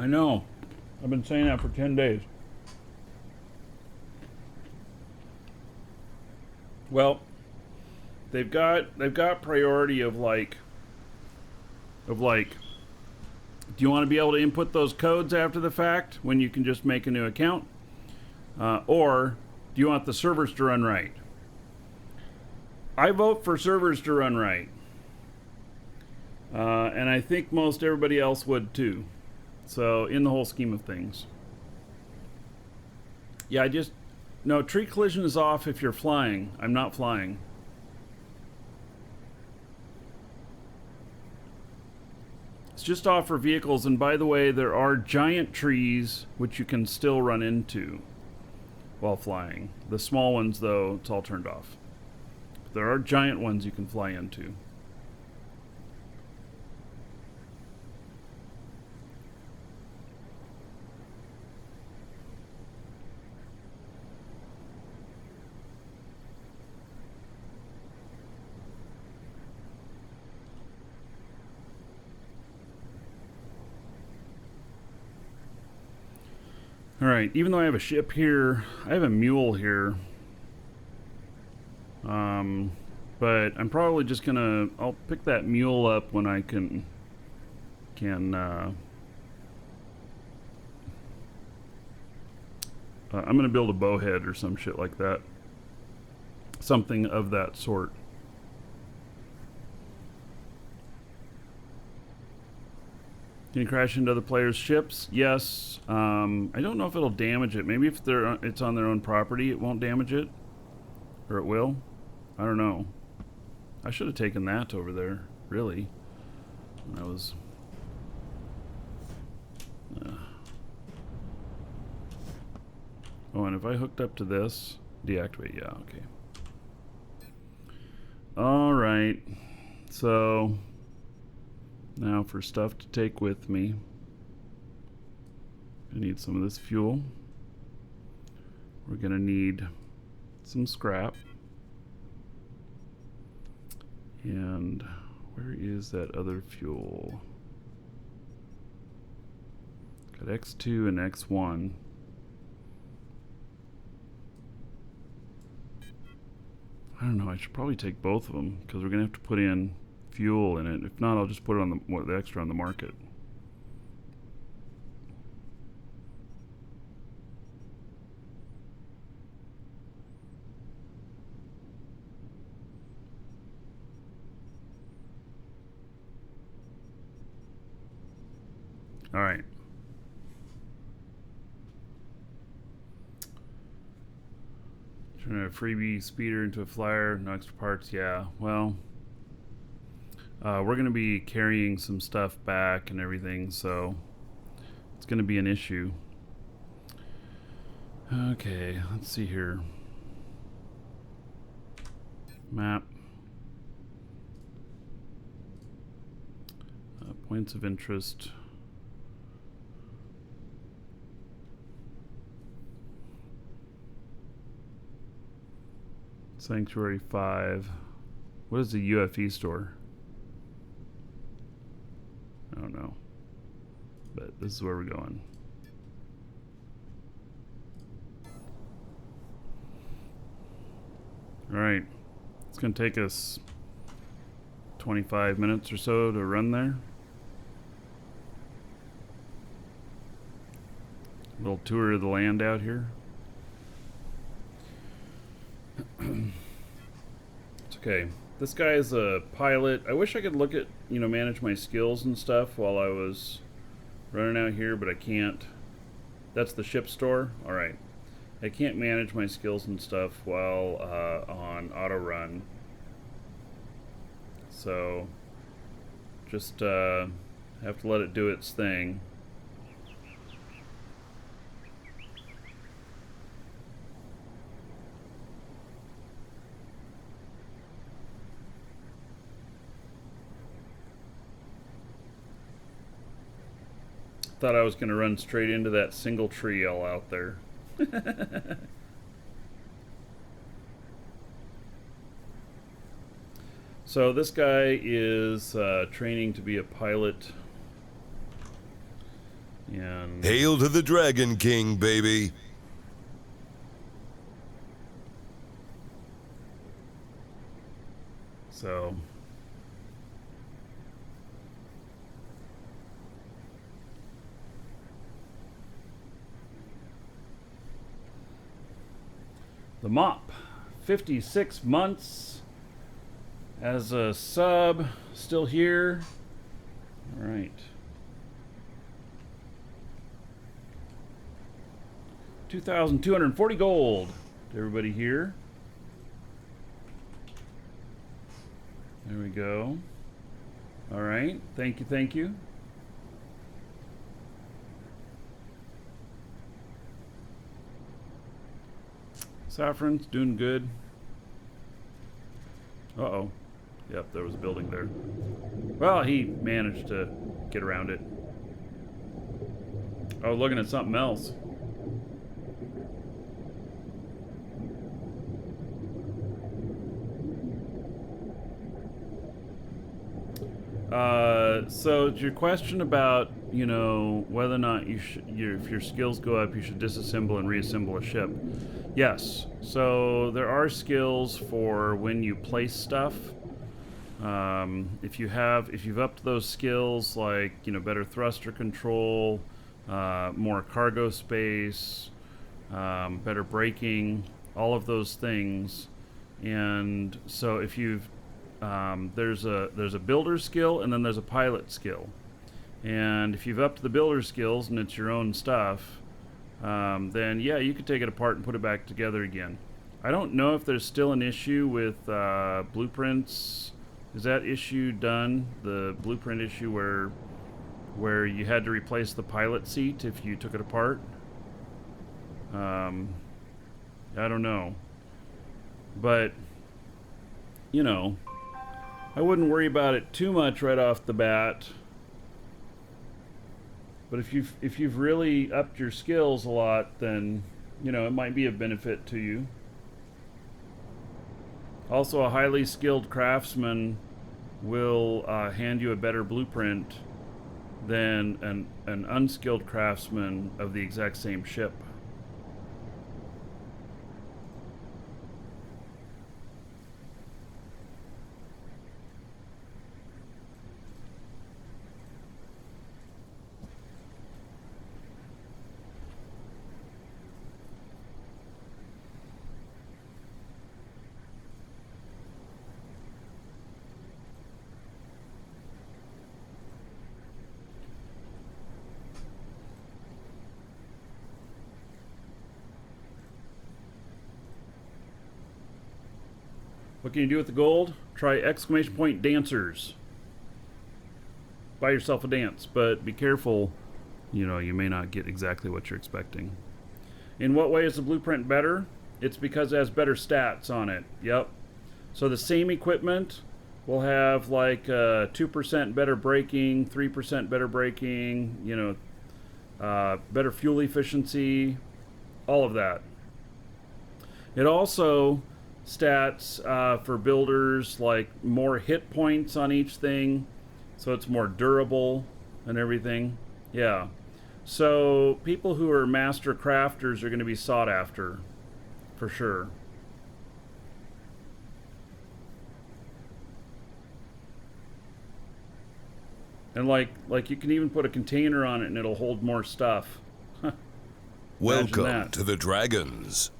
I know. I've been saying that for 10 days. Well, they've got priority of like, do you want to be able to input those codes after the fact when you can just make a new account? Or do you want the servers to run right? I vote for servers to run right. And I think most everybody else would too. So in the whole scheme of things. Yeah, no, tree collision is off if you're flying. I'm not flying. It's just off for vehicles, and by the way, there are giant trees which you can still run into while flying. The small ones, though, it's all turned off. But there are giant ones you can fly into. Alright, even though I have a ship here, I have a mule here. But I'm probably just gonna, I'll pick that mule up when I can I'm gonna build a bowhead or some shit like that. Something of that sort. Can you crash into other players' ships? Yes. I don't know if it'll damage it. Maybe if it's on their own property, it won't damage it. Or it will. I don't know. I should have taken that over there, really. When I was... Oh, and if I hooked up to this... Deactivate, yeah, okay. Alright. So... Now for stuff to take with me. I need some of this fuel. We're gonna need some scrap. And where is that other fuel? Got X2 and X1. I don't know, I should probably take both of them because we're gonna have to put in fuel in it. If not, I'll just put it on the extra on the market. All right. Turn a freebie speeder into a flyer, no extra parts. Yeah, well, we're going to be carrying some stuff back and everything, so it's going to be an issue. Okay, let's see here. Map. Points of interest. Sanctuary 5. What is the UFE store? I don't know. But this is where we're going. Alright. It's going to take us 25 minutes or so to run there. A little tour of the land out here. It's okay. This guy is a pilot. I wish I could look at, manage my skills and stuff while I was running out here, but I can't. That's the ship store? Alright. I can't manage my skills and stuff while on auto run. So, just have to let it do its thing. Thought I was going to run straight into that single tree all out there. So this guy is training to be a pilot. And Hail to the Dragon King, baby. so the mop, 56 months as a sub, still here. All right. 2,240 gold to everybody here. There we go. All right. Thank you. Thank you. Saffron's doing good. Uh-oh. Yep, there was a building there. Well, he managed to get around it. Oh, looking at something else. So your question about, whether or not you should, if your skills go up, you should disassemble and reassemble a ship. Yes. So there are skills for when you place stuff. If you've upped those skills, like, better thruster control, more cargo space, better braking, all of those things. And so if you've there's a builder skill, and then there's a pilot skill. And if you've upped the builder skills and it's your own stuff, then yeah, you could take it apart and put it back together again. I don't know if there's still an issue with blueprints. Is that issue done? The blueprint issue where you had to replace the pilot seat if you took it apart? I don't know. But, I wouldn't worry about it too much right off the bat. But if you've really upped your skills a lot, then it might be of benefit to you. Also, a highly skilled craftsman will hand you a better blueprint than an unskilled craftsman of the exact same ship. What can you do with the gold? Try exclamation point dancers. Buy yourself a dance, but be careful. You may not get exactly what you're expecting. In what way is the blueprint better? It's because it has better stats on it. Yep. So the same equipment will have like 2% better braking, 3% better braking, better fuel efficiency, all of that. It also stats for builders, like more hit points on each thing, so it's more durable and everything. Yeah. So people who are master crafters are going to be sought after, for sure. And like you can even put a container on it and it'll hold more stuff. Welcome to the Dragons.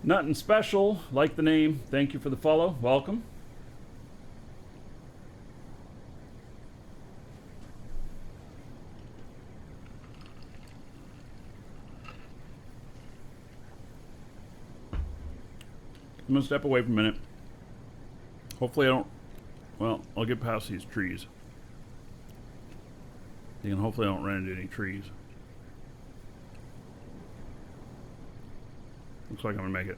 Nothing special, like the name. Thank you for the follow. Welcome. I'm gonna step away for a minute. Hopefully I don't, well, I'll get past these trees. And hopefully I don't run into any trees. Looks like I'm gonna make it.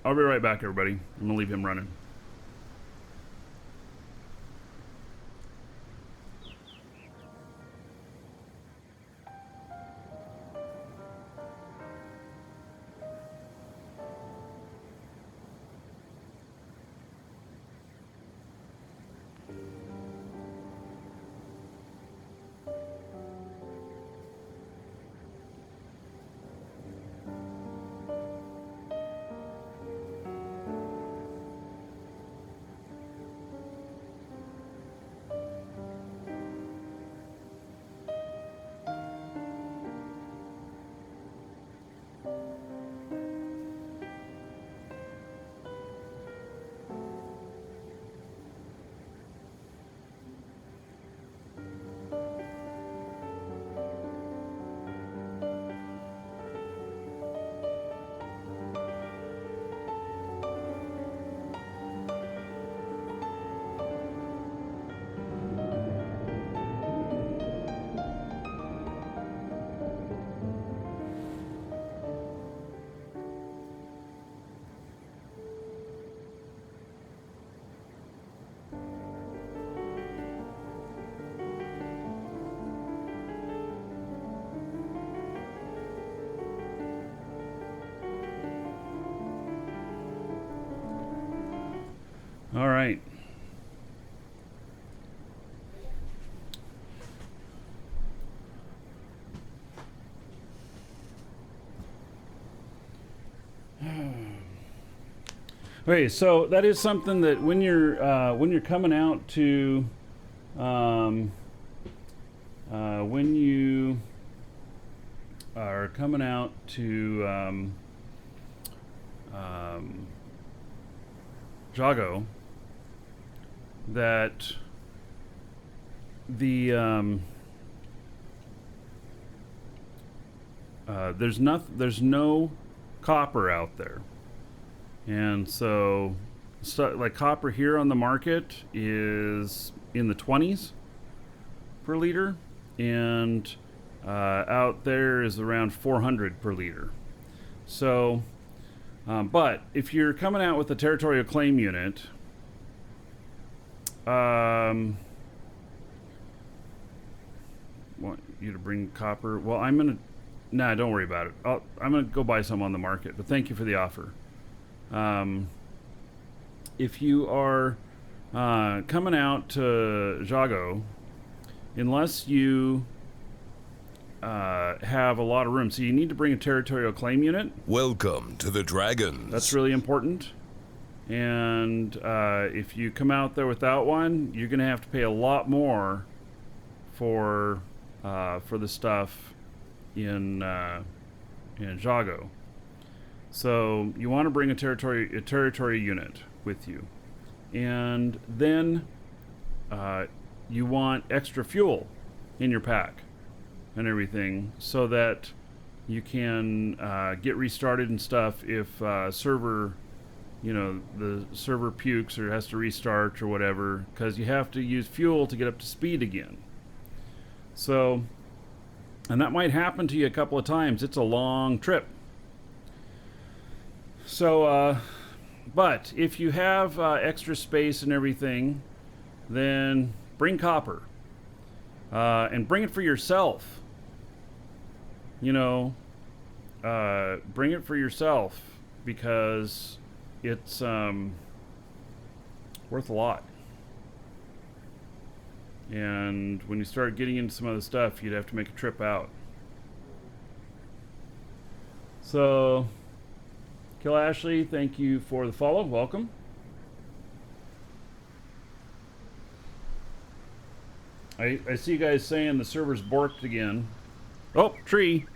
I'll be right back, everybody. I'm gonna leave him running. All right. Okay, so that is something that when you're coming out to when you are coming out to Jago, that the there's no copper out there, and so like copper here on the market is in the 20s per liter, and out there is around 400 per liter. So but if you're coming out with a territorial claim unit, want you to bring copper. Well, I'm gonna. Nah, don't worry about it. I'm gonna go buy some on the market. But thank you for the offer. If you are coming out to Jago, unless you have a lot of room, so you need to bring a territorial claim unit. Welcome to the Dragons. That's really important. And if you come out there without one, you're going to have to pay a lot more for the stuff in Jago. So you want to bring a territory unit with you, and then you want extra fuel in your pack and everything, so that you can get restarted and stuff if server, the server pukes or has to restart or whatever, because you have to use fuel to get up to speed again. So, and that might happen to you a couple of times. It's a long trip. So, but if you have extra space and everything, then bring copper, and bring it for yourself. Bring it for yourself, because it's worth a lot. And when you start getting into some other stuff, you'd have to make a trip out. So, Kill Ashley, thank you for the follow. Welcome. I see you guys saying the server's borked again. Oh, tree.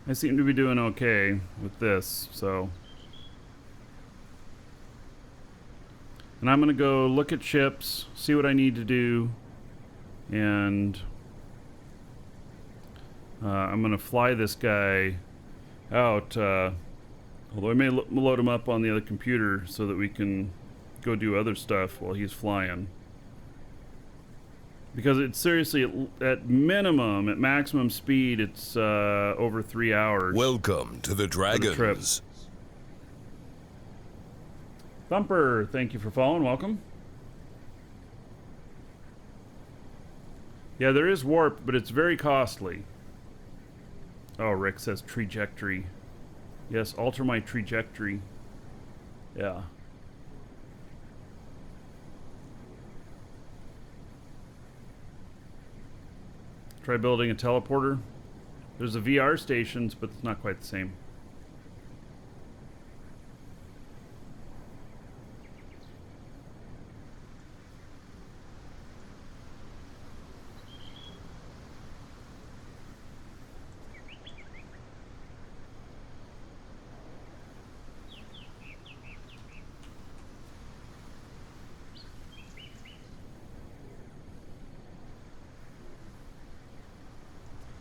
I seem to be doing okay with this, so. And I'm going to go look at ships, see what I need to do, and I'm going to fly this guy out, although I may load him up on the other computer so that we can go do other stuff while he's flying. Because it's seriously, at minimum, at maximum speed, it's over 3 hours. Welcome to the Dragons. Thumper, thank you for following. Welcome. Yeah, there is warp, but it's very costly. Oh, Rick says trajectory. Yes, alter my trajectory. Yeah. Try building a teleporter. There's a VR stations, but it's not quite the same.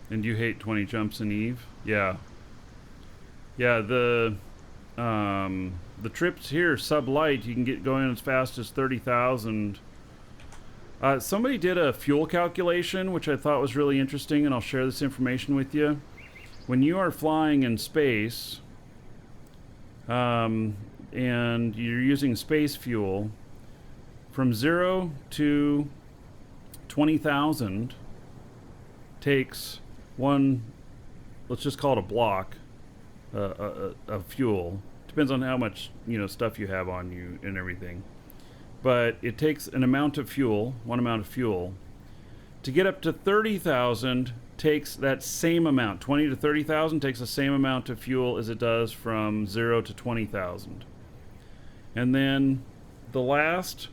And you hate 20 jumps in Eve? Yeah. Yeah, the trips here, sub-light, you can get going as fast as 30,000. Somebody did a fuel calculation, which I thought was really interesting, and I'll share this information with you. When you are flying in space, and you're using space fuel, from 0 to 20,000 takes one, let's just call it a block of fuel. Depends on how much, stuff you have on you and everything. But it takes an amount of fuel, one amount of fuel. To get up to 30,000 takes that same amount. 20 to 30,000 takes the same amount of fuel as it does from 0 to 20,000. And then the last,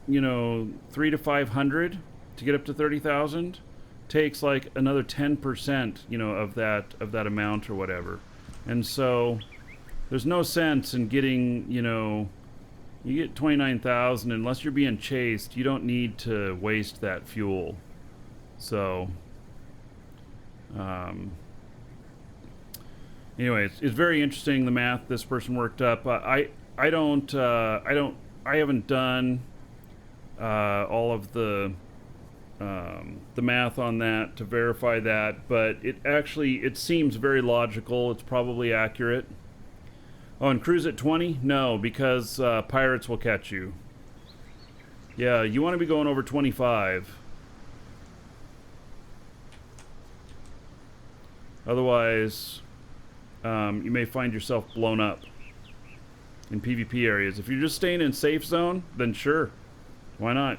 3 to 500 to get up to 30,000 takes like another 10%, of that amount or whatever. And so there's no sense in getting, you get 29,000 unless you're being chased. You don't need to waste that fuel. So anyway, it's very interesting, the math this person worked up. I haven't done all of the math on that to verify that, but it seems very logical. It's probably accurate. Oh, and cruise at 20? No, because pirates will catch you. Yeah, you want to be going over 25. Otherwise, you may find yourself blown up in PvP areas. If you're just staying in safe zone, then sure. Why not?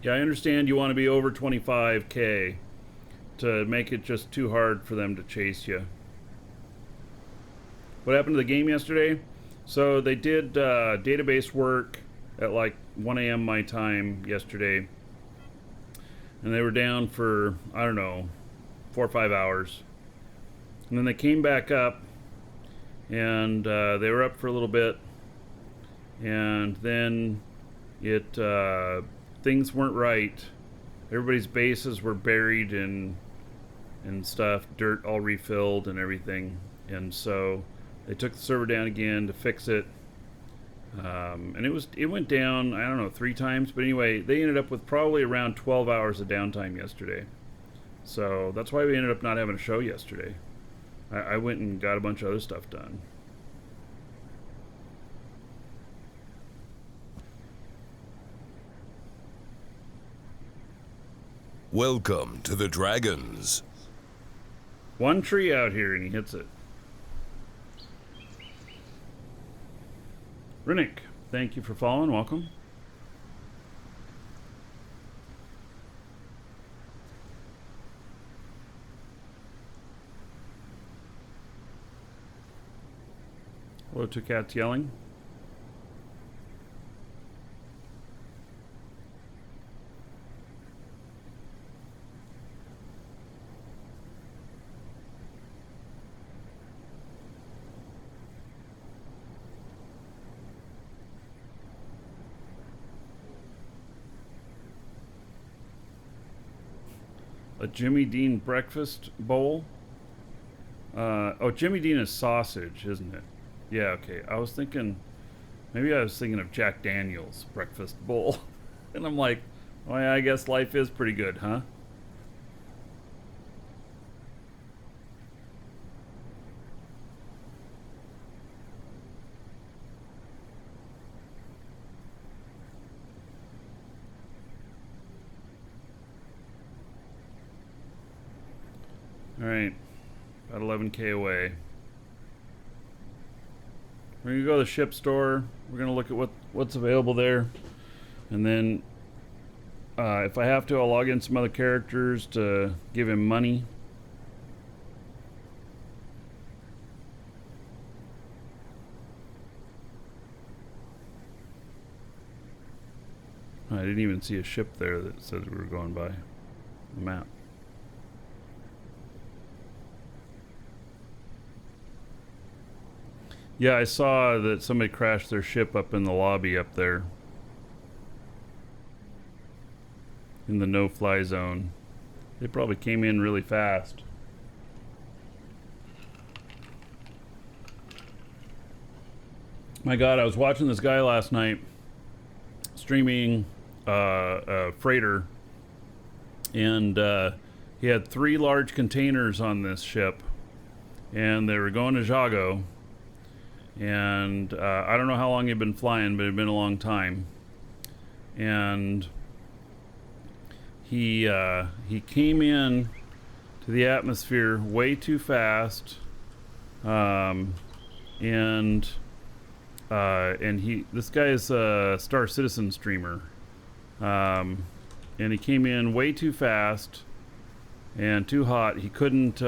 Yeah, I understand you want to be over 25k to make it just too hard for them to chase you. What happened to the game yesterday? So they did database work at like 1 a.m. my time yesterday. And they were down for, I don't know, 4 or 5 hours. And then they came back up, and they were up for a little bit. And then things weren't right. Everybody's bases were buried and stuff, dirt all refilled and everything. And so they took the server down again to fix it. And it went down, I don't know, 3 times. But anyway, they ended up with probably around 12 hours of downtime yesterday. So that's why we ended up not having a show yesterday. I went and got a bunch of other stuff done. Welcome to the Dragons. One tree out here and he hits it. Rinnick, thank you for following. Welcome. Hello, two cats yelling. A Jimmy Dean breakfast bowl? Oh, Jimmy Dean is sausage, isn't it? Yeah, okay. Maybe I was thinking of Jack Daniel's breakfast bowl. And I'm like, well, yeah, I guess life is pretty good, huh? Alright. About 11k away. We're gonna go to the ship store. We're gonna look at what's available there. And then if I have to, I'll log in some other characters to give him money. I didn't even see a ship there that says we were going by the map. Yeah, I saw that somebody crashed their ship up in the lobby up there. In the no-fly zone. They probably came in really fast. My God, I was watching this guy last night streaming a freighter, and he had 3 large containers on this ship, and they were going to Jago. And I don't know how long he'd been flying, but it had been a long time. And he came in to the atmosphere way too fast, and this guy is a Star Citizen streamer, and he came in way too fast and too hot. He couldn't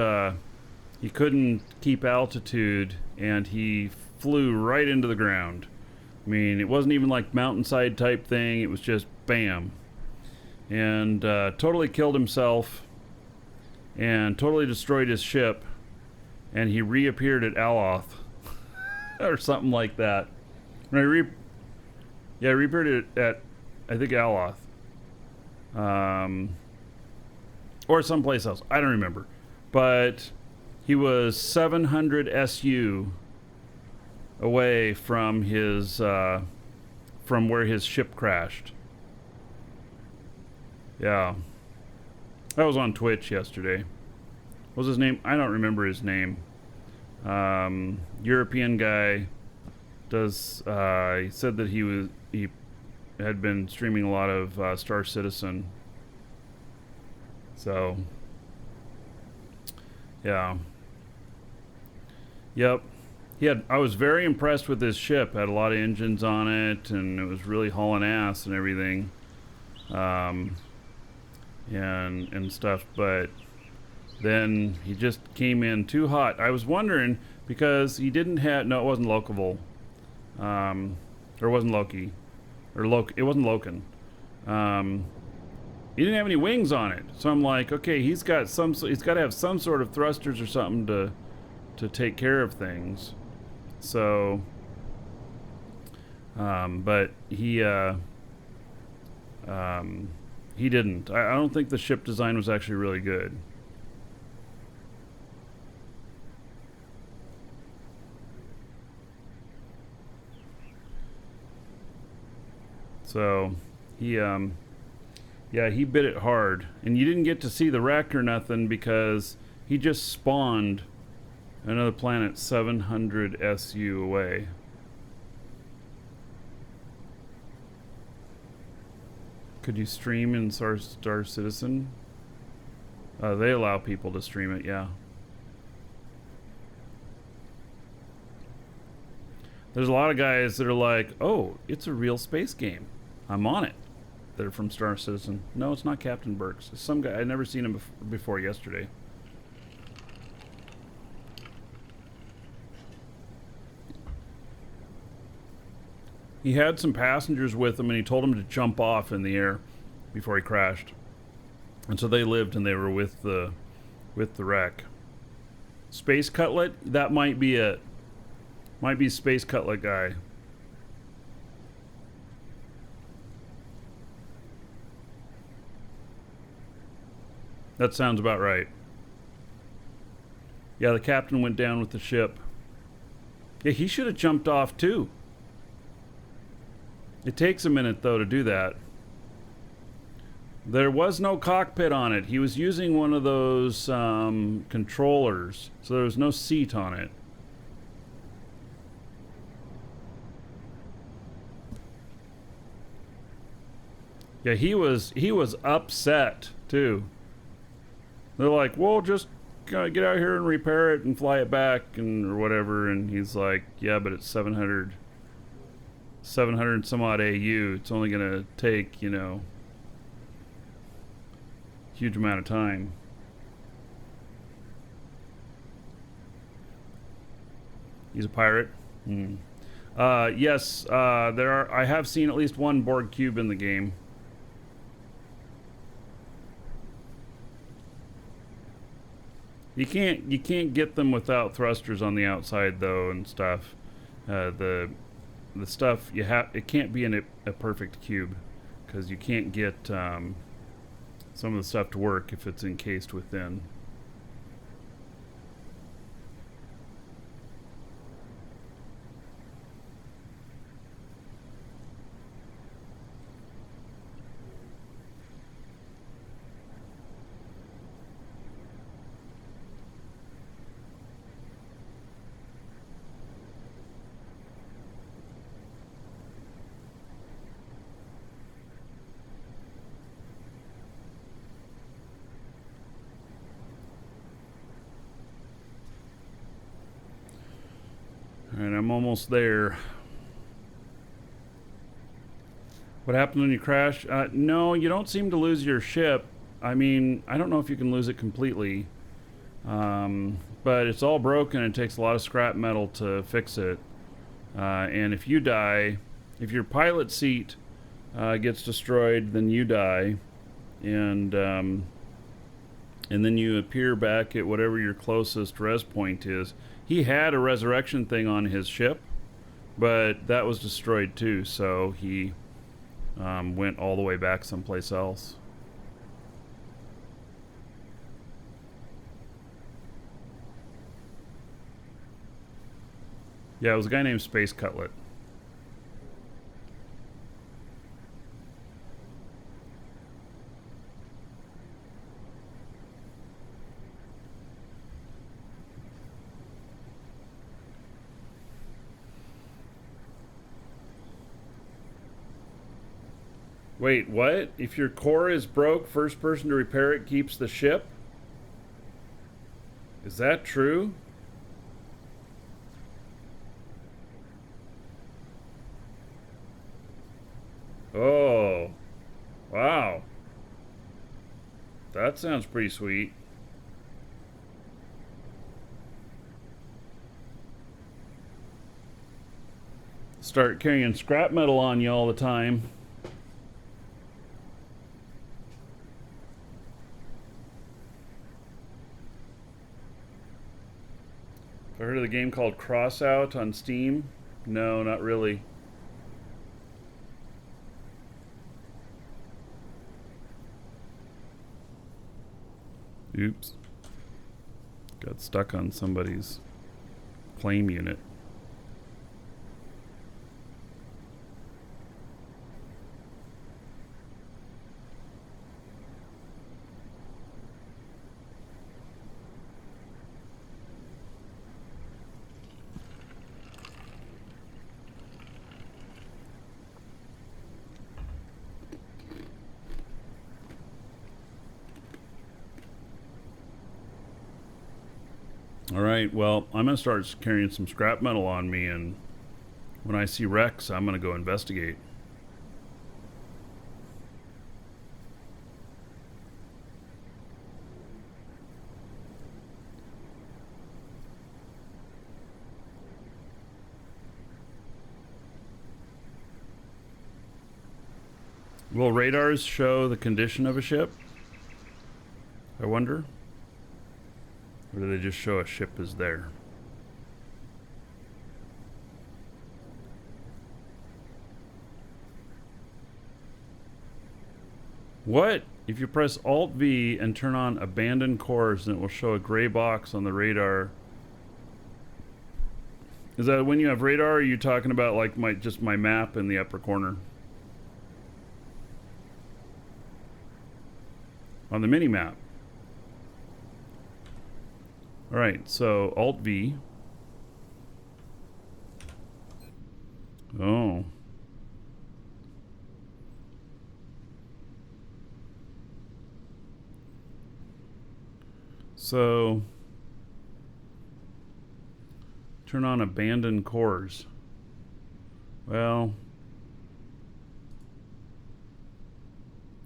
keep altitude, and he flew right into the ground. I mean, it wasn't even like mountainside type thing. It was just bam. And totally killed himself and totally destroyed his ship. And he reappeared at Aloth or something like that. When he reappeared at I think Aloth. Or someplace else. I don't remember. But he was 700 SU away from his from where his ship crashed. Yeah, that was on Twitch yesterday. What was his name? I don't remember his name. European guy does. He said that he had been streaming a lot of Star Citizen. So yeah. Yep. I was very impressed with this ship. Had a lot of engines on it, and it was really hauling ass and everything, and stuff. But then he just came in too hot. I was wondering because he didn't have. No, it wasn't Locavol, or it wasn't Loki, or It wasn't Loken. He didn't have any wings on it, so I'm like, okay, he's got to have some sort of thrusters or something to take care of things. So, but he didn't. I don't think the ship design was actually really good. So, yeah, he bit it hard. And you didn't get to see the wreck or nothing because he just spawned another planet 700 SU away. Could you stream in Star Citizen? They allow people to stream it, yeah. There's a lot of guys that are like, oh, it's a real space game. I'm on it. They're from Star Citizen. No, it's not Captain Burks. It's some guy. I'd never seen him before yesterday. He had some passengers with him, and he told them to jump off in the air before he crashed. And so they lived, and they were with the wreck. Space Cutlet, that might be it. Might be Space Cutlet guy. That sounds about right. Yeah, the captain went down with the ship. Yeah, he should have jumped off too. It takes a minute though to do that. There was no cockpit on it. He was using one of those controllers, so there was no seat on it. Yeah, he was upset too. They're like, well, just get out here and repair it and fly it back and or whatever. And he's like, yeah, but it's 700 and some odd AU. It's only gonna take, you know, huge amount of time. He's a pirate. Yes, there are. I have seen at least one Borg cube in the game. You can't get them without thrusters on the outside though and stuff. The stuff you have, it can't be in a perfect cube because you can't get some of the stuff to work if it's encased within. Alright, I'm almost there. What happened when you crash? No, you don't seem to lose your ship. I mean, I don't know if you can lose it completely. But it's all broken and it takes a lot of scrap metal to fix it. And if you die, if your pilot seat gets destroyed, then you die. And then you appear back at whatever your closest res point is. He had a resurrection thing on his ship, but that was destroyed too, so he went all the way back someplace else. Yeah, it was a guy named Space Cutlet. Wait, what? If your core is broke, first person to repair it keeps the ship? Is that true? Oh. Wow. That sounds pretty sweet. Start carrying scrap metal on you all the time. I heard of the game called Crossout on Steam? No, not really. Oops. Got stuck on somebody's claim unit. Alright, well, I'm going to start carrying some scrap metal on me, and when I see wrecks, I'm going to go investigate. Will radars show the condition of a ship? I wonder. Or do they just show a ship is there? What? If you press Alt V and turn on abandoned cores, then it will show a gray box on the radar. Is that when you have radar, or are you talking about like just my map in the upper corner? On the mini map. Alright, so Alt V. Oh. So turn on abandoned cores. Well,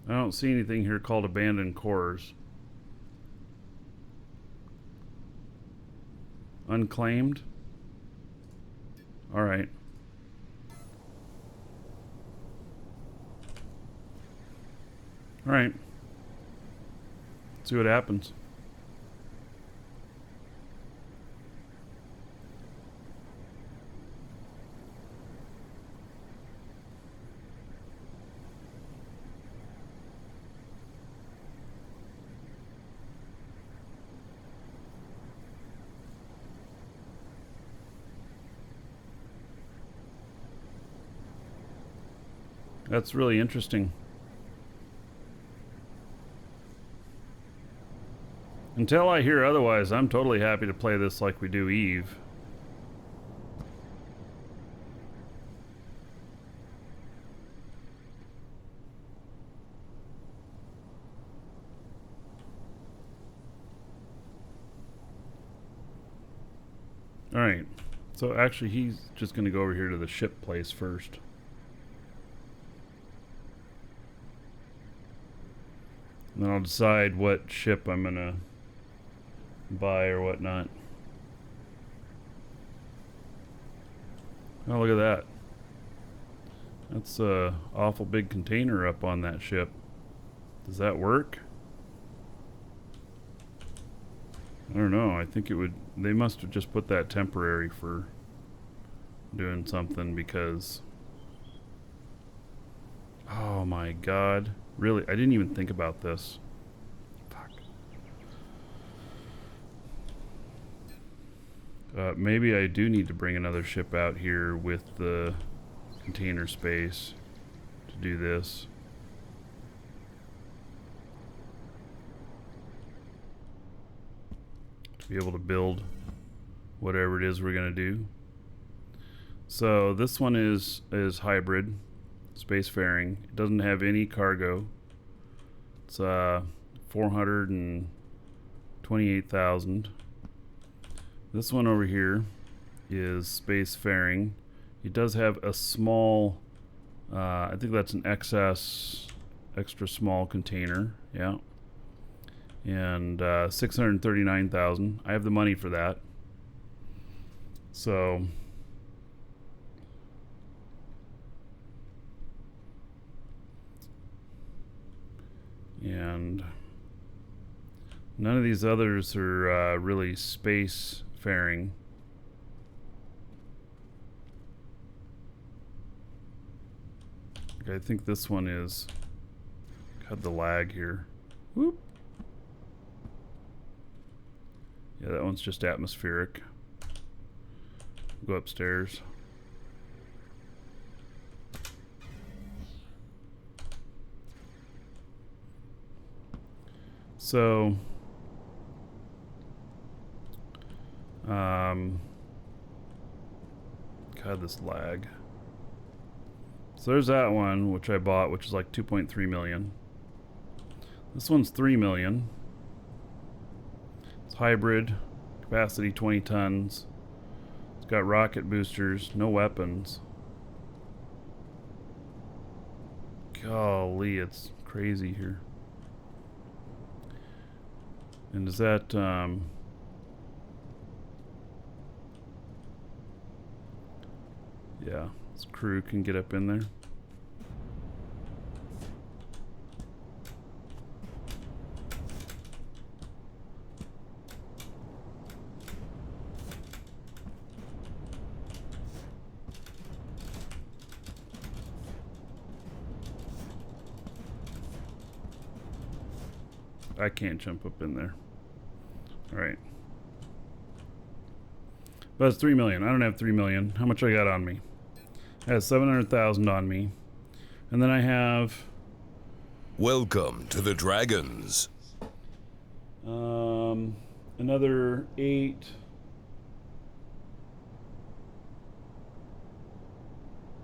I don't see anything here called abandoned cores. Unclaimed? Alright. Alright. See what happens. That's really interesting. Until I hear otherwise, I'm totally happy to play this like we do Eve. Alright, so actually he's just going to go over here to the ship place first. And then I'll decide what ship I'm gonna buy or whatnot. Oh, look at that. That's a awful big container up on that ship. Does that work? I don't know. I think it would. They must have just put that temporary for doing something because... Oh my god. Really? I didn't even think about this. Fuck. Maybe I do need to bring another ship out here with the container space to do this. To be able to build whatever it is we're going to do. So this one is hybrid. Spacefaring. It doesn't have any cargo. It's 428,000. This one over here is spacefaring. It does have a small, I think that's an extra small container. Yeah. And 639,000. I have the money for that. So and none of these others are really space-faring. I think this one is... Had the lag here. Whoop. Yeah, that one's just atmospheric. Go upstairs. So, God, this lag. So there's that one, which I bought, which is like 2.3 million. This one's 3 million. It's hybrid, capacity 20 tons. It's got rocket boosters, no weapons. Golly, it's crazy here. And is that, yeah, this crew can get up in there. I can't jump up in there. All right. But it's 3 million. I don't have 3 million. How much I got on me? I have 700,000 on me. And then I have... Welcome to the Dragons. Another 8...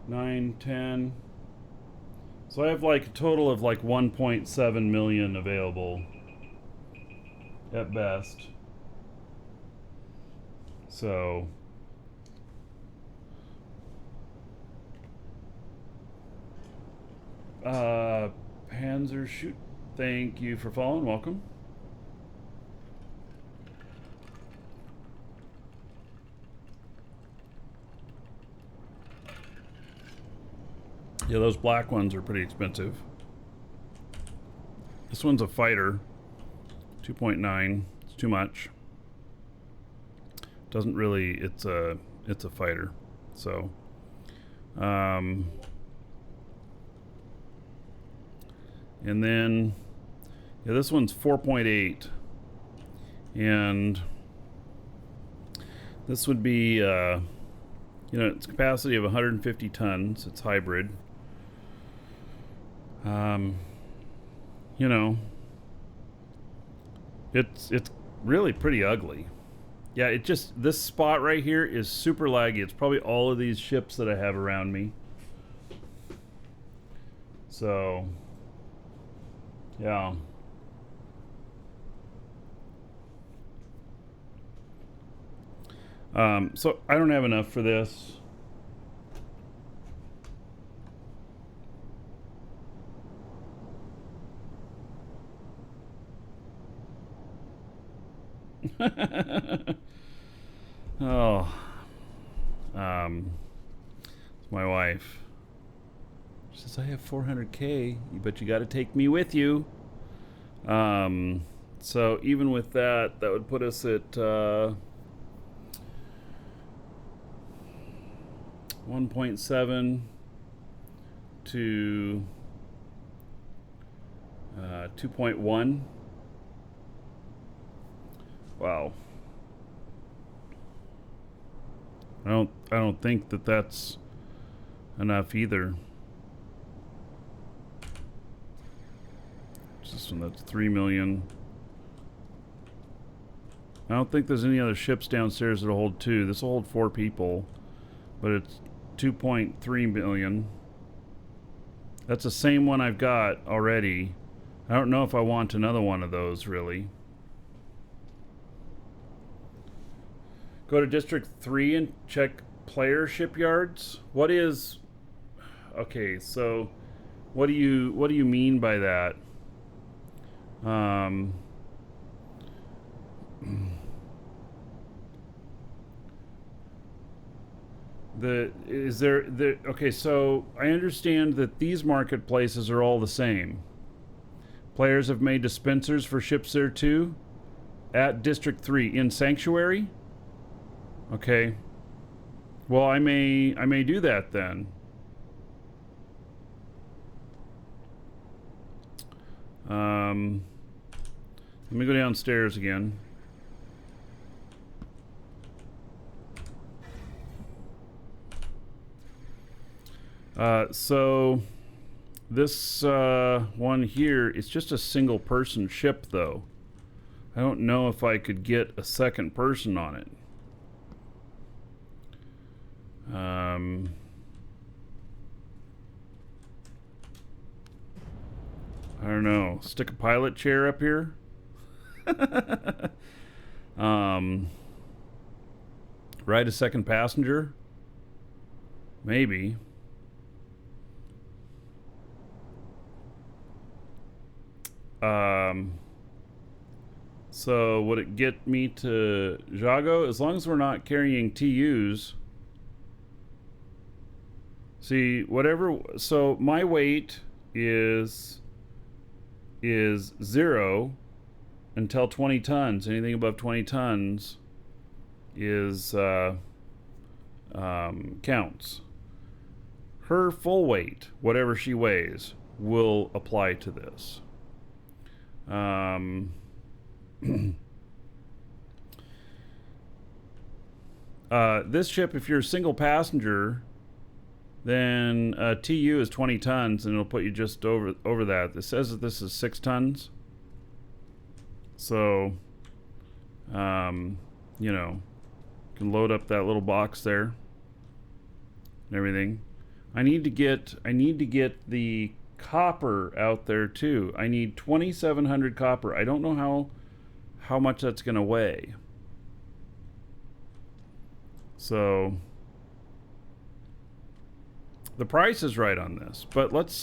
9, 10. So I have like a total of like 1.7 million available at best. So Panzer Shoot, thank you for following. Welcome. Yeah, those black ones are pretty expensive. This one's a fighter. 2.9. It's too much. Doesn't really, it's a fighter. So and then yeah, this one's 4.8. And this would be you know, its capacity of 150 tons. It's hybrid. You know, it's really pretty ugly. Yeah, it just, this spot right here is super laggy. It's probably all of these ships that I have around me. So, yeah. So I don't have enough for this. Oh, it's my wife. She says I have 400K, but you got to take me with you. So even with that, that would put us at 1.7 to 2.1. Wow. I don't think that that's enough either. This one, that's 3 million. I don't think there's any other ships downstairs that'll hold 2. This will hold 4 people, but it's 2.3 million. That's the same one I've got already. I don't know if I want another one of those, really. Go to District 3 and check player shipyards. What is... Okay, so what do you mean by that? Okay, so I understand that these marketplaces are all the same. Players have made dispensers for ships there too. At District 3 in Sanctuary. Okay. Well, I may do that then. Let me go downstairs again. So this one here, it's just a single person ship though. I don't know if I could get a second person on it. I don't know. Stick a pilot chair up here. Ride a second passenger. Maybe. So would it get me to Jago? As long as we're not carrying TUs. See, whatever, so my weight is 0 until 20 tons. Anything above 20 tons is counts. Her full weight, whatever she weighs, will apply to this. Um, this ship, if you're a single passenger, then TU is 20 tons, and it'll put you just over that. It says that this is 6 tons. So, you know, you can load up that little box there and everything. I need to get the copper out there too. I need 2,700 copper. I don't know how much that's gonna weigh. So the price is right on this, but let's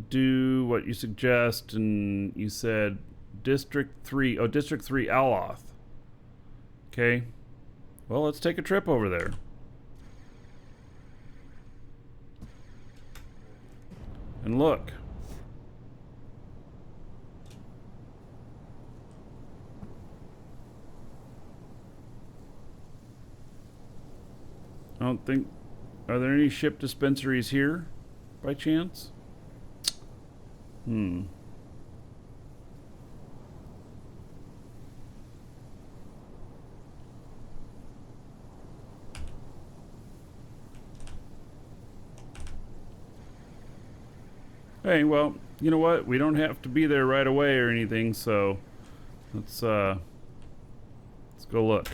do what you suggest. And you said District 3. Oh, District 3 Aloth. Okay. Well, let's take a trip over there. And look. I don't think... Are there any ship dispensaries here, by chance? Hey, well, you know what? We don't have to be there right away or anything, so let's go look.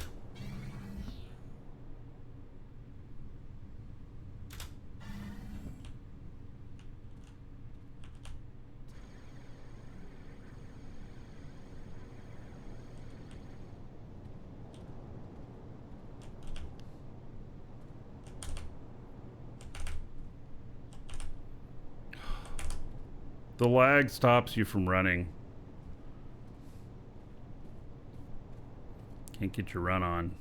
The lag stops you from running. Can't get your run on.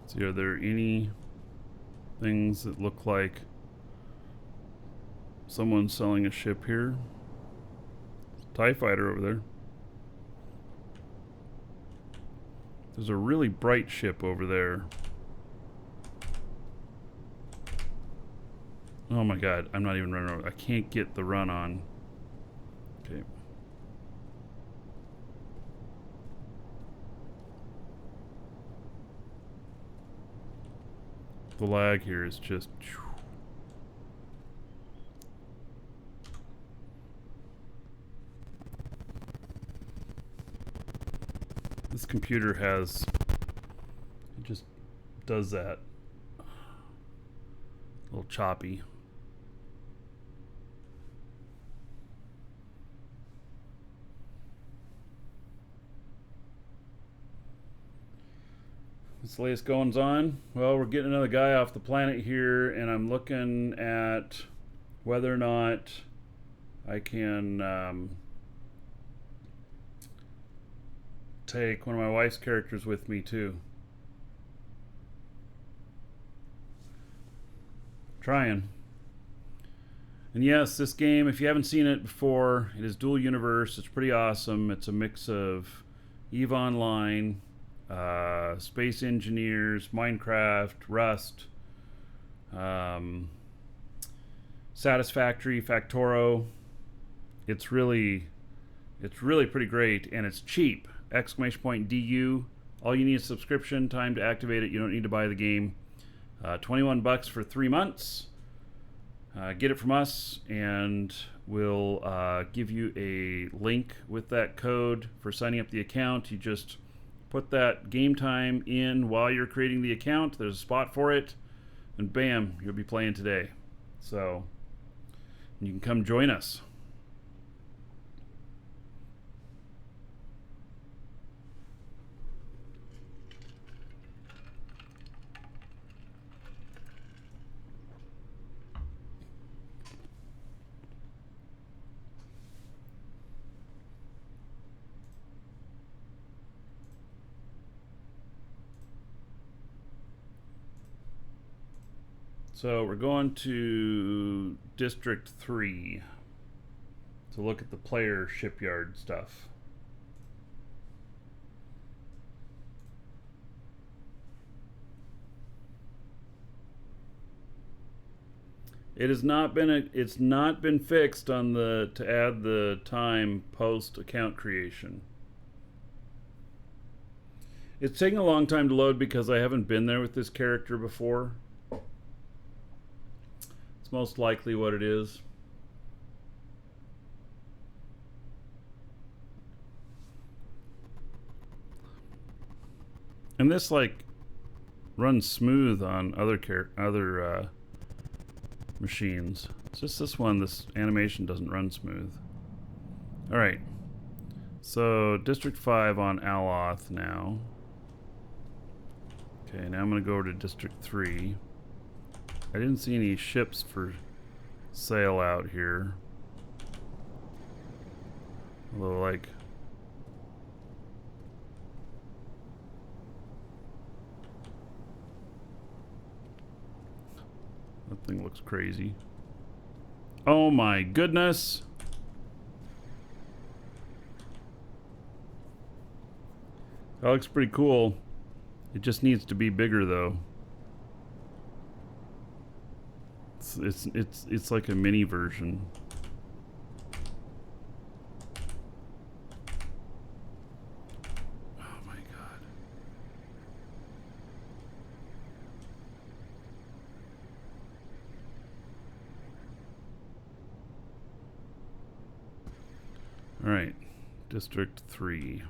See, are there any things that look like someone's selling a ship here? TIE fighter over there. There's a really bright ship over there. Oh my god, I'm not even running over. I can't get the run on. Okay. The lag here is just... This computer has... It just does that. A little choppy. This latest goings on. Well, we're getting another guy off the planet here, and I'm looking at whether or not I can take one of my wife's characters with me too. Trying. And yes, this game, if you haven't seen it before, it is dual universe. It's pretty awesome. It's a mix of EVE Online, Space Engineers, Minecraft, Rust, Satisfactory, Factoro. It's really pretty great, and it's cheap. ! DU. All you need is subscription time to activate it. You don't need to buy the game. 21 bucks for 3 months. Get it from us, and we'll give you a link with that code for signing up the account. You just put that game time in while you're creating the account. There's a spot for it, and bam, you'll be playing today. So you can come join us. So we're going to District 3 to look at the player shipyard stuff. It's not been fixed on to add the time post account creation. It's taking a long time to load because I haven't been there with this character before. It's most likely what it is. And this like runs smooth on other machines. It's just this one, this animation doesn't run smooth. Alright. So District 5 on Aloth now. Okay, now I'm gonna go over to District 3. I didn't see any ships for sale out here. Although like that thing looks crazy. Oh my goodness! That looks pretty cool. It just needs to be bigger though. It's like a mini version. Oh my god. All right, District 3.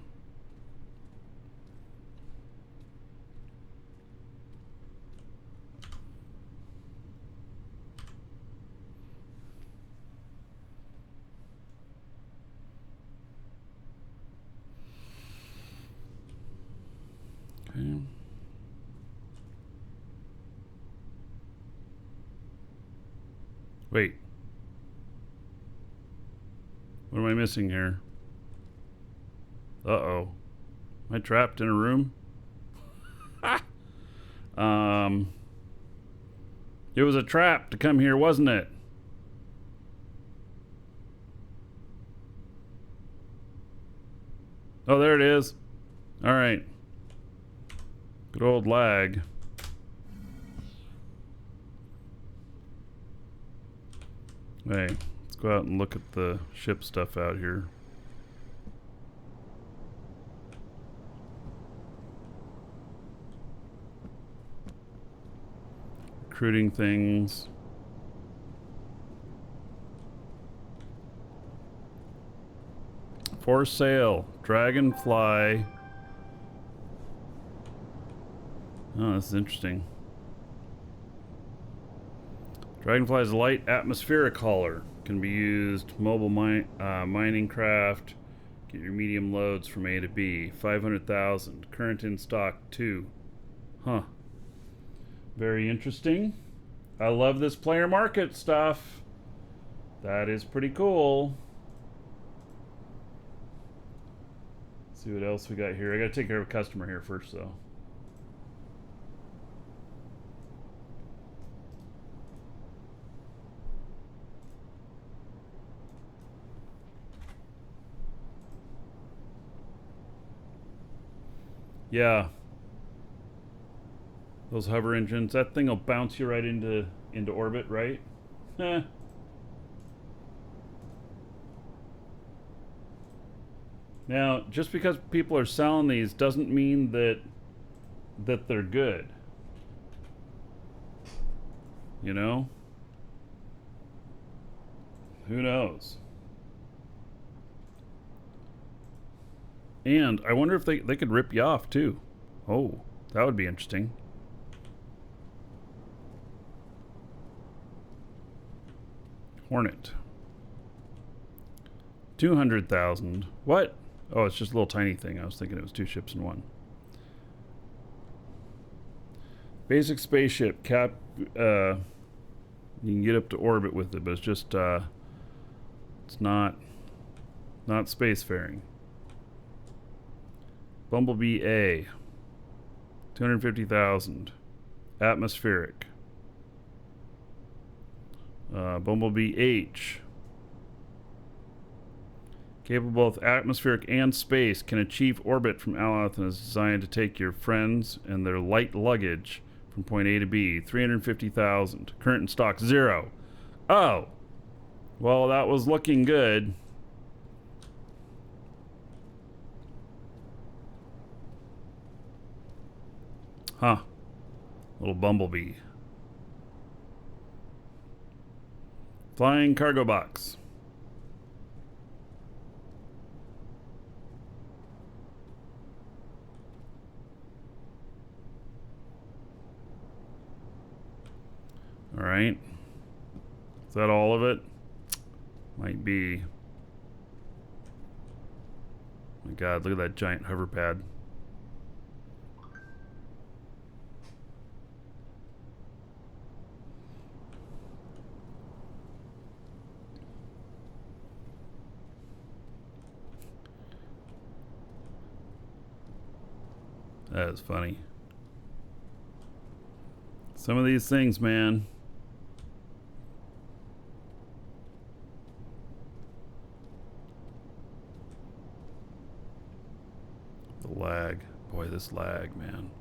Okay. Wait. What am I missing here? Uh-oh. Am I trapped in a room? It was a trap to come here, wasn't it? Oh, there it is. All right. Good old lag. Hey, let's go out and look at the ship stuff out here. Recruiting things. For sale, Dragonfly. Oh, this is interesting. Dragonfly's light atmospheric hauler can be used mobile mining craft. Get your medium loads from A to B. 500,000. Current in stock 2. Huh. Very interesting. I love this player market stuff. That is pretty cool. Let's see what else we got here. I gotta take care of a customer here first though. Yeah. Those hover engines, that thing will bounce you right into orbit, right? Eh. Now, just because people are selling these doesn't mean that they're good. You know? Who knows? And I wonder if they could rip you off too. Oh, that would be interesting. Hornet. 200,000. What? Oh, it's just a little tiny thing. I was thinking it was 2 ships in one. Basic spaceship. You can get up to orbit with it, but it's just it's not spacefaring. Bumblebee A. 250,000. Atmospheric. Bumblebee H. Capable of atmospheric and space, can achieve orbit from Alath and is designed to take your friends and their light luggage from point A to B. 350,000. Current in stock, 0. Oh! Well, that was looking good. Huh. Little Bumblebee. Flying cargo box. All right. Is that all of it? Might be. My God, look at that giant hover pad. That is funny. Some of these things, man. The lag. Boy, this lag, man.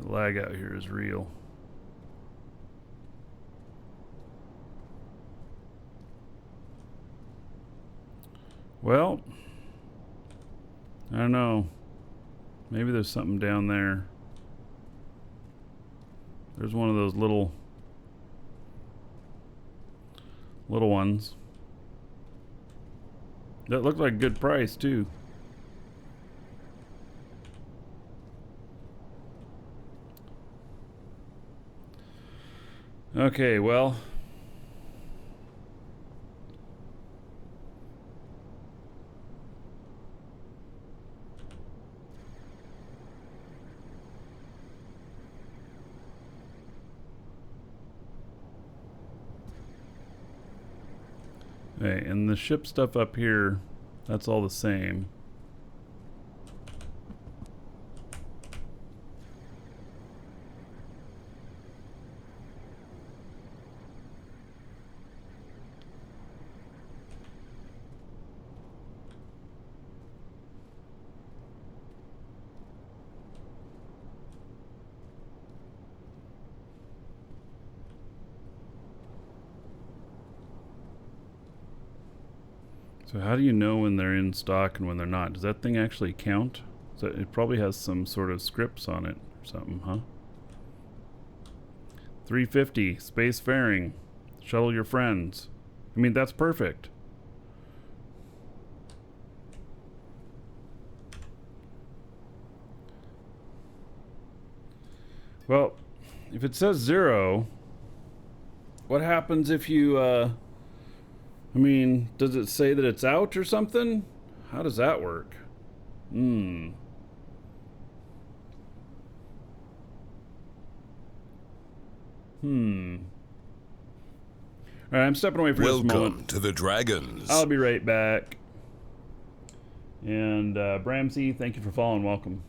The lag out here is real. Well, I don't know. Maybe there's something down there. There's one of those little ones. That looked like a good price too. Okay, well. Okay, and the ship stuff up here, that's all the same. So how do you know when they're in stock and when they're not? Does that thing actually count? So it probably has some sort of scripts on it or something, huh? 350, spacefaring, shuttle your friends. I mean, that's perfect. Well, if it says 0, what happens if you, I mean, does it say that it's out or something? How does that work? Hmm. Alright, I'm stepping away for just a moment. Welcome to the Dragons. I'll be right back. And Bramsey, thank you for following. Welcome.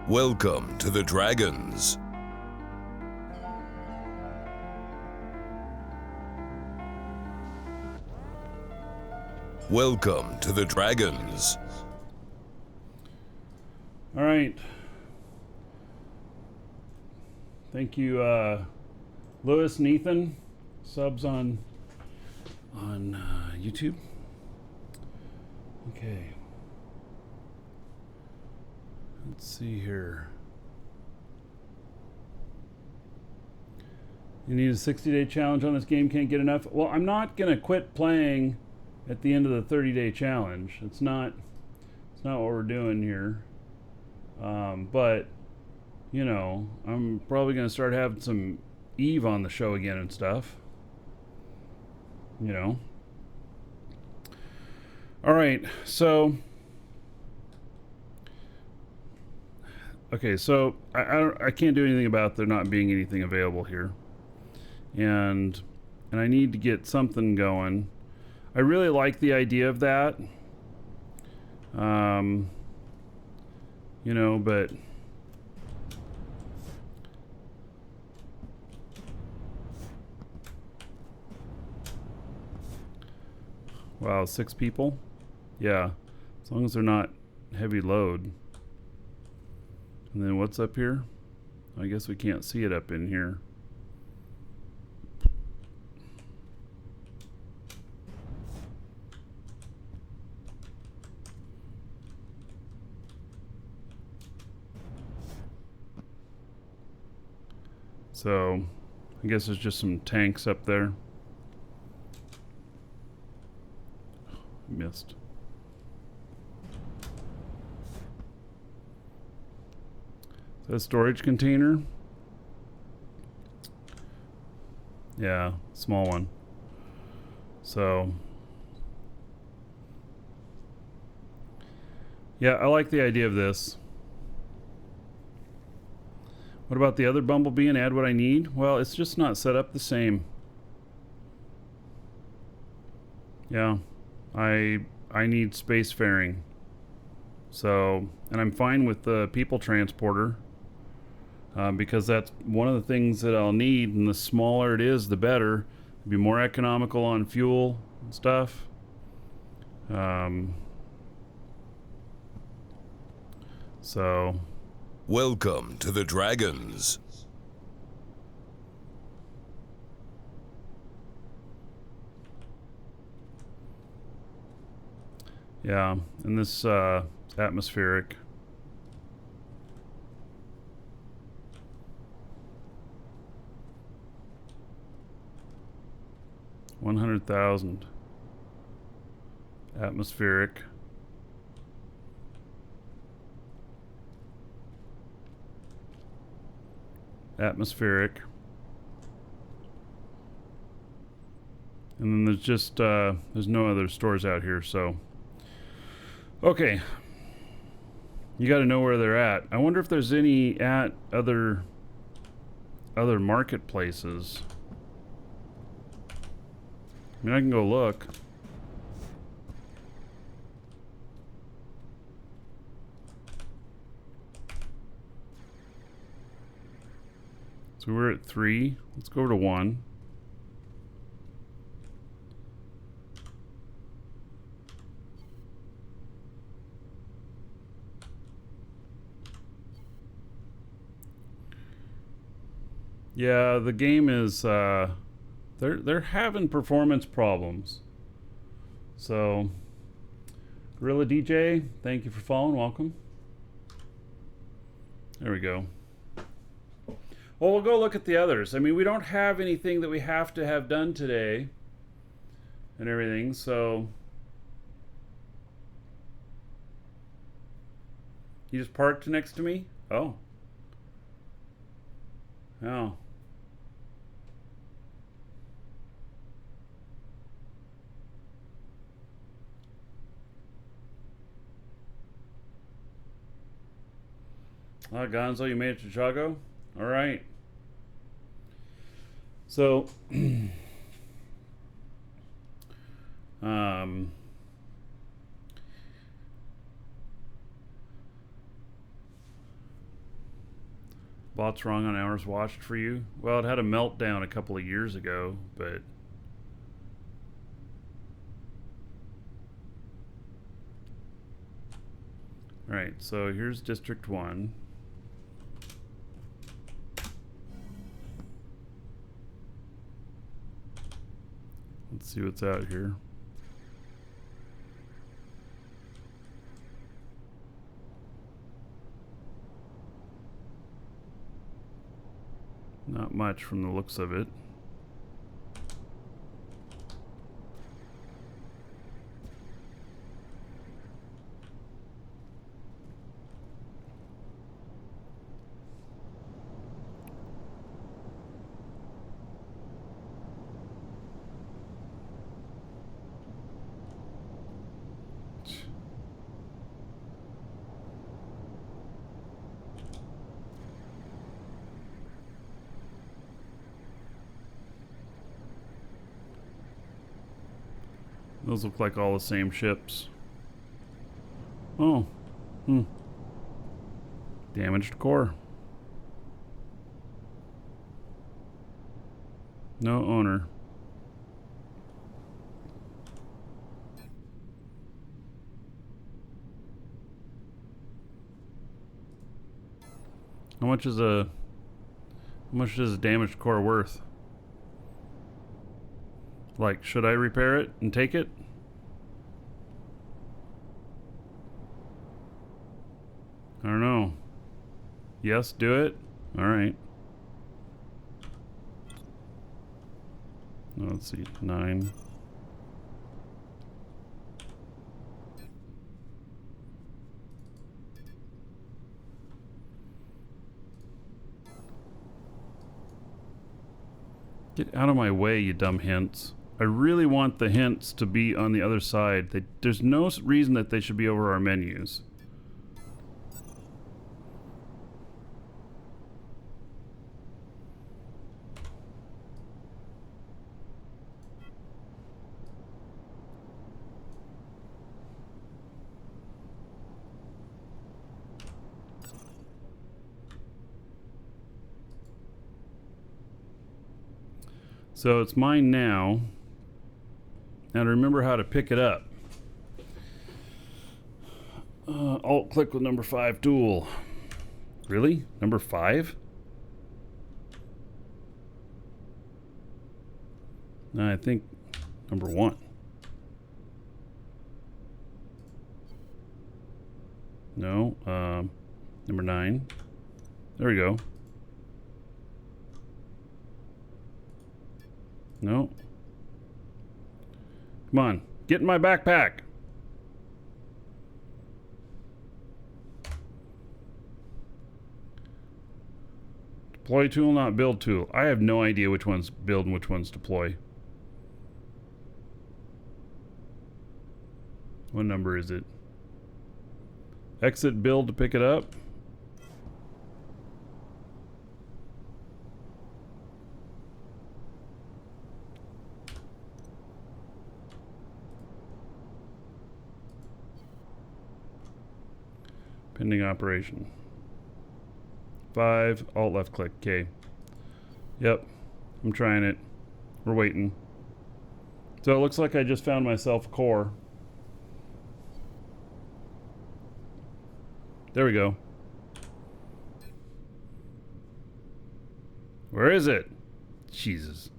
Welcome to the Dragons. Welcome to the Dragons. All right. Thank you, Lewis and Ethan, subs on YouTube. Okay. Let's see here. You need a 60-day challenge on this game, can't get enough. Well, I'm not gonna quit playing at the end of the 30-day challenge. It's not what we're doing here. But you know, I'm probably gonna start having some Eve on the show again and stuff. You know. All right, so okay, so I can't do anything about there not being anything available here, and I need to get something going. I really like the idea of that, you know, but wow, 6 people, yeah, as long as they're not heavy load. And then what's up here? I guess we can't see it up in here. So I guess there's just some tanks up there. Missed. Is that a storage container? Yeah, small one. So yeah, I like the idea of this. What about the other Bumblebee and add what I need? Well, it's just not set up the same. Yeah, I need spacefaring. So, and I'm fine with the people transporter because that's one of the things that I'll need, and the smaller it is, the better. It'll be more economical on fuel and stuff. So Welcome to the Dragons. yeah, and this atmospheric. $100,000 atmospheric. Atmospheric. And then there's just there's no other stores out here, so okay. You got to know where they're at. I wonder if there's any at other marketplaces. I mean, I can go look. So we're at 3. Let's go over to 1. Yeah, the game is they're having performance problems. So Gorilla DJ, thank you for following. Welcome. There we go. Well, we'll go look at the others. I mean, we don't have anything that we have to have done today and everything, so you just parked next to me? Oh. Oh. Ah, Gonzo, you made it to Chicago? All right. So, Spots wrong on hours watched for you? Well, it had a meltdown a couple of years ago, but... Alright, so here's District 1. Let's see what's out here. Not much from the looks of it. Those look like all the same ships. Oh. Damaged core. No owner. How much is a damaged core worth? Like, should I repair it and take it? I don't know. Yes, do it? Alright. Let's see, 9. Get out of my way, you dumb hints. I really want the hints to be on the other side. There's no reason that they should be over our menus. So it's mine now. Now to remember how to pick it up. Alt click with number 5 tool. Really? Number 5? No, I think number 1. No, number 9. There we go. No. Come on, get in my backpack. Deploy tool, not build tool. I have no idea which one's build and which one's deploy. What number is it? Exit build to pick it up. Pending operation. 5, alt left click, okay. Yep, I'm trying it. We're waiting. So it looks like I just found myself a core. There we go. Where is it? Jesus.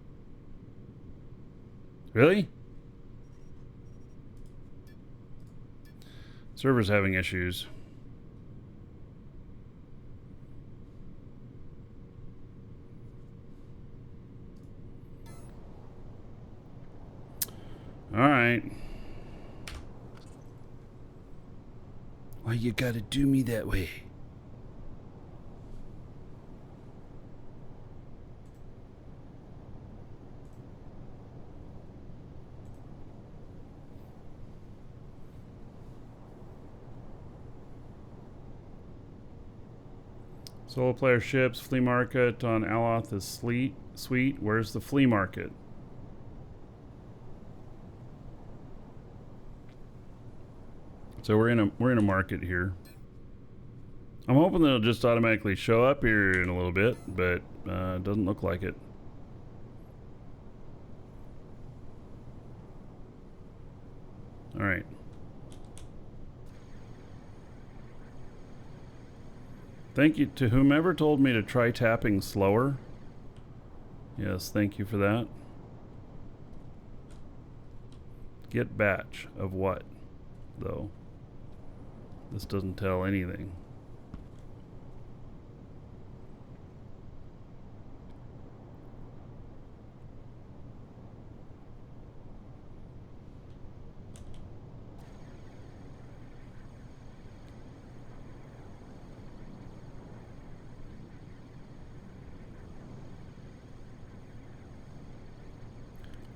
Really? Server's having issues. All right. Why you gotta do me that way? Solo player ships, flea market on Aloth is sweet. Where's the flea market? So we're in a market here. I'm hoping that it'll just automatically show up here in a little bit, but it doesn't look like it. All right. Thank you to whomever told me to try tapping slower. Yes, thank you for that. Get batch of what, though? This doesn't tell anything.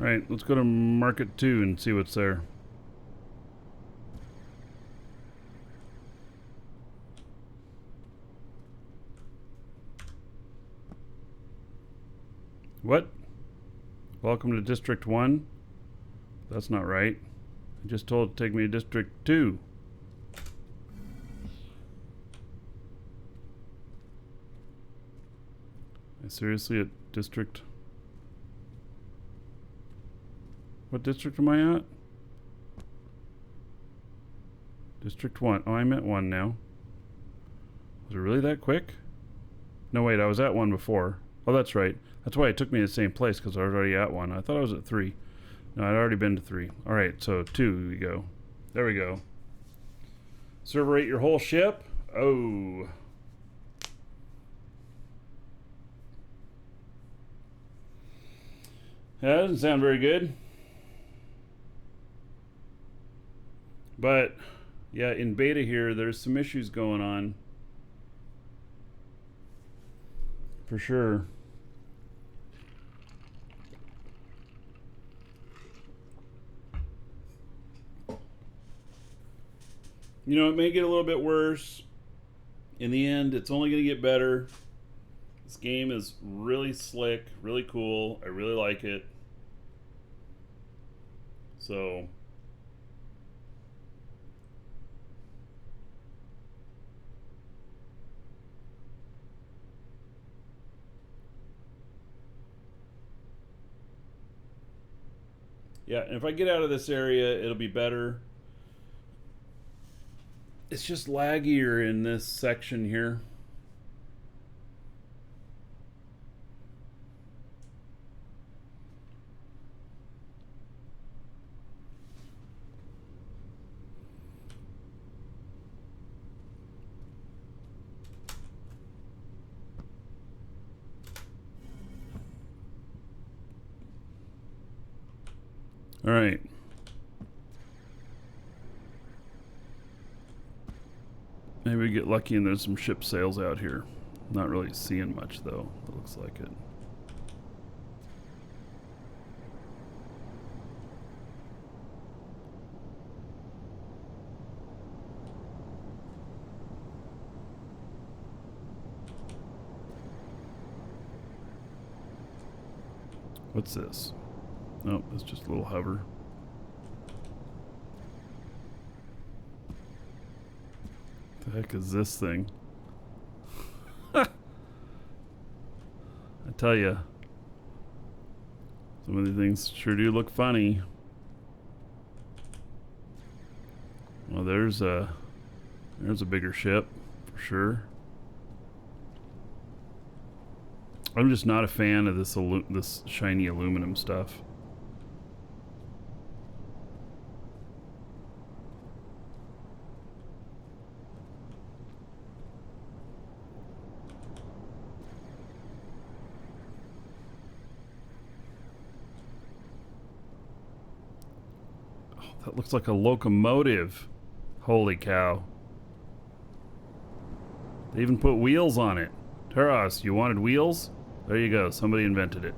Alright, let's go to Market 2 and see what's there. What? Welcome to District 1? That's not right. I just told it to take me to District 2. Seriously, at District... What district am I at? District 1. Oh, I'm at 1 now. Was it really that quick? No, wait, I was at 1 before. Oh, that's right. That's why it took me to the same place, because I was already at 1. I thought I was at 3. No, I'd already been to 3. Alright, so 2 we go. There we go. Server 8 your whole ship? Oh. That doesn't sound very good. But, yeah, in beta here, there's some issues going on. For sure. You know, it may get a little bit worse. In the end, it's only going to get better. This game is really slick, really cool. I really like it. So... yeah, and if I get out of this area, it'll be better. It's just laggier in this section here. All right. Maybe we get lucky and there's some ship sails out here. Not really seeing much though. It looks like it. What's this? Nope, it's just a little hover. The heck is this thing? I tell you, some of these things sure do look funny. Well, there's a bigger ship for sure. I'm just not a fan of this shiny aluminum stuff. That looks like a locomotive. Holy cow. They even put wheels on it. Taros, you wanted wheels? There you go. Somebody invented it.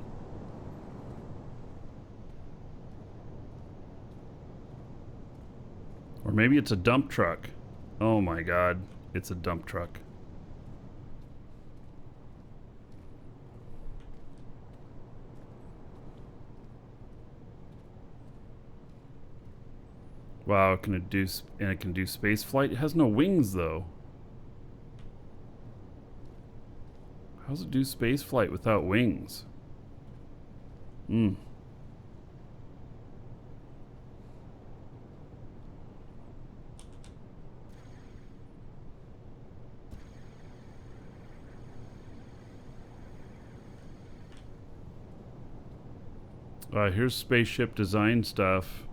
Or maybe it's a dump truck. Oh my god. It's a dump truck. Wow, can it do space flight? It has no wings though. How's it do space flight without wings? Hmm. Here's spaceship design stuff.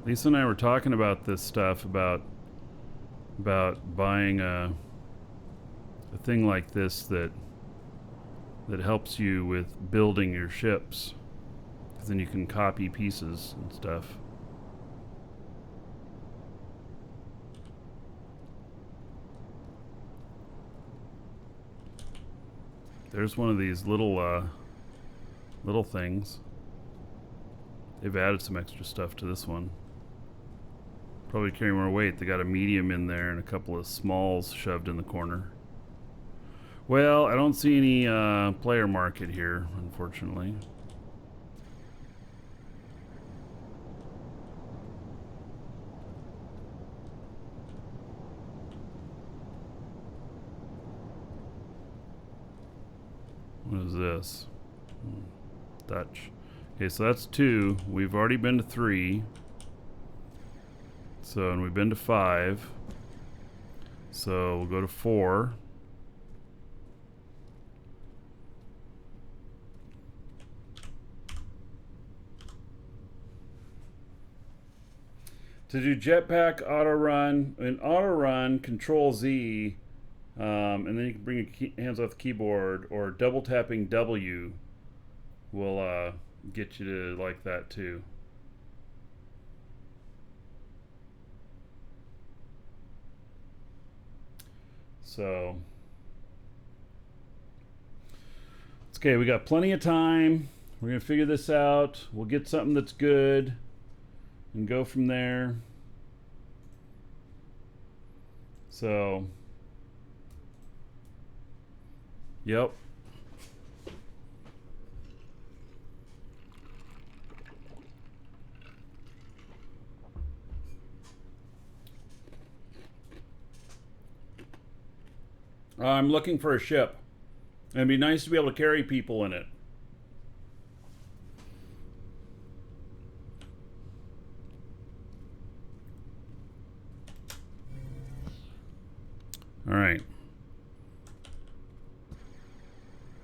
Lisa and I were talking about this stuff, about buying a thing like this that helps you with building your ships, because then you can copy pieces and stuff. There's one of these little things. They've added some extra stuff to this one. Probably carry more weight. They got a medium in there and a couple of smalls shoved in the corner. Well, I don't see any player market here, unfortunately. What is this? Dutch. Okay, so that's 2. We've already been to 3. So, and we've been to 5. So we'll go to 4. To do jetpack auto run, in auto run, Control Z, and then you can bring your hands off the keyboard, or double tapping W will get you to like that too. So it's okay. We got plenty of time. We're gonna figure this out. We'll get something that's good and go from there. So, yep. I'm looking for a ship. It'd be nice to be able to carry people in it. All right.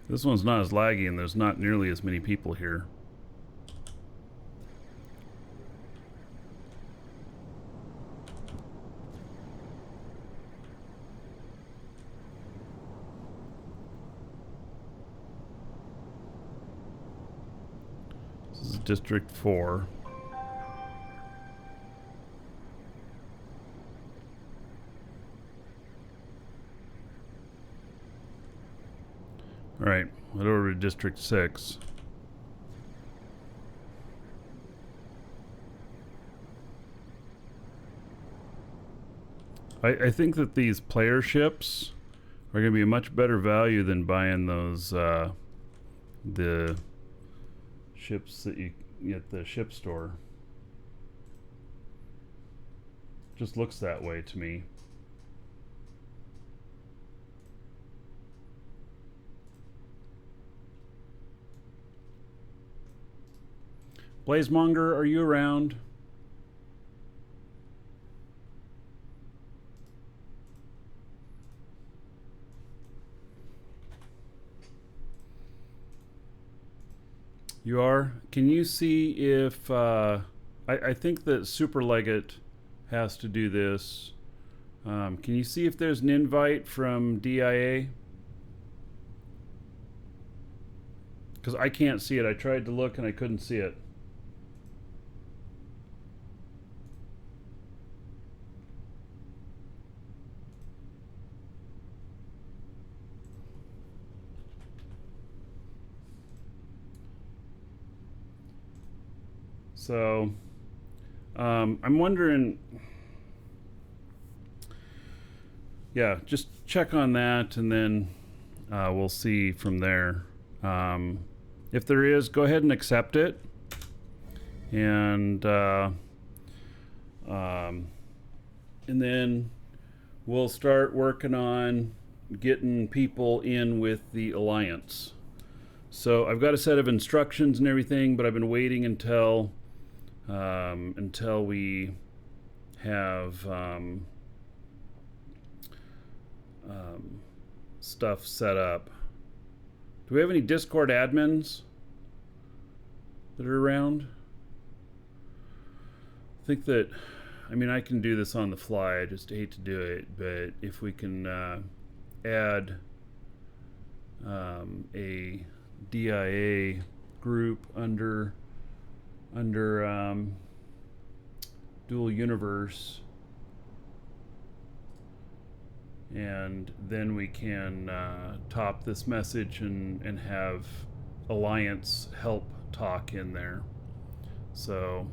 This one's not as laggy, and there's not nearly as many people here. This is District 4. All right, head over to District 6. I think that these player ships are going to be a much better value than buying those the ships that you get at the ship store. Just looks that way to me. Blazemonger, are you around? You are? Can you see if I think that Super Leggett has to do this. Can you see if there's an invite from DIA? Because I can't see it. I tried to look and I couldn't see it. So, I'm wondering, yeah, just check on that and then we'll see from there. If there is, go ahead and accept it. And then we'll start working on getting people in with the Alliance. So I've got a set of instructions and everything, but I've been waiting until we have stuff set up. Do we have any Discord admins that are around? I think that, I mean, I can do this on the fly. I just hate to do it, but if we can add a DIA group under Dual Universe, and then we can top this message and have Alliance help talk in there. So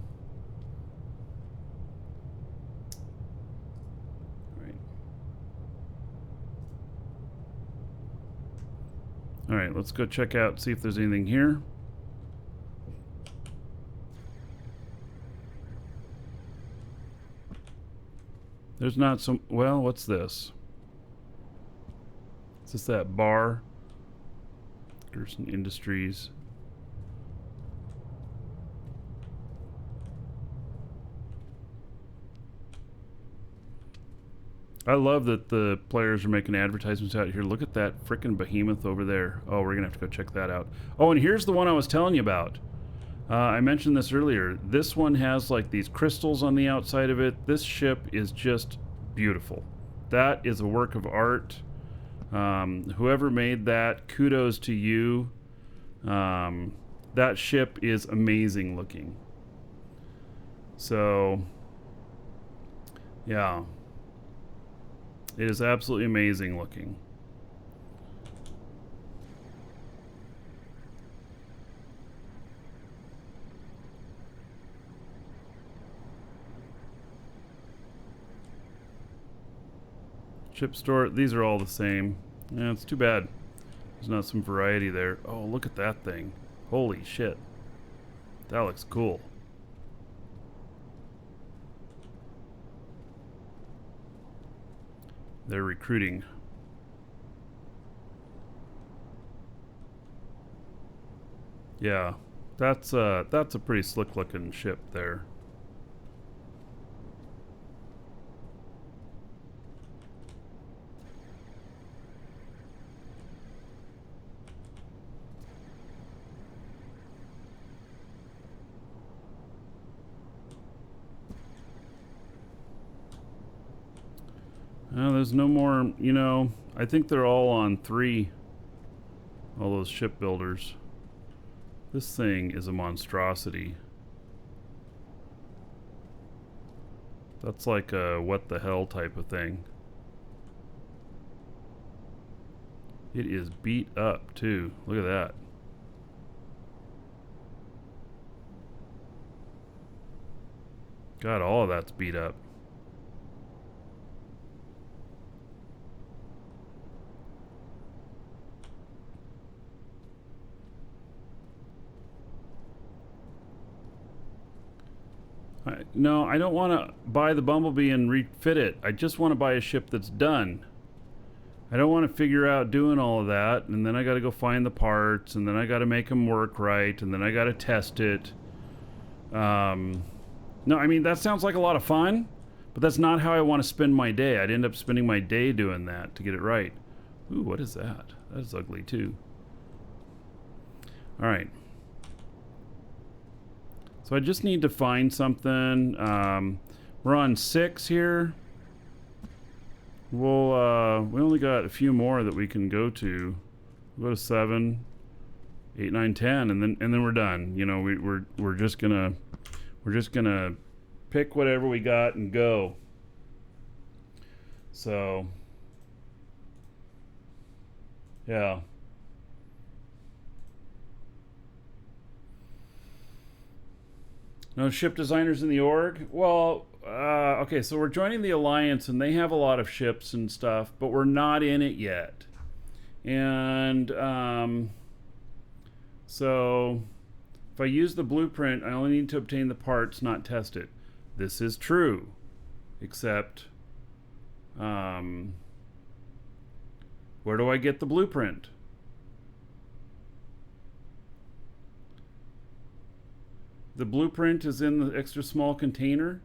all right, let's go check out, see if there's anything here. There's not some, well, what's this? Is this that bar? Gerson Industries. I love that the players are making advertisements out here. Look at that frickin' behemoth over there. Oh, we're gonna have to go check that out. Oh, and here's the one I was telling you about. I mentioned this earlier. This one has like these crystals on the outside of it. This ship is just beautiful. That is a work of art. Whoever made that, kudos to you. That ship is amazing looking. So, yeah. It is absolutely amazing looking. Ship store, these are all the same. Yeah, it's too bad there's not some variety there. Oh, look at that thing. Holy shit. That looks cool. They're recruiting. Yeah, that's a pretty slick looking ship there. There's no more, you know, I think they're all on 3. All those shipbuilders. This thing is a monstrosity. That's like a what the hell type of thing. It is beat up too. Look at that. God, all of that's beat up. No, I don't want to buy the Bumblebee and refit it. I just want to buy a ship that's done. I don't want to figure out doing all of that, and then I got to go find the parts, and then I got to make them work right, and then I got to test it. No, I mean, that sounds like a lot of fun, but that's not how I want to spend my day. I'd end up spending my day doing that to get it right. Ooh, what is that? That is ugly, too. All right. So I just need to find something. We're on 6 here. We'll we only got a few more that we can go to. We'll go to 7, 8, 9, 10, and then we're done. You know, we're just gonna pick whatever we got and go. So yeah. No ship designers in the org? Well, okay, so we're joining the Alliance, and they have a lot of ships and stuff, but we're not in it yet. And so if I use the blueprint, I only need to obtain the parts, not test it. This is true, except Where do I get the blueprint? The blueprint is in the extra small container.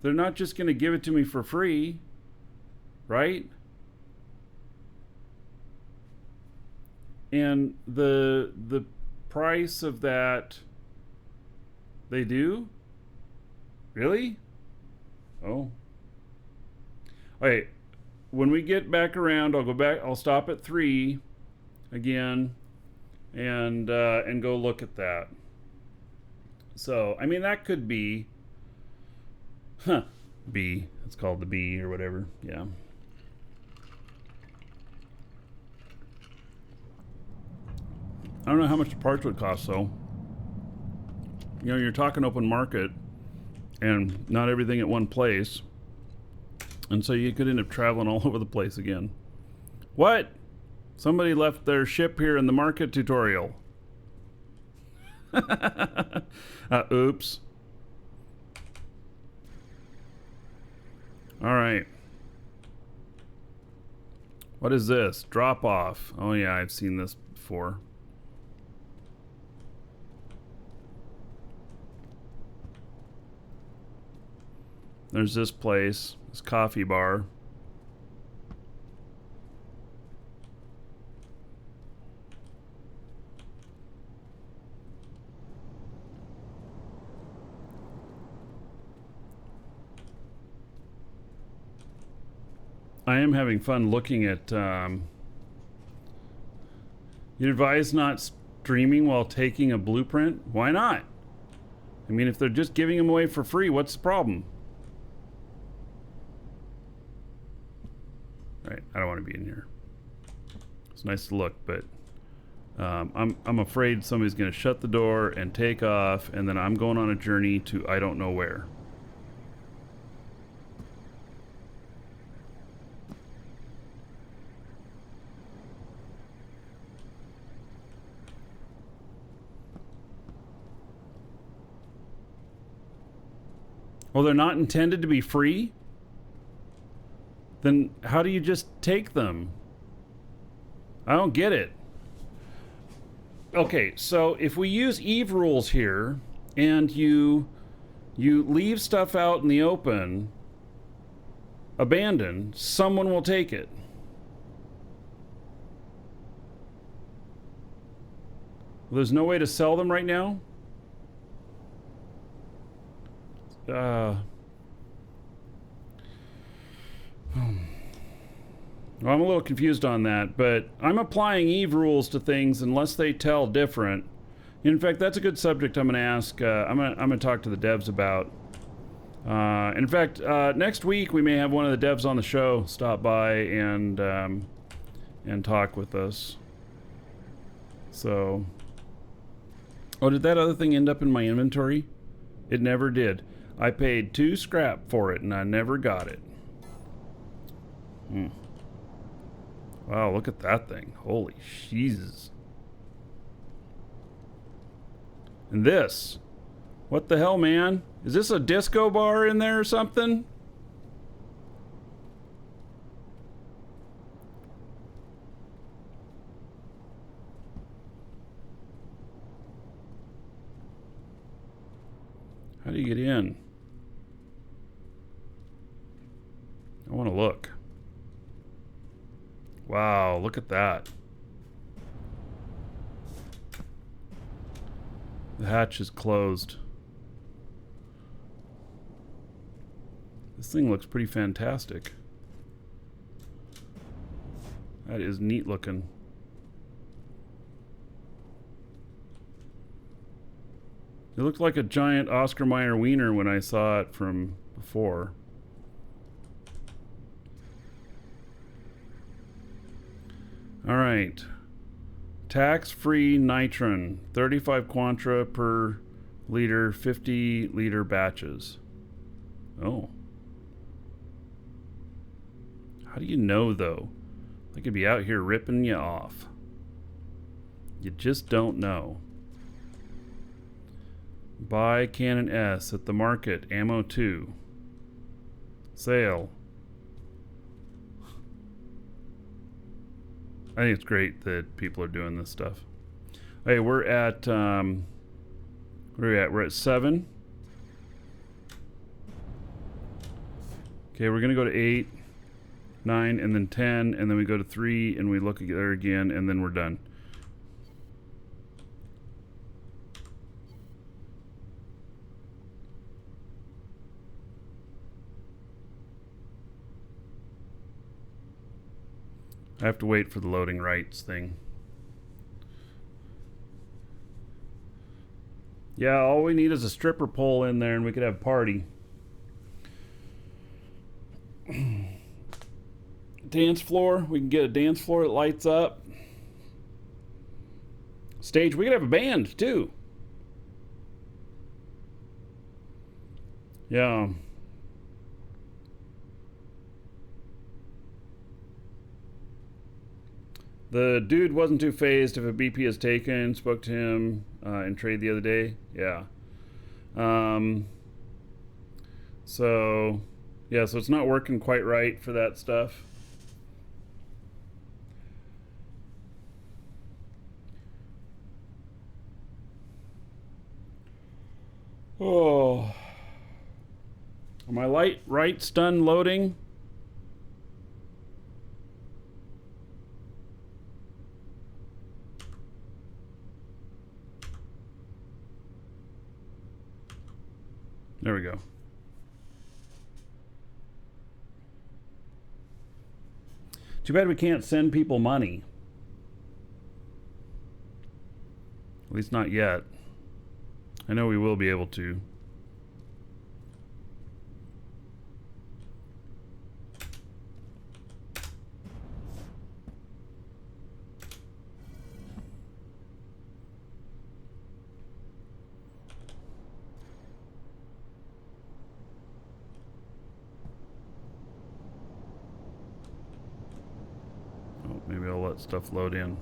They're not just going to give it to me for free, right? And the price of that, they do? Really? Oh. Alright, when we get back around, I'll go back, I'll stop at 3 again and go look at that. So, I mean, that could be, B. It's called the B or whatever. Yeah. I don't know how much the parts would cost, though. You know, you're talking open market and not everything at one place. And so you could end up traveling all over the place again. What? Somebody left their ship here in the market tutorial. Oops. All right. What is this? Drop off. Oh yeah, I've seen this before. There's this place, this coffee bar. I am having fun looking at, you'd advise not streaming while taking a blueprint? Why not? I mean, if they're just giving them away for free, what's the problem? Right, I don't want to be in here. It's nice to look, but I'm afraid somebody's going to shut the door and take off, and then I'm going on a journey to I don't know where. Well, they're not intended to be free? Then how do you just take them? I don't get it. Okay, so if we use Eve rules here, and you leave stuff out in the open, abandoned, someone will take it. Well, there's no way to sell them right now? Well, I'm a little confused on that, but I'm applying Eve rules to things unless they tell different. In fact, that's a good subject I'm going to ask. I'm going to talk to the devs about. In fact, next week we may have one of the devs on the show stop by and talk with us. So, oh, did that other thing end up in my inventory? It never did. I paid 2 scrap for it and I never got it. Wow, look at that thing. Holy Jesus. And this. What the hell, man? Is this a disco bar in there or something? How do you get in? I want to look. Wow, look at that. The hatch is closed. This thing looks pretty fantastic. That is neat looking. It looked like a giant Oscar Mayer wiener when I saw it from before. All right. Tax-free nitron, 35 quantra per liter, 50 liter batches. Oh. How do you know, though? They could be out here ripping you off. You just don't know. Buy Cannon S at the market, ammo 2. Sale. I think it's great that people are doing this stuff. Hey, we're at what are we at? We're at 7. Okay, we're gonna go to 8, 9, and then 10, and then we go to 3, and we look there again, and then we're done. I have to wait for the loading rights thing. Yeah, all we need is a stripper pole in there and we could have a party. Dance floor. We can get a dance floor that lights up. Stage. We could have a band too. Yeah. The dude wasn't too phased if a BP is taken. Spoke to him in trade the other day. Yeah. So it's not working quite right for that stuff. Oh. Are my rights done loading? There we go. Too bad we can't send people money. At least not yet. I know we will be able to. Maybe I'll let stuff load in.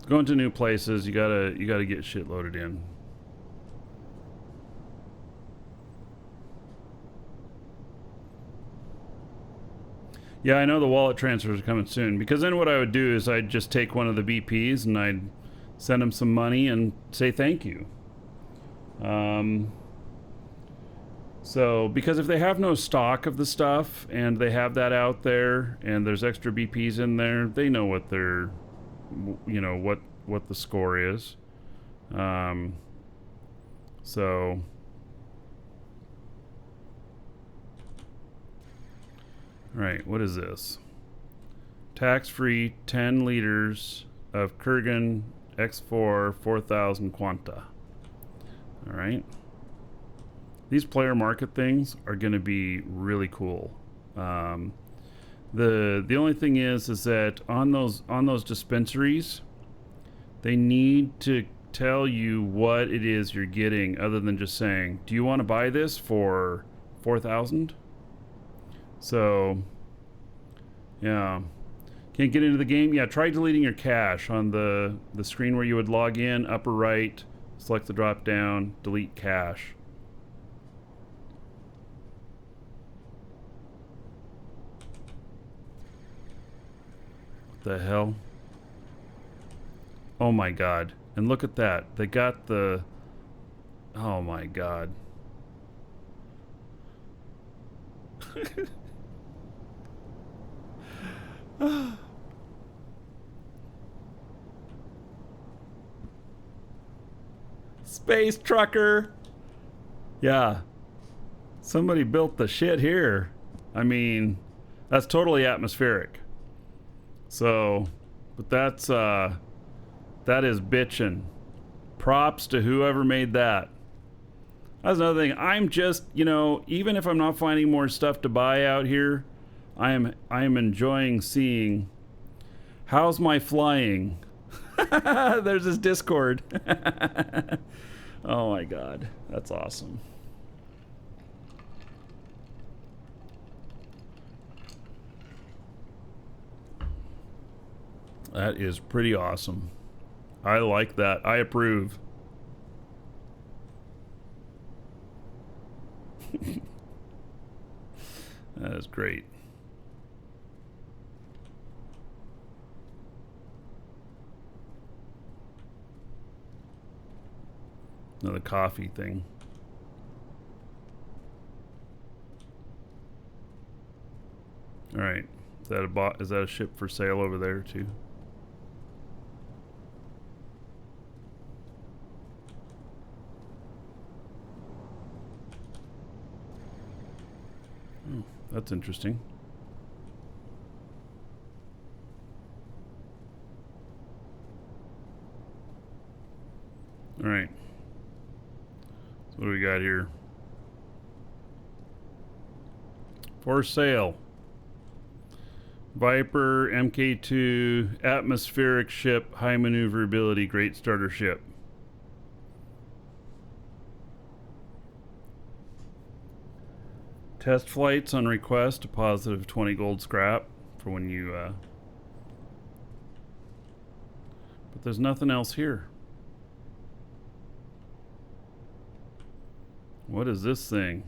Going to new places, you gotta get shit loaded in. Yeah, I know the wallet transfers are coming soon, because then what I would do is I'd just take one of the BPs and I'd send them some money and say thank you. So, because if they have no stock of the stuff and they have that out there and there's extra BPs in there, they know what their, what the score is. So, right, what is this? Tax-free 10 liters of Kurgan X4 4000 Quanta. All right. These player market things are going to be really cool. The only thing is that on those dispensaries, they need to tell you what it is you're getting, other than just saying, "Do you want to buy this for 4,000?" So, yeah, can't get into the game. Yeah, try deleting your cache on the screen where you would log in. Upper right, select the drop down, delete cache. The hell? Oh my god. And look at that. They got the... Oh my god. Space trucker. Yeah. Somebody built the shit here. I mean, that's totally atmospheric. So, but that is bitchin'. Props to whoever made that. That's another thing. I'm just, even if I'm not finding more stuff to buy out here, I am enjoying seeing how's my flying. There's this Discord. Oh my god, that's awesome. That is pretty awesome. I like that. I approve. That is great. Another coffee thing. All right. Is that a ship for sale over there too? Oh, that's interesting. All right. So what do we got here? For sale. Viper MK2 atmospheric ship, high maneuverability, great starter ship. Test flights on request, a positive 20 gold scrap for when you but there's nothing else here. What is this thing?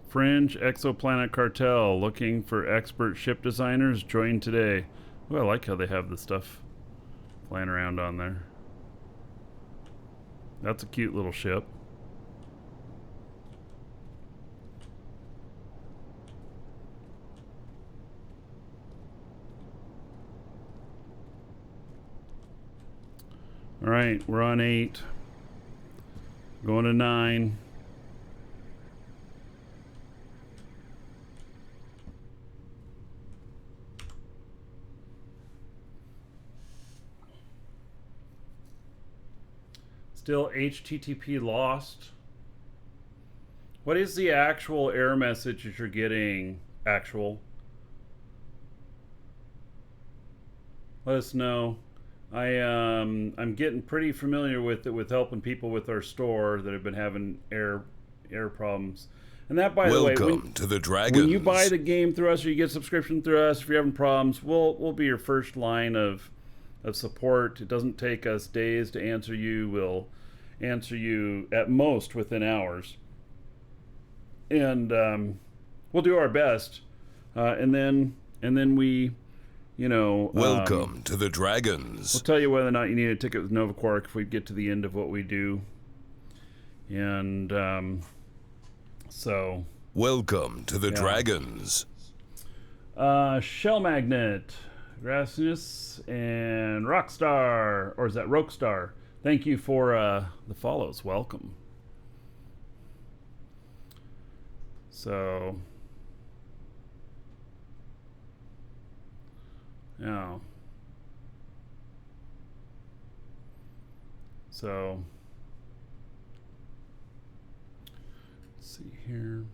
Fringe Exoplanet Cartel looking for expert ship designers. Join today. Oh, I like how they have the stuff flying around on there. That's a cute little ship. All right, we're on 8. Going to 9. Still HTTP lost. What is the actual error message that you're getting? Actual. Let us know. I'm getting pretty familiar with it, with helping people with our store that have been having error problems. And that, by the way, Welcome to the Dragons. when you buy the game through us or you get a subscription through us, if you're having problems, we'll be your first line of support. It doesn't take us days to answer you. We'll answer you at most within hours, and we'll do our best. And then we, Welcome to the Dragons. we'll tell you whether or not you need a ticket with Nova Quark if we get to the end of what we do. And so Welcome to the Yeah. Dragons. Shell Magnet, Rasmus, and Rockstar, or is that Rockstar? Thank you for the follows. Welcome. So, yeah. So, let's see here.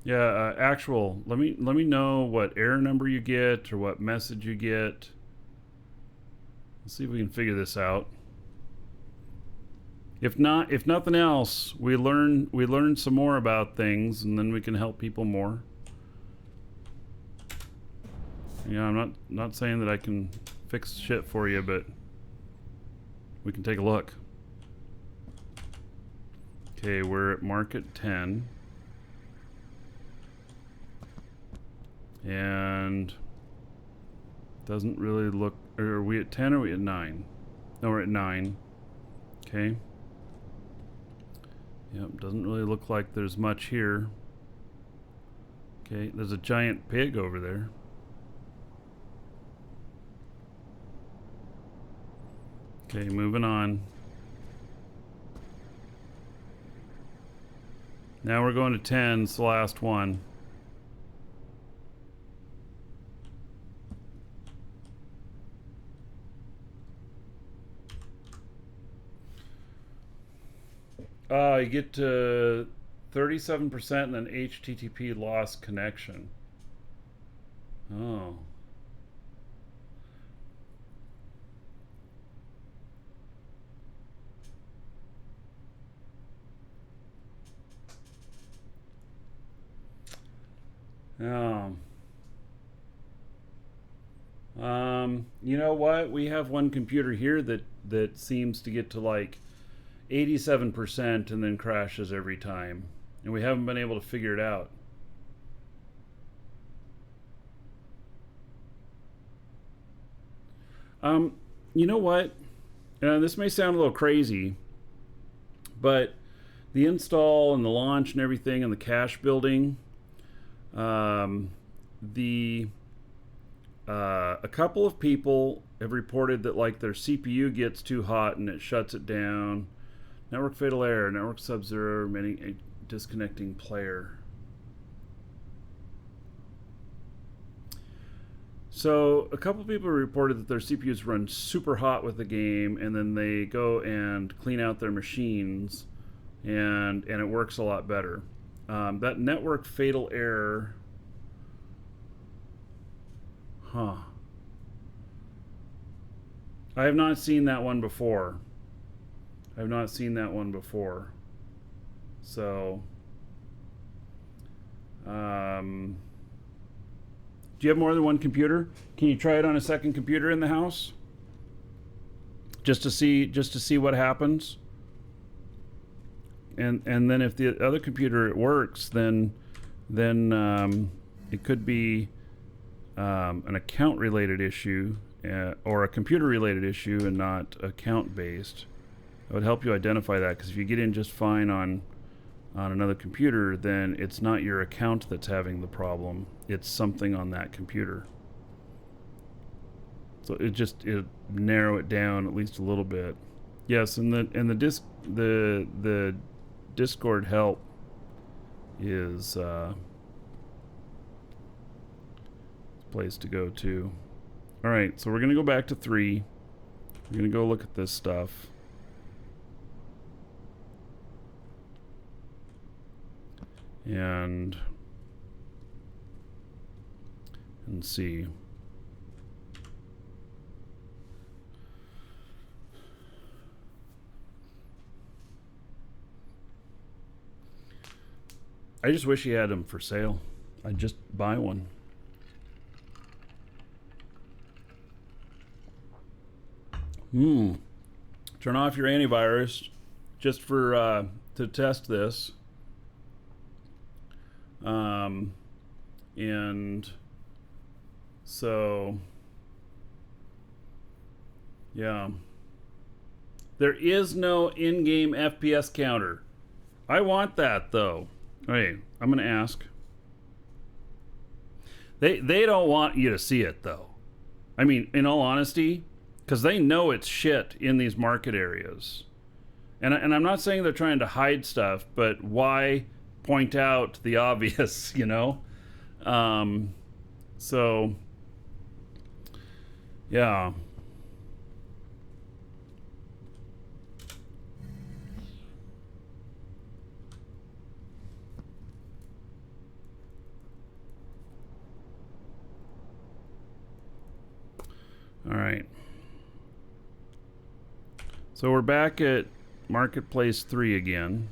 Yeah, actual. Let me know what error number you get or what message you get. Let's see if we can figure this out. If nothing else, we learn some more about things, and then we can help people more. Yeah, I'm not saying that I can fix shit for you, but we can take a look. Okay, we're at market 10. And doesn't really look, or are we at 10 or are we at 9? No, we're at 9. Okay. Yep, doesn't really look like there's much here. Okay, there's a giant pig over there. Okay, moving on. Now we're going to 10, it's the last one. You get to 37% and then HTTP lost connection. Oh. You know what? We have one computer here that seems to get to like 87% and then crashes every time. And we haven't been able to figure it out. You know what? This may sound a little crazy, but the install and the launch and everything and the cache building, a couple of people have reported that like their CPU gets too hot and it shuts it down. Network fatal error, network sub-zero, many disconnecting player. So a couple of people reported that their CPUs run super hot with the game, and then they go and clean out their machines, and it works a lot better. That network fatal error, I have not seen that one before. So, do you have more than one computer? Can you try it on a second computer in the house? Just to see what happens. And then if the other computer works, then it could be an account related issue or a computer related issue and not account based. It would help you identify that, because if you get in just fine on another computer, then it's not your account that's having the problem. It's something on that computer. So it narrow it down at least a little bit. Yes, and the Discord help is a place to go to. All right, so we're gonna go back to 3. We're gonna go look at this stuff. And see. I just wish he had them for sale. I'd just buy one. Turn off your antivirus just for to test this. And so, yeah. There is no in-game FPS counter. I want that, though. Hey, I'm going to ask. They don't want you to see it, though. I mean, in all honesty, because they know it's shit in these market areas. And I'm not saying they're trying to hide stuff, but why point out the obvious, you know? So, yeah. All right. So we're back at Marketplace 3 again.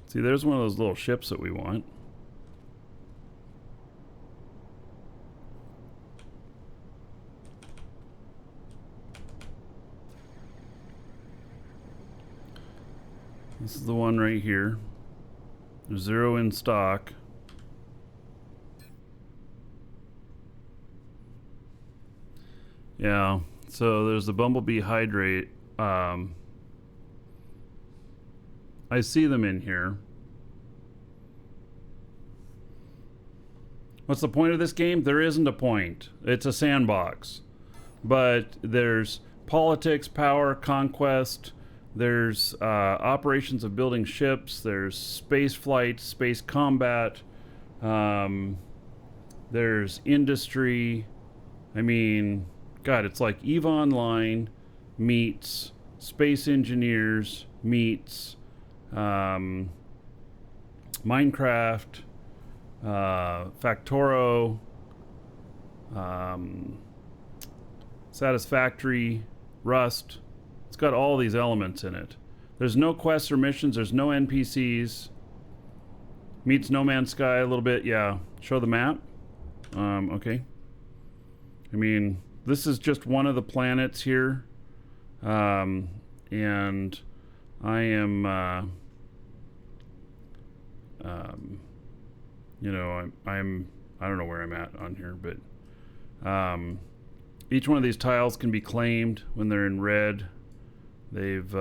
See, there's one of those little ships that we want. This is the one right here. There's 0 in stock. Yeah, so there's the Bumblebee Hydrate. I see them in here. What's the point of this game? There isn't a point. It's a sandbox. But there's politics, power, conquest. There's operations of building ships. There's space flight, space combat. There's industry. I mean, God, it's like EVE Online meets Space Engineers meets Minecraft, Factoro, Satisfactory, Rust. It's got all these elements in it. There's no quests or missions. There's no NPCs. Meets No Man's Sky a little bit. Yeah. Show the map. Okay. I mean, this is just one of the planets here. and I am, you know, I don't know where I'm at on here, but each one of these tiles can be claimed when they're in red. They've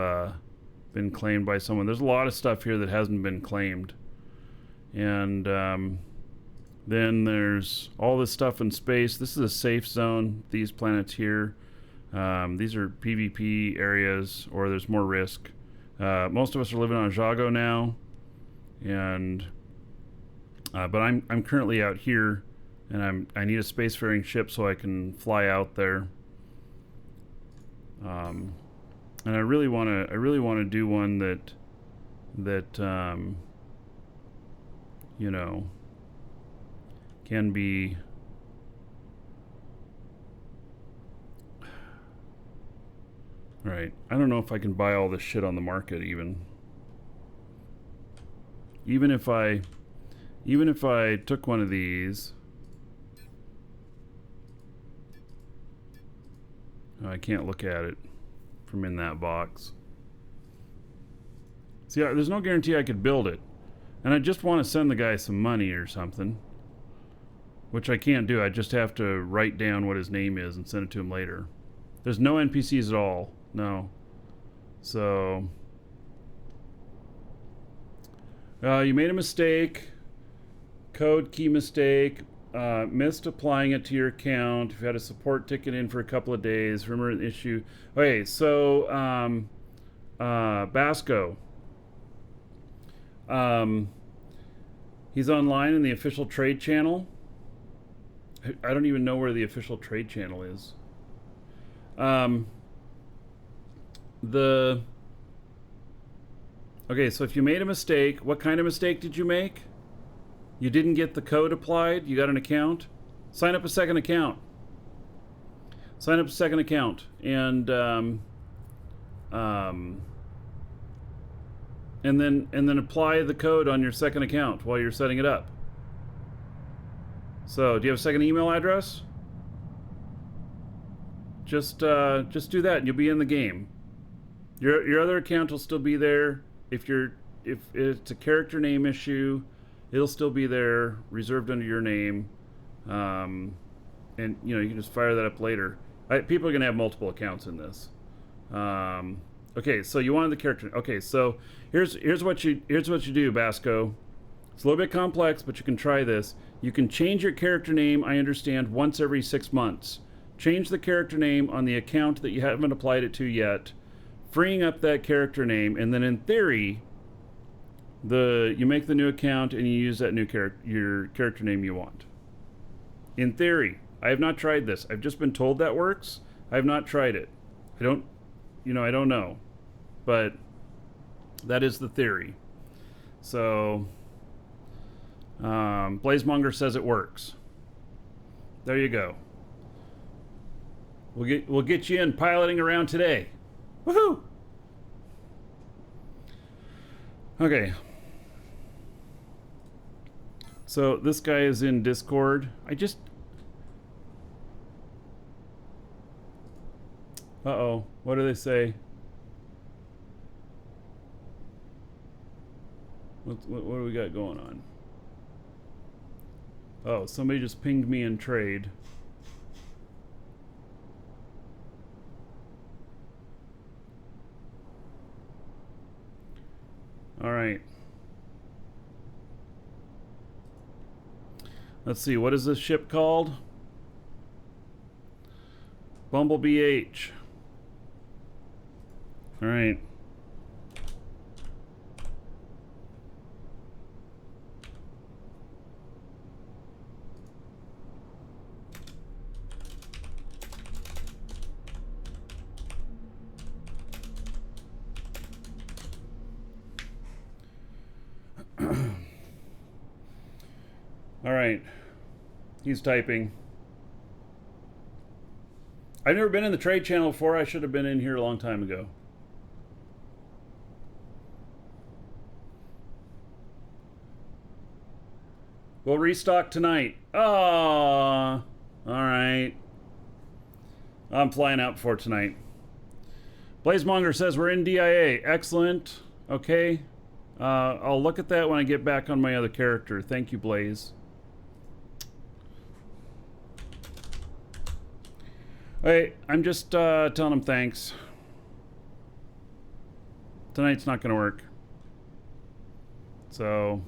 been claimed by someone. There's a lot of stuff here that hasn't been claimed. And then there's all this stuff in space. This is a safe zone, these planets here. These are PvP areas, or there's more risk. Most of us are living on Jago now, and but I'm currently out here, and I need a spacefaring ship so I can fly out there. And I really want to do one that you know, can be right. I don't know if I can buy all this shit on the market even if I took one of these. Oh, I can't look at it from in that box. See, there's no guarantee I could build it. And I just want to send the guy some money or something, which I can't do. I just have to write down what his name is and send it to him later. There's no NPCs at all. No. So you made a mistake. Code key mistake. Missed applying it to your account. If you had a support ticket in for a couple of days, remember the issue. Okay, so Basco. He's online in the official trade channel. I don't even know where the official trade channel is. Okay, so if you made a mistake, what kind of mistake did you make? You didn't get the code applied? You got an account? Sign up a second account. Sign up a second account, and then apply the code on your second account while you're setting it up. So, do you have a second email address? Just do that, and you'll be in the game. Your other account will still be there. If it's a character name issue, it'll still be there, reserved under your name, and you know, you can just fire that up later. People are gonna have multiple accounts in this. Okay, so you wanted the character. Okay, so here's what you do, Basco. It's a little bit complex, but you can try this. You can change your character name, I understand, once every 6 months. Change the character name on the account that you haven't applied it to yet, freeing up that character name, and then in theory, you make the new account and you use that new your character name you want. In theory, I have not tried this. I've just been told that works. I have not tried it. I don't know, but that is the theory. So, Blazemonger says it works. There you go. We'll get you in piloting around today. Woohoo! Okay. So this guy is in Discord. Uh-oh. What do they say? What do we got going on? Oh, somebody just pinged me in trade. All right. Let's see, what is this ship called? Bumblebee H. All right. All right. He's typing. I've never been in the trade channel before. I should have been in here a long time ago. We'll restock tonight. Oh, all right. I'm flying out before tonight. Blazemonger says we're in DIA. Excellent. Okay. I'll look at that when I get back on my other character. Thank you, Blaze. Hey, I'm just telling him thanks. Tonight's not going to work. So,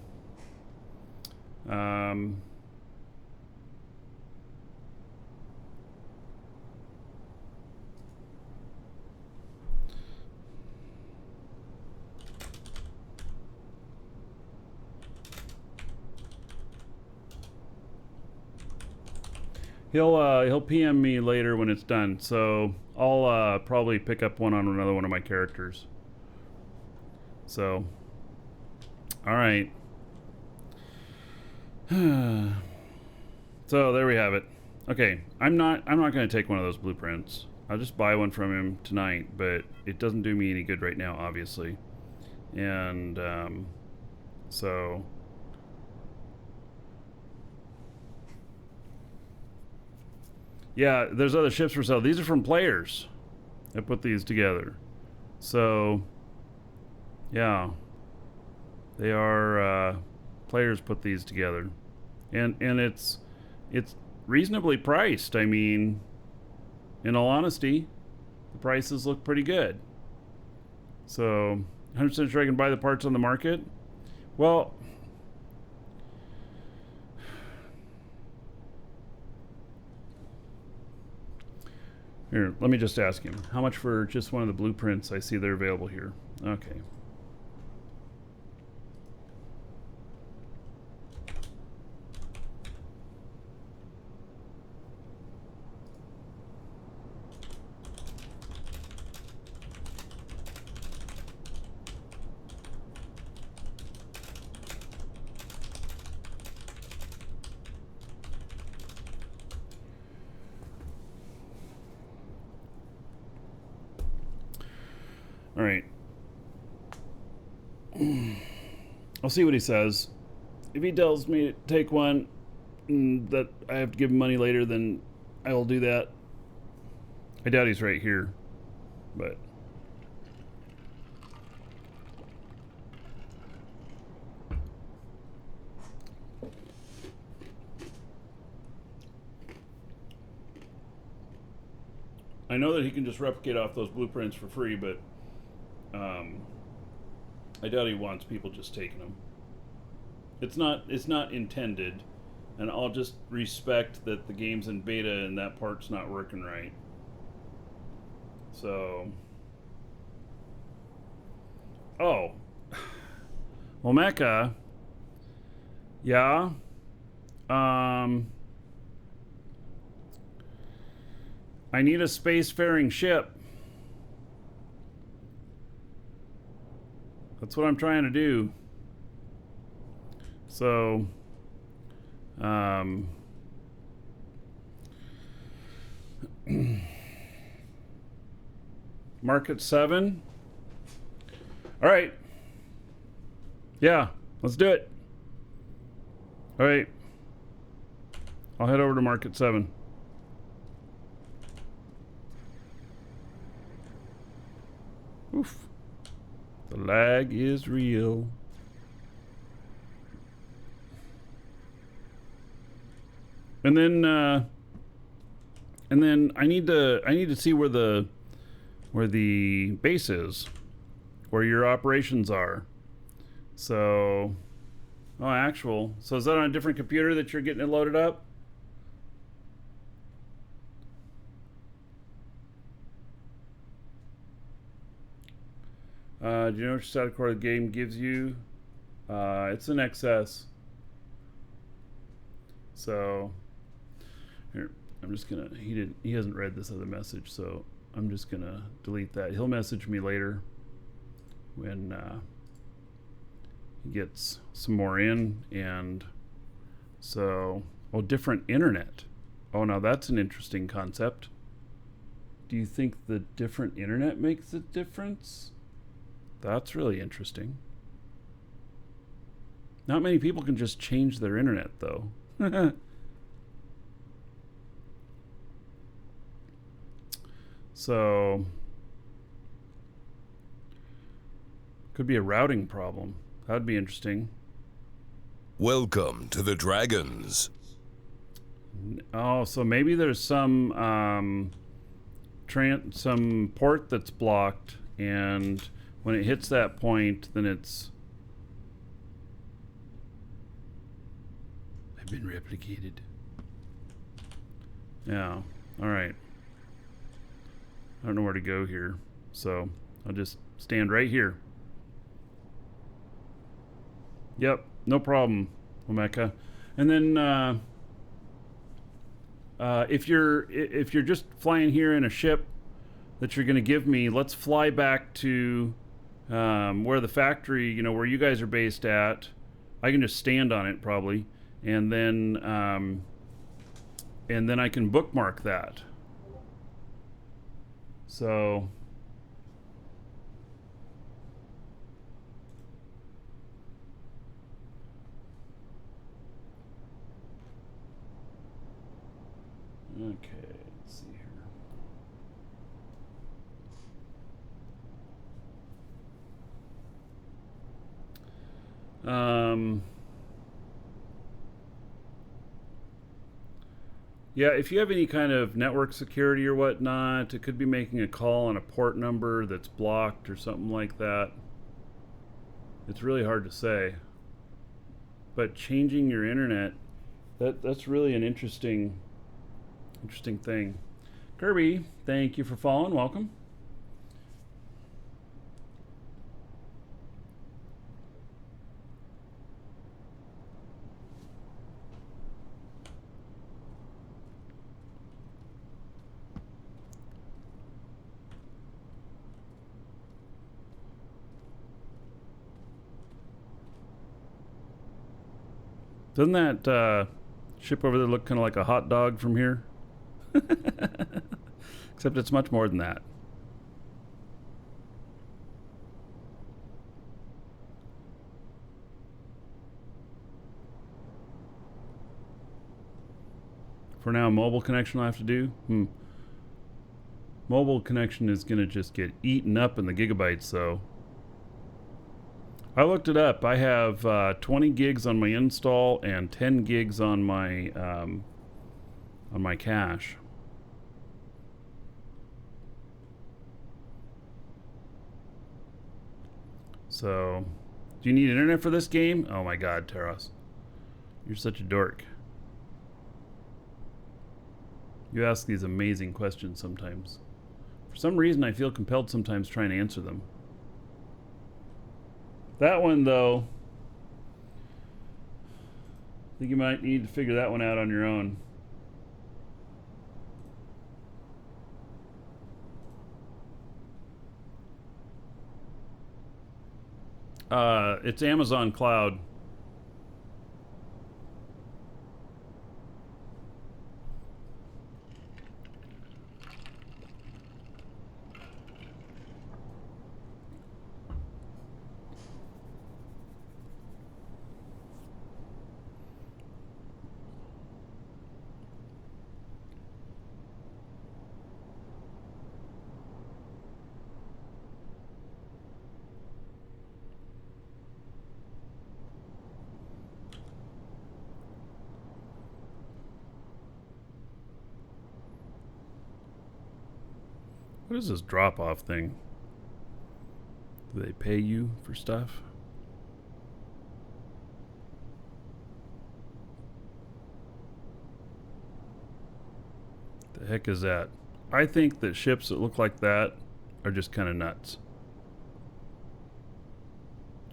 he'll PM me later when it's done. So I'll probably pick up one on another one of my characters. So, all right. So there we have it. Okay, I'm not going to take one of those blueprints. I'll just buy one from him tonight, but it doesn't do me any good right now, obviously. And so yeah, there's other ships for sale. These are from players that put these together. So yeah, they are players put these together, and it's reasonably priced. I mean, in all honesty, the prices look pretty good. So 100% sure I can buy the parts on the market. Well, here, let me just ask him how much for just one of the blueprints. I see they're available here. Okay. All right. I'll see what he says. If he tells me to take one that I have to give him money later, then I will do that. I doubt he's right here, but I know that he can just replicate off those blueprints for free, but I doubt he wants people just taking them. It's not intended, and I'll just respect that the game's in beta and that part's not working right. So, oh, well, Mecca, yeah, I need a spacefaring ship. That's what I'm trying to do. So, Market 7. All right. Yeah, let's do it. All right. I'll head over to Market 7. Oof. The lag is real. And then I need to see where the base is, where your operations are. So, so is that on a different computer that you're getting it loaded up? Do you know which static core the game gives you? It's an XS. So here, I'm just gonna. He hasn't read this other message, so I'm just gonna delete that. He'll message me later when he gets some more in, and so different internet. Oh, now that's an interesting concept. Do you think the different internet makes a difference? That's really interesting. Not many people can just change their internet, though. So, Could be a routing problem. That'd be interesting. Welcome to the Dragons. Oh, so maybe there's some some port that's blocked, and when it hits that point, then it's been replicated. Yeah. All right. I don't know where to go here, so I'll just stand right here. Yep, no problem, Omeka. And then if you're just flying here in a ship that you're going to give me, let's fly back to where the factory, you know, where you guys are based at. I can just stand on it probably, and then I can bookmark that. So okay, let's see here. Yeah, if you have any kind of network security or whatnot, it could be making a call on a port number that's blocked or something like that. It's really hard to say. But changing your internet, that's really an interesting thing. Kirby, thank you for following. Welcome. Doesn't that ship over there look kind of like a hot dog from here? Except it's much more than that. For now, mobile connection I'll have to do. Mobile connection is going to just get eaten up in the gigabytes, so. I looked it up. I have 20 gigs on my install and 10 gigs on my cache. So, do you need internet for this game? Oh my God, Taros, you're such a dork. You ask these amazing questions sometimes. For some reason, I feel compelled sometimes trying to answer them. That one, though, I think you might need to figure that one out on your own. It's Amazon Cloud. What is this drop-off thing? Do they pay you for stuff? The heck is that? I think that ships that look like that are just kind of nuts.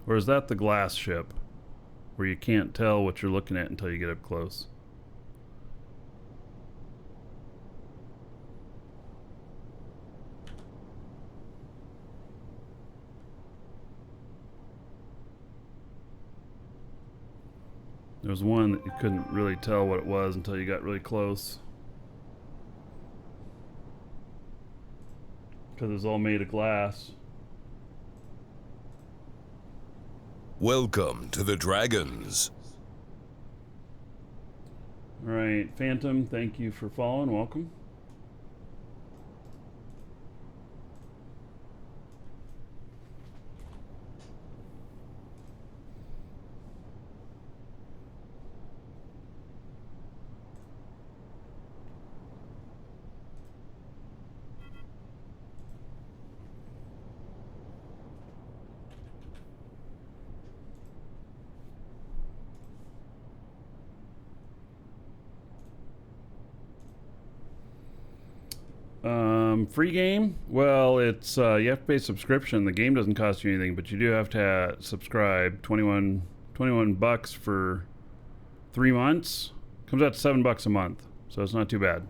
Or is that the glass ship, where you can't tell what you're looking at until you get up close? There was one that you couldn't really tell what it was until you got really close. Because it was all made of glass. Welcome to the Dragons. Alright, Phantom, thank you for following. Welcome. Free game? Well, it's you have to pay subscription. The game doesn't cost you anything, but you do have to subscribe. 21 bucks for 3 months. Comes out to $7 a month, so it's not too bad.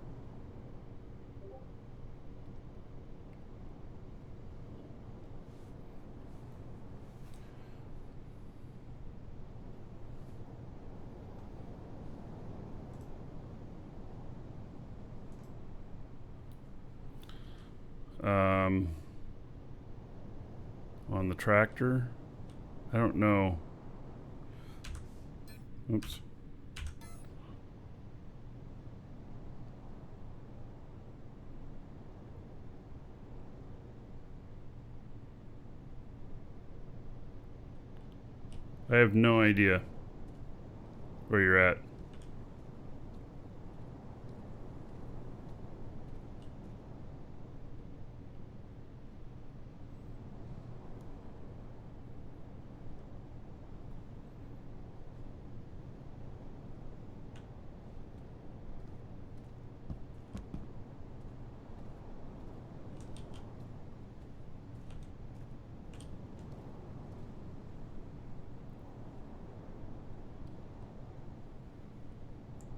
On the tractor, I don't know. Oops. I have no idea where you're at.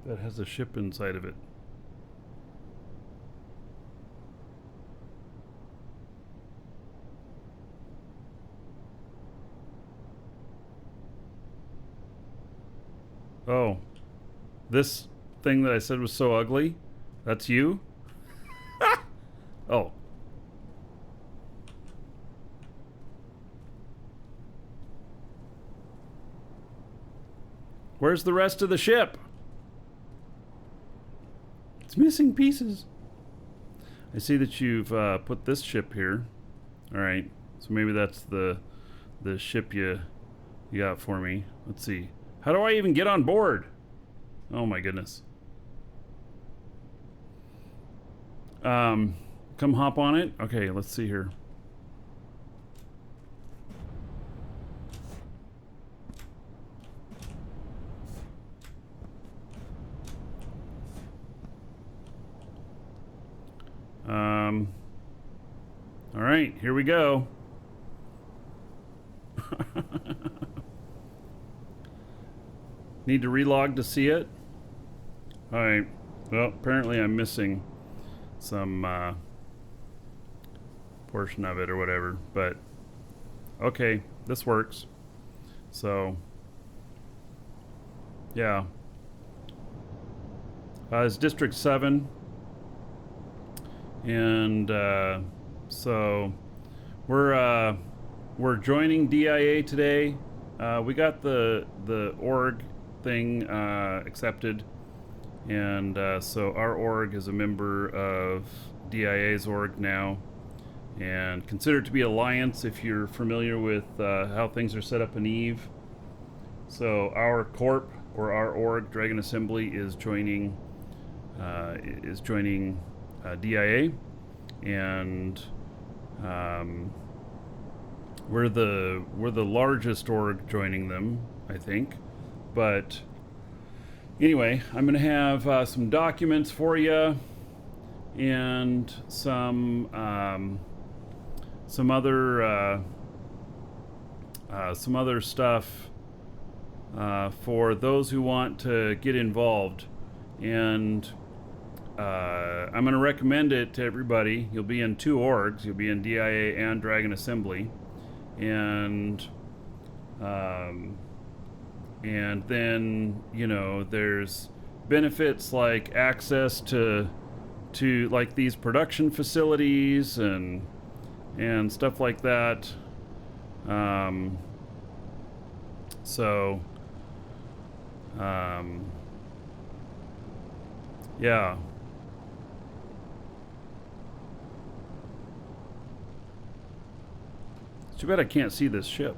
That has a ship inside of it. Oh, this thing that I said was so ugly? That's you? Oh. Where's the rest of the ship? It's missing pieces. I see that you've put this ship here. All right, so maybe that's the ship you got for me. Let's see. How do I even get on board? Oh my goodness. Come hop on it. Okay, let's see here. All right, here we go. Need to relog to see it? All right. Well, apparently I'm missing some portion of it or whatever, but okay, this works. So, yeah. It's District 7. And so we're joining DIA today. We got the org thing accepted, and so our org is a member of DIA's org now, and considered to be Alliance if you're familiar with how things are set up in EVE. So our corp, or our org, Dragon Assembly, is joining DIA, and we're the largest org joining them, I think. But anyway, I'm gonna have some documents for you and some other stuff for those who want to get involved. And I'm going to recommend it to everybody. You'll be in 2 orgs. You'll be in DIA and Dragon Assembly, and then, you know, there's benefits like access to like these production facilities and stuff like that. Yeah. It's too bad I can't see this ship.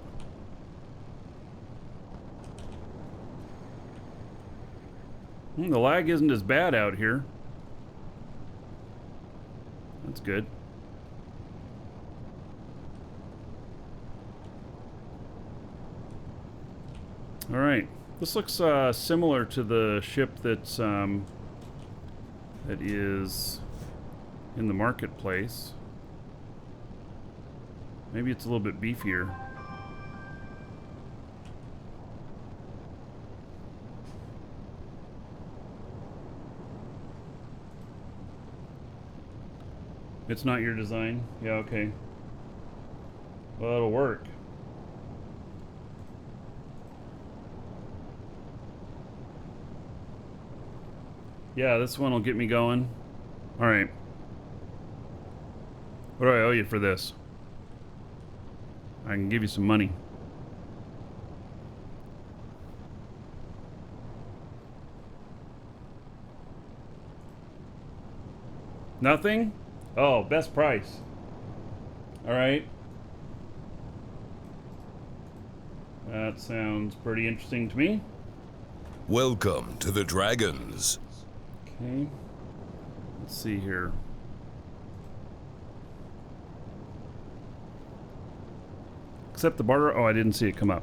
The lag isn't as bad out here. That's good. All right. This looks similar to the ship that's that is in the marketplace. Maybe it's a little bit beefier. It's not your design? Yeah, okay. Well, it'll work. Yeah, this one will get me going. Alright. What do I owe you for this? I can give you some money. Nothing? Oh, best price. Alright. That sounds pretty interesting to me. Welcome to the Dragons. Okay. Let's see here. Accept the barter. Oh, I didn't see it come up.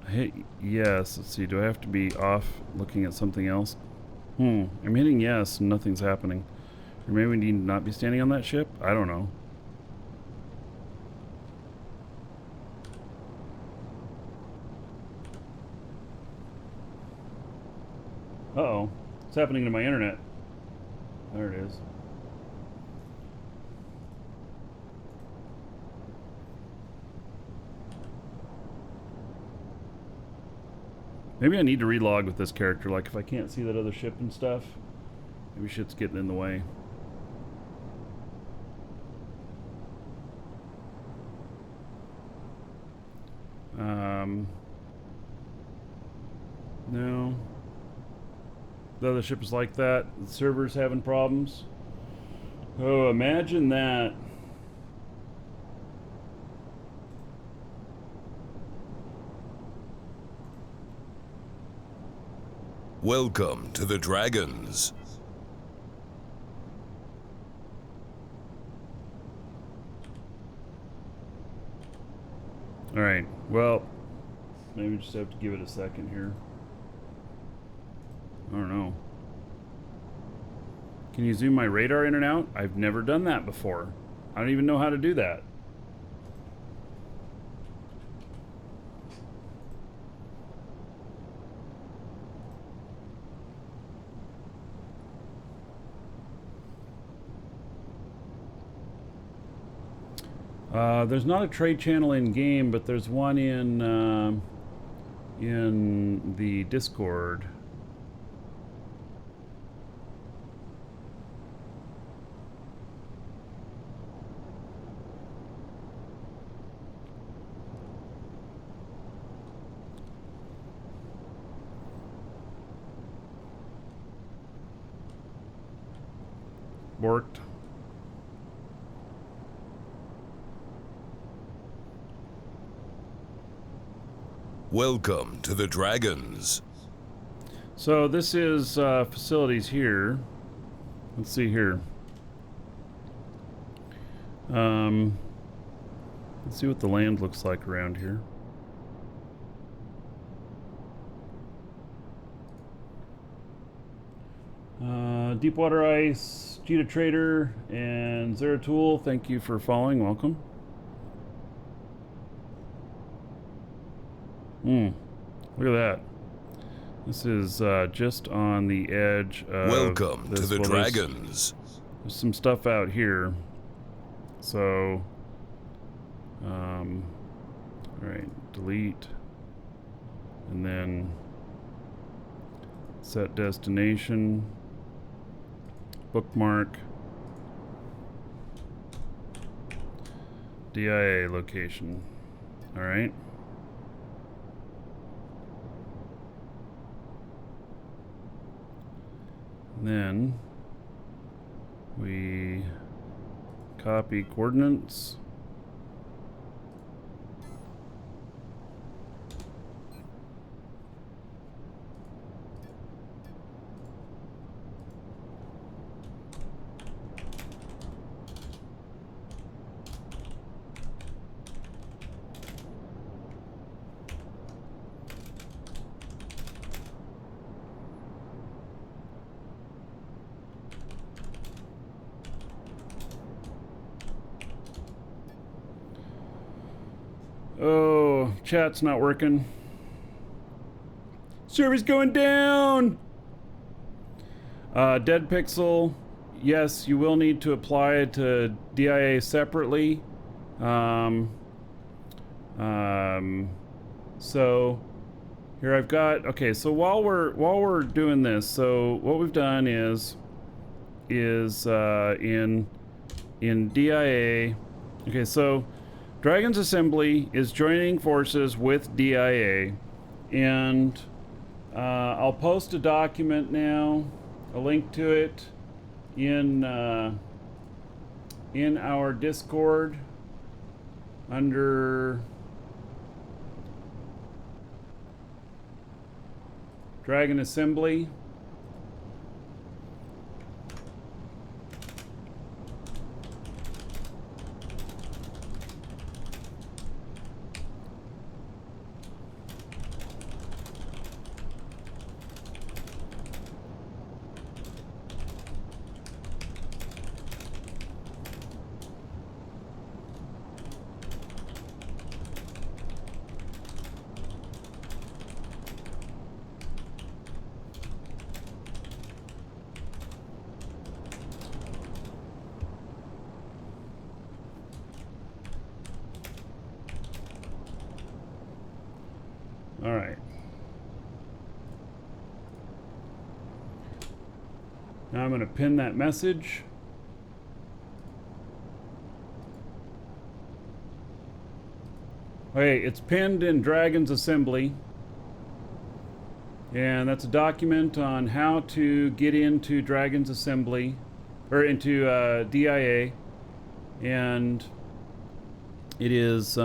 Hit yes. Let's see. Do I have to be off looking at something else? I'm hitting yes and nothing's happening. Or maybe we need to not be standing on that ship? I don't know. Uh-oh. What's happening to my internet? There it is. Maybe I need to relog with this character, like if I can't see that other ship and stuff. Maybe shit's getting in the way. No. The other ship is like that. The server's having problems. Oh, imagine that. Welcome to the Dragons. Alright, well, maybe just have to give it a second here. I don't know. Can you zoom my radar in and out? I've never done that before. I don't even know how to do that. There's not a trade channel in game, but there's one in the Discord. Borked. Welcome to the Dragons. So this is facilities here. Let's see here. Let's see what the land looks like around here. Deepwater Ice, Cheetah Trader, and Zeratul, thank you for following. Welcome. Look at that. This is just on the edge of Welcome this, to the well, Dragons. There's some stuff out here. So, alright, delete. And then set destination. Bookmark. DIA location. Alright. Then we copy coordinates. Oh, chat's not working. Server's going down! Dead Pixel, yes, you will need to apply to DIA separately. So here I've got, okay, so while we're doing this, so what we've done is in DIA, okay, so Dragon's Assembly is joining forces with DIA, and I'll post a document now, a link to it in our Discord under Dragon Assembly. All right. Now I'm going to pin that message. Okay, it's pinned in Dragon's Assembly. And that's a document on how to get into Dragon's Assembly, or into DIA. And it is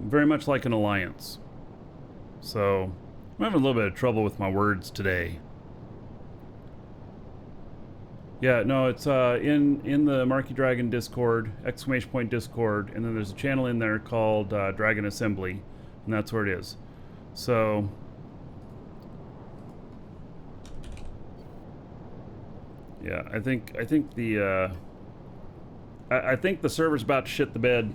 very much like an alliance. So I'm having a little bit of trouble with my words today. Yeah, no, it's in the Marky Dragon Discord, !point Discord, and then there's a channel in there called Dragon Assembly, and that's where it is. So yeah, I think the I think the server's about to shit the bed.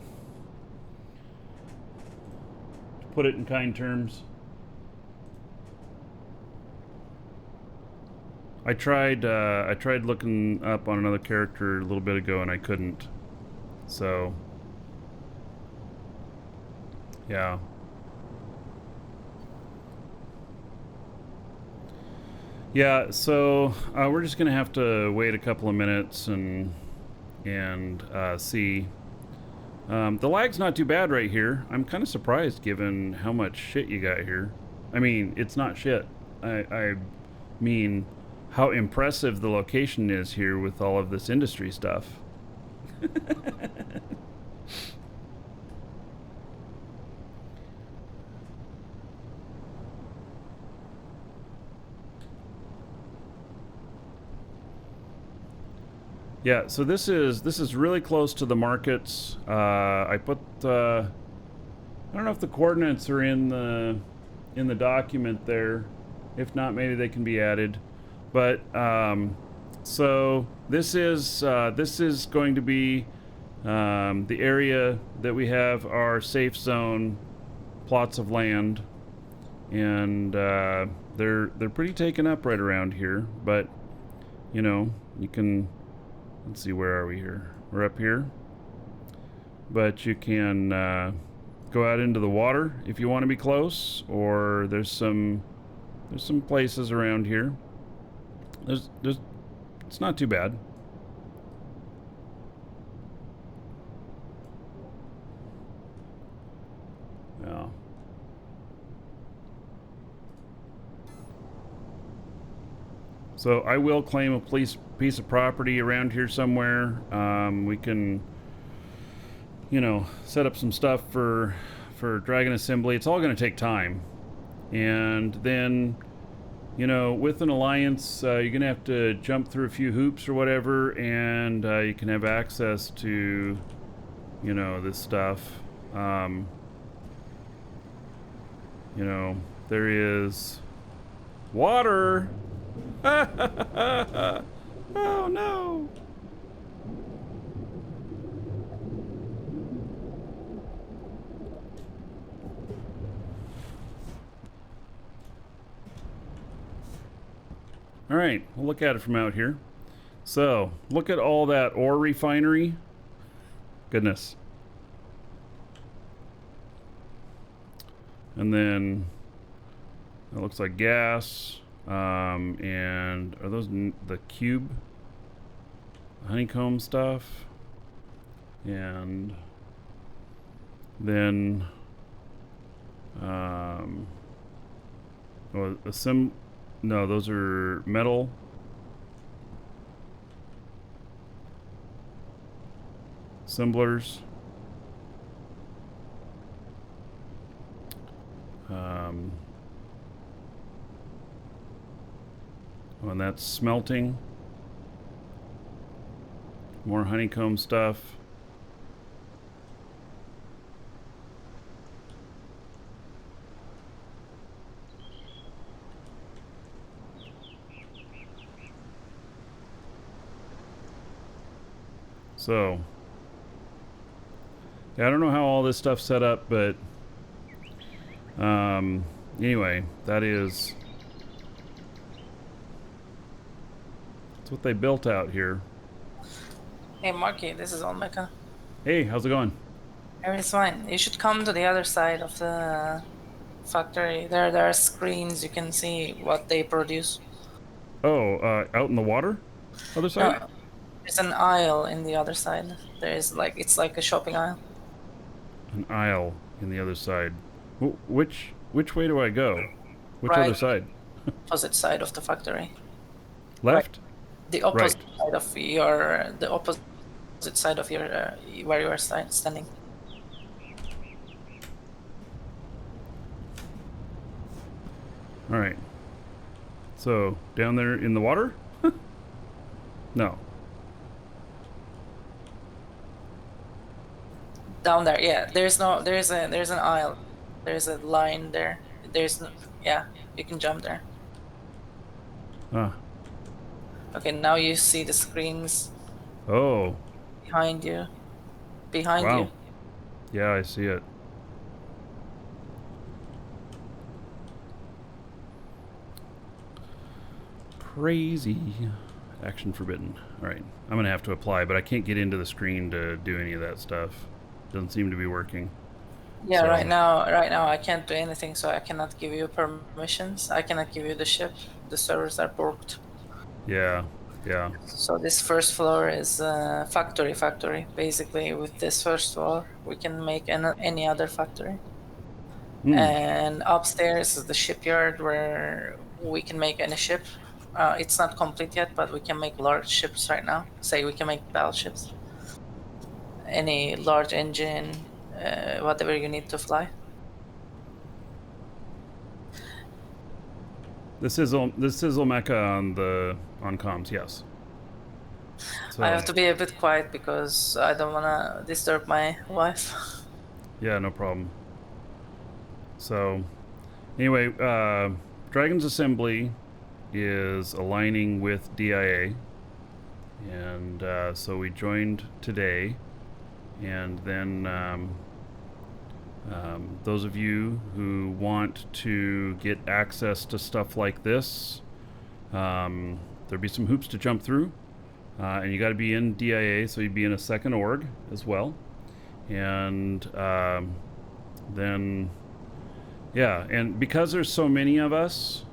To put it in kind terms. I tried looking up on another character a little bit ago and I couldn't. So yeah. Yeah, so we're just gonna have to wait a couple of minutes and see. The lag's not too bad right here. I'm kind of surprised given how much shit you got here. I mean, it's not shit. I mean, how impressive the location is here with all of this industry stuff. Yeah, so this is really close to the markets. I put I don't know if the coordinates are in the document there. If not, maybe they can be added. But so this is going to be the area that we have our safe zone plots of land, and they're pretty taken up right around here. But you know, you can. Let's see, where are we here? We're up here. But you can go out into the water if you want to be close, or there's some places around here. There's it's not too bad. Yeah. So I will claim a piece of property around here somewhere. We can, you know, set up some stuff for Dragon Assembly. It's all going to take time, and then, you know, with an alliance, you're going to have to jump through a few hoops or whatever, and you can have access to, you know, this stuff. You know, there is Water! Oh no! All right, we'll look at it from out here. So, look at all that ore refinery. Goodness. And then it looks like gas. And are those the cube honeycomb stuff? And then no, those are metal. Assemblers. And that's smelting. More honeycomb stuff. So, yeah, I don't know how all this stuff's set up, but anyway, that's what they built out here. Hey Marky, this is Olmeka. Hey, how's it going? Everything's fine. You should come to the other side of the factory. There are screens. You can see what they produce. Oh, out in the water? Other side? No, there's an aisle in the other side. It's like a shopping aisle. An aisle in the other side. Which way do I go? Which Right. other side? Opposite side of the factory. Left? The opposite side of the opposite side of your where you are standing. All right. So, down there in the water? No. Down there, yeah. There's an aisle. There's a line there. Yeah, you can jump there. Ah. Okay, now you see the screens Oh. behind you. Behind Wow. you. Yeah, I see it. Crazy. Action forbidden. All right. I'm going to have to apply, but I can't get into the screen to do any of that stuff. Doesn't seem to be working. Yeah, So- right now I can't do anything, so I cannot give you permissions. I cannot give you the ship. The servers are booked. Yeah. Yeah. So this first floor is factory. Basically, with this first floor, we can make any other factory. And upstairs is the shipyard where we can make any ship. It's not complete yet, but we can make large ships right now. Say we can make battleships. Any large engine, whatever you need to fly. This is Olmeca on comms, yes. So, I have to be a bit quiet because I don't want to disturb my wife. yeah, no problem. So, anyway, Dragon's Assembly is aligning with DIA, and so we joined today, and then those of you who want to get access to stuff like this, there'll be some hoops to jump through, and you got to be in DIA, so you'd be in a second org as well, and then yeah, and because there's so many of us,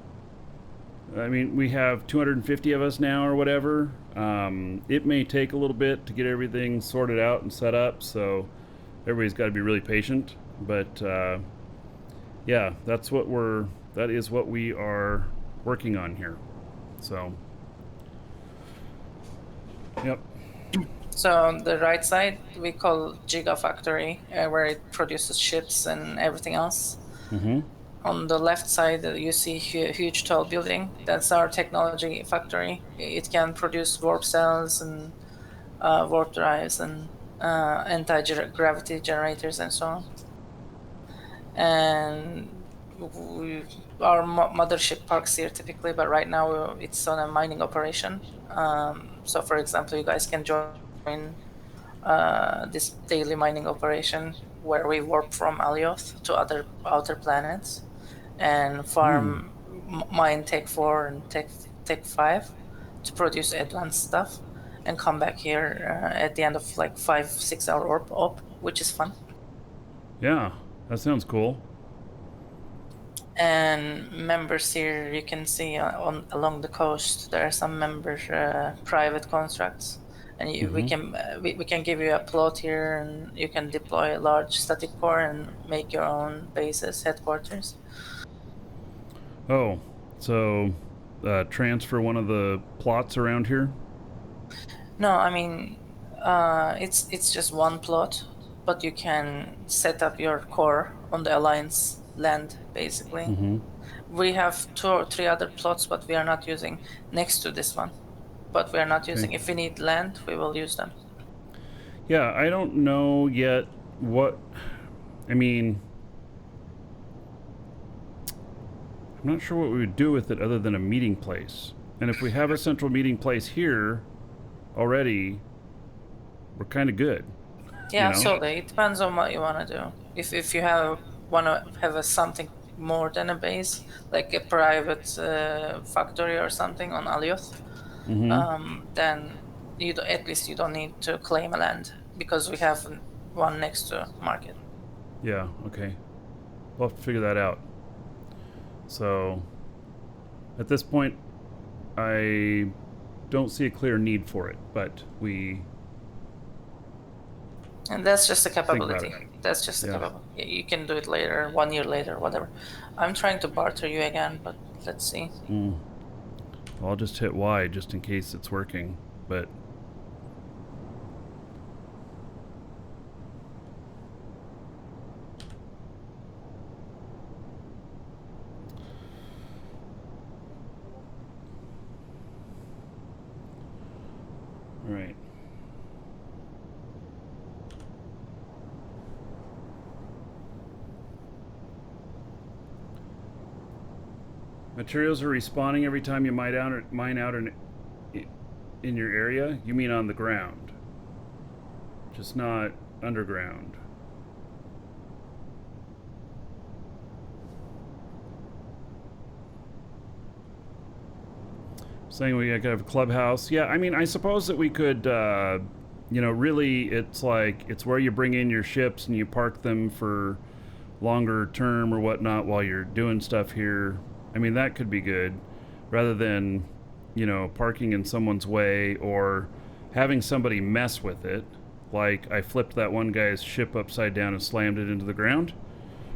I mean, we have 250 of us now or whatever. It may take a little bit to get everything sorted out and set up, so everybody's got to be really patient. But yeah, that is what we are working on here. So, yep. So on the right side, we call Gigafactory, where it produces ships and everything else. Mm-hmm. On the left side, you see a huge tall building. That's our technology factory. It can produce warp cells and warp drives and anti-gravity generators and so on. And our mothership parks here typically, but right now it's on a mining operation. So, for example, you guys can join this daily mining operation where we warp from Alioth to other outer planets and farm mine Tech 4 and Tech 5 to produce advanced stuff, and come back here at the end of like 5-6 hour op, which is fun. Yeah, that sounds cool. And members here, you can see along the coast there are some member private contracts, and we can give you a plot here, and you can deploy a large static core and make your own bases, headquarters. Oh, so transfer one of the plots around here? No, I mean it's just one plot, but you can set up your core on the Alliance land, basically. We have 2 or 3 other plots, but we are not using next to this one. But we are not using. If we need land, we will use them. Yeah, I don't know yet what... I mean... I'm not sure what we would do with it other than a meeting place. And if we have a central meeting place here already, we're kind of good. Yeah, absolutely. It depends on what you want to do. If you want to have something more than a base, like a private factory or something on Alioth, then at least you don't need to claim a land, because we have one next to market. Yeah, okay. We'll have to figure that out. So, at this point, I don't see a clear need for it, but we... And that's just a capability. That's just a capability. You can do it later, 1 year later, whatever. I'm trying to barter you again, but let's see. Well, I'll just hit Y just in case it's working, but... All right. Materials are respawning every time you mine out in your area? You mean on the ground? Just not underground. Saying we could have a clubhouse. Yeah, I mean, I suppose that we could, really, it's like, it's where you bring in your ships and you park them for longer term or whatnot while you're doing stuff here. I mean, that could be good, rather than, parking in someone's way or having somebody mess with it. Like, I flipped that one guy's ship upside down and slammed it into the ground,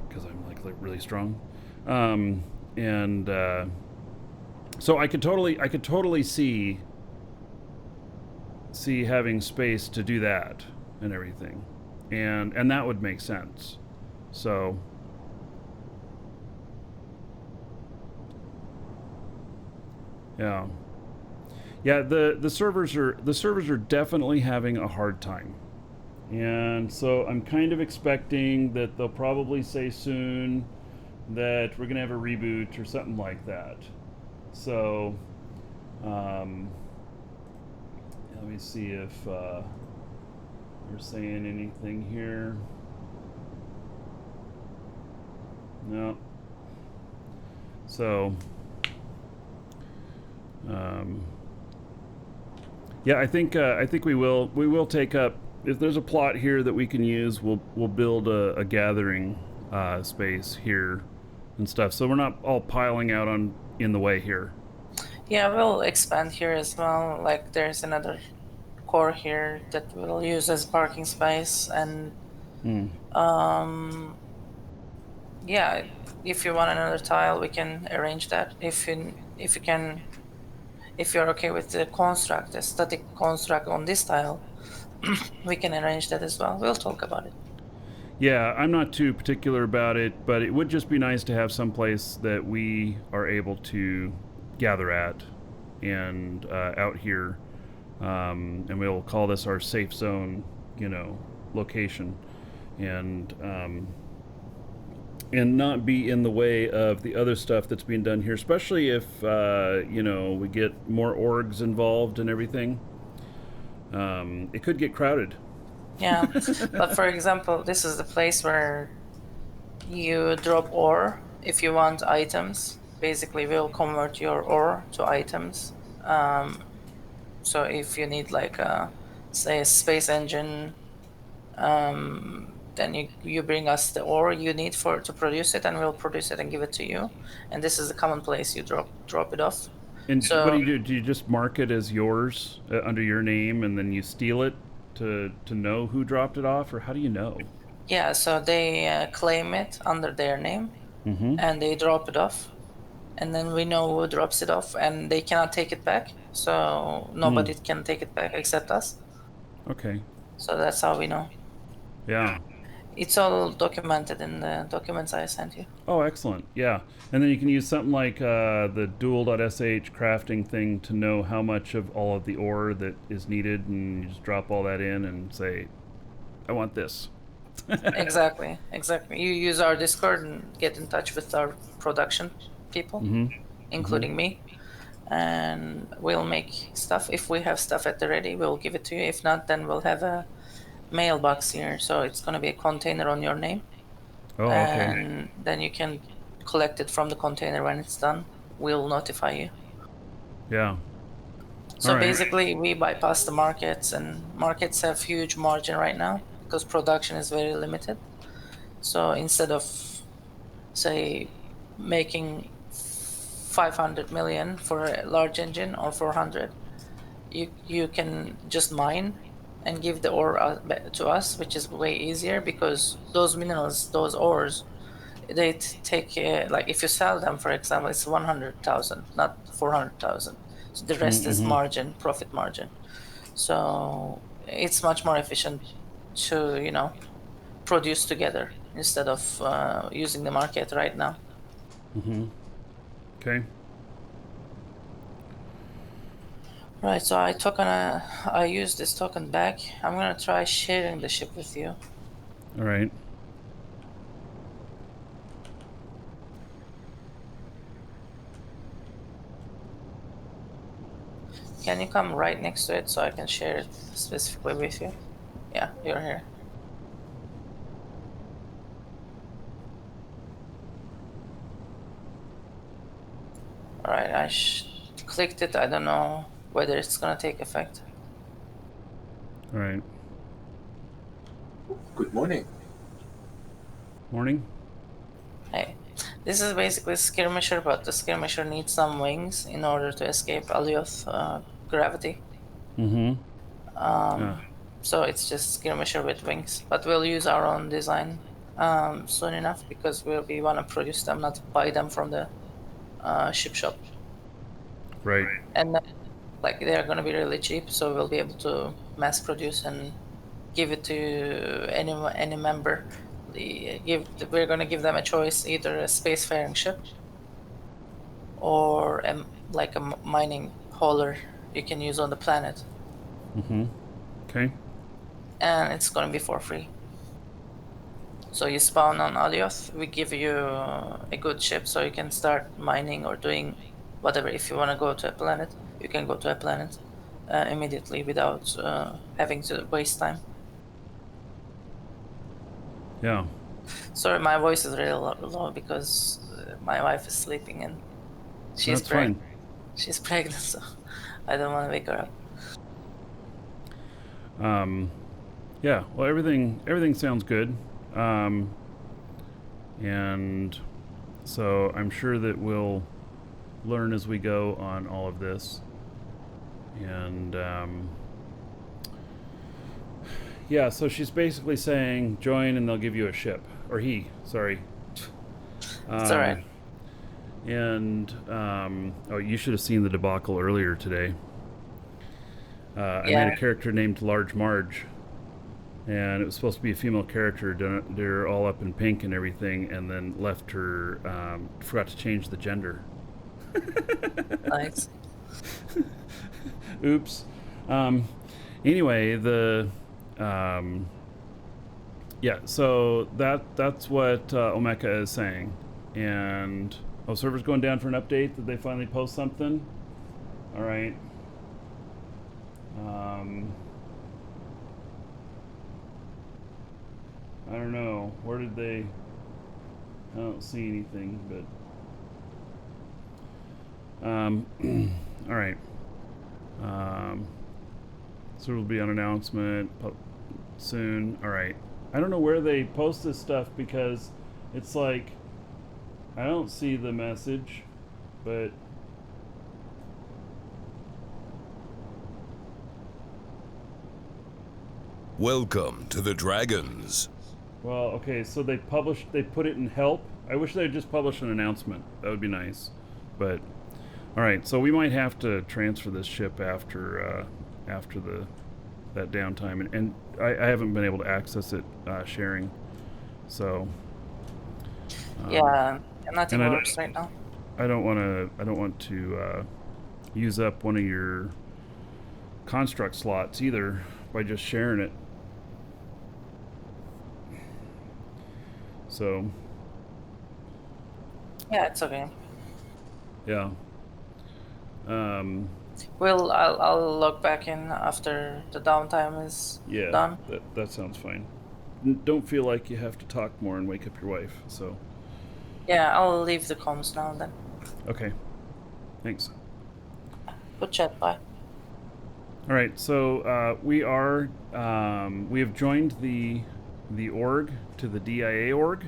because I'm, like really strong. So I could totally see having space to do that and everything, and that would make sense. So yeah, the servers are definitely having a hard time, and so I'm kind of expecting that they'll probably say soon that we're gonna have a reboot or something like that. So, let me see if we're saying anything here. No. So, yeah, I think we will take up, if there's a plot here that we can use, we'll build a gathering space here and stuff. So we're not all piling out in the way here. Yeah, we'll expand here as well. Like, there's another core here that we'll use as parking space, and yeah, if you want another tile, we can arrange that. If you're okay with the static construct on this tile, we can arrange that as well. We'll talk about it. Yeah, I'm not too particular about it, but it would just be nice to have some place that we are able to gather at and out here, and we'll call this our safe zone, location, and and not be in the way of the other stuff that's being done here, especially if we get more orgs involved and everything. It could get crowded. Yeah, but for example, this is the place where you drop ore if you want items. Basically, we'll convert your ore to items. So if you need like say a space engine, then you bring us the ore you need to produce it, and we'll produce it and give it to you. And this is the common place you drop it off. And So what do you do? Do you just mark it as yours under your name, and then you steal it to know who dropped it off, or how do you know? yeah, so they claim it under their name, and they drop it off, and then we know who drops it off, and they cannot take it back. So nobody can take it back except us. Okay. So that's how we know. Yeah. It's all documented in the documents I sent you. Oh, excellent. Yeah. And then you can use something like the dual.sh crafting thing to know how much of all of the ore that is needed, and you just drop all that in and say, I want this. Exactly. You use our Discord and get in touch with our production people, including me, and we'll make stuff. If we have stuff at the ready, we'll give it to you. If not, then we'll have a mailbox here, so it's going to be a container on your name. Oh, okay. And then you can collect it from the container when it's done. We'll notify you. Yeah. So All right. basically, we bypass the markets, and markets have huge margin right now because production is very limited. So instead of, say, making 500 million for a large engine or 400, you can just mine and give the ore to us, which is way easier because those minerals, those ores, they take like if you sell them, for example, it's 100,000, not 400,000. So the rest is margin, profit margin. So it's much more efficient to produce together instead of using the market right now. Okay. Right, so I use this token back. I'm gonna try sharing the ship with you. All right. Can you come right next to it so I can share it specifically with you? Yeah, you're here. Alright, I clicked it. I don't know whether it's gonna take effect. All right. Good morning. Morning. Hey, this is basically a skirmisher, but the skirmisher needs some wings in order to escape Alioth gravity. So it's just skirmisher with wings, but we'll use our own design soon enough because we want to produce them, not buy them from the ship shop. Right. And like they're gonna be really cheap, so we'll be able to mass produce and give it to any member. We're gonna give them a choice, either a spacefaring ship or like a mining hauler you can use on the planet. Okay. And it's gonna be for free. So you spawn on Alioth, we give you a good ship so you can start mining or doing whatever. If you want to go to a planet, you can go to a planet immediately without having to waste time. Yeah. Sorry, my voice is really low because my wife is sleeping and she's That's fine. She's pregnant, so I don't want to wake her up. Yeah. Well, everything sounds good. And so I'm sure that we'll learn as we go on all of this. And yeah, so she's basically saying join and they'll give you a ship. Or he, sorry. It's alright. And oh, you should have seen the debacle earlier today. I made a character named Large Marge, and it was supposed to be a female character. They're all up in pink and everything, and then left her. Forgot to change the gender. Nice. Oops. Anyway, Yeah, so that's what Omeka is saying. And server's going down for an update. Did they finally post something? All right. I don't know. Where did they? I don't see anything, but all right. So it'll be an announcement soon. All right. I don't know where they post this stuff because it's like I don't see the message, but Welcome to the Dragons. well, okay, so they put it in help. I wish they'd just publish an announcement. That would be nice. But all right, so we might have to transfer this ship after that downtime, and I haven't been able to access it sharing. So Yeah, nothing and works right now. I don't want to use up one of your construct slots either by just sharing it. So Yeah, it's okay. yeah. I'll log back in after the downtime is Yeah, done. that sounds fine. Don't feel like you have to talk more and wake up your wife. So Yeah, I'll leave the comms now then. okay, thanks. Good chat, bye. All right, so we have joined the org to the DIA org,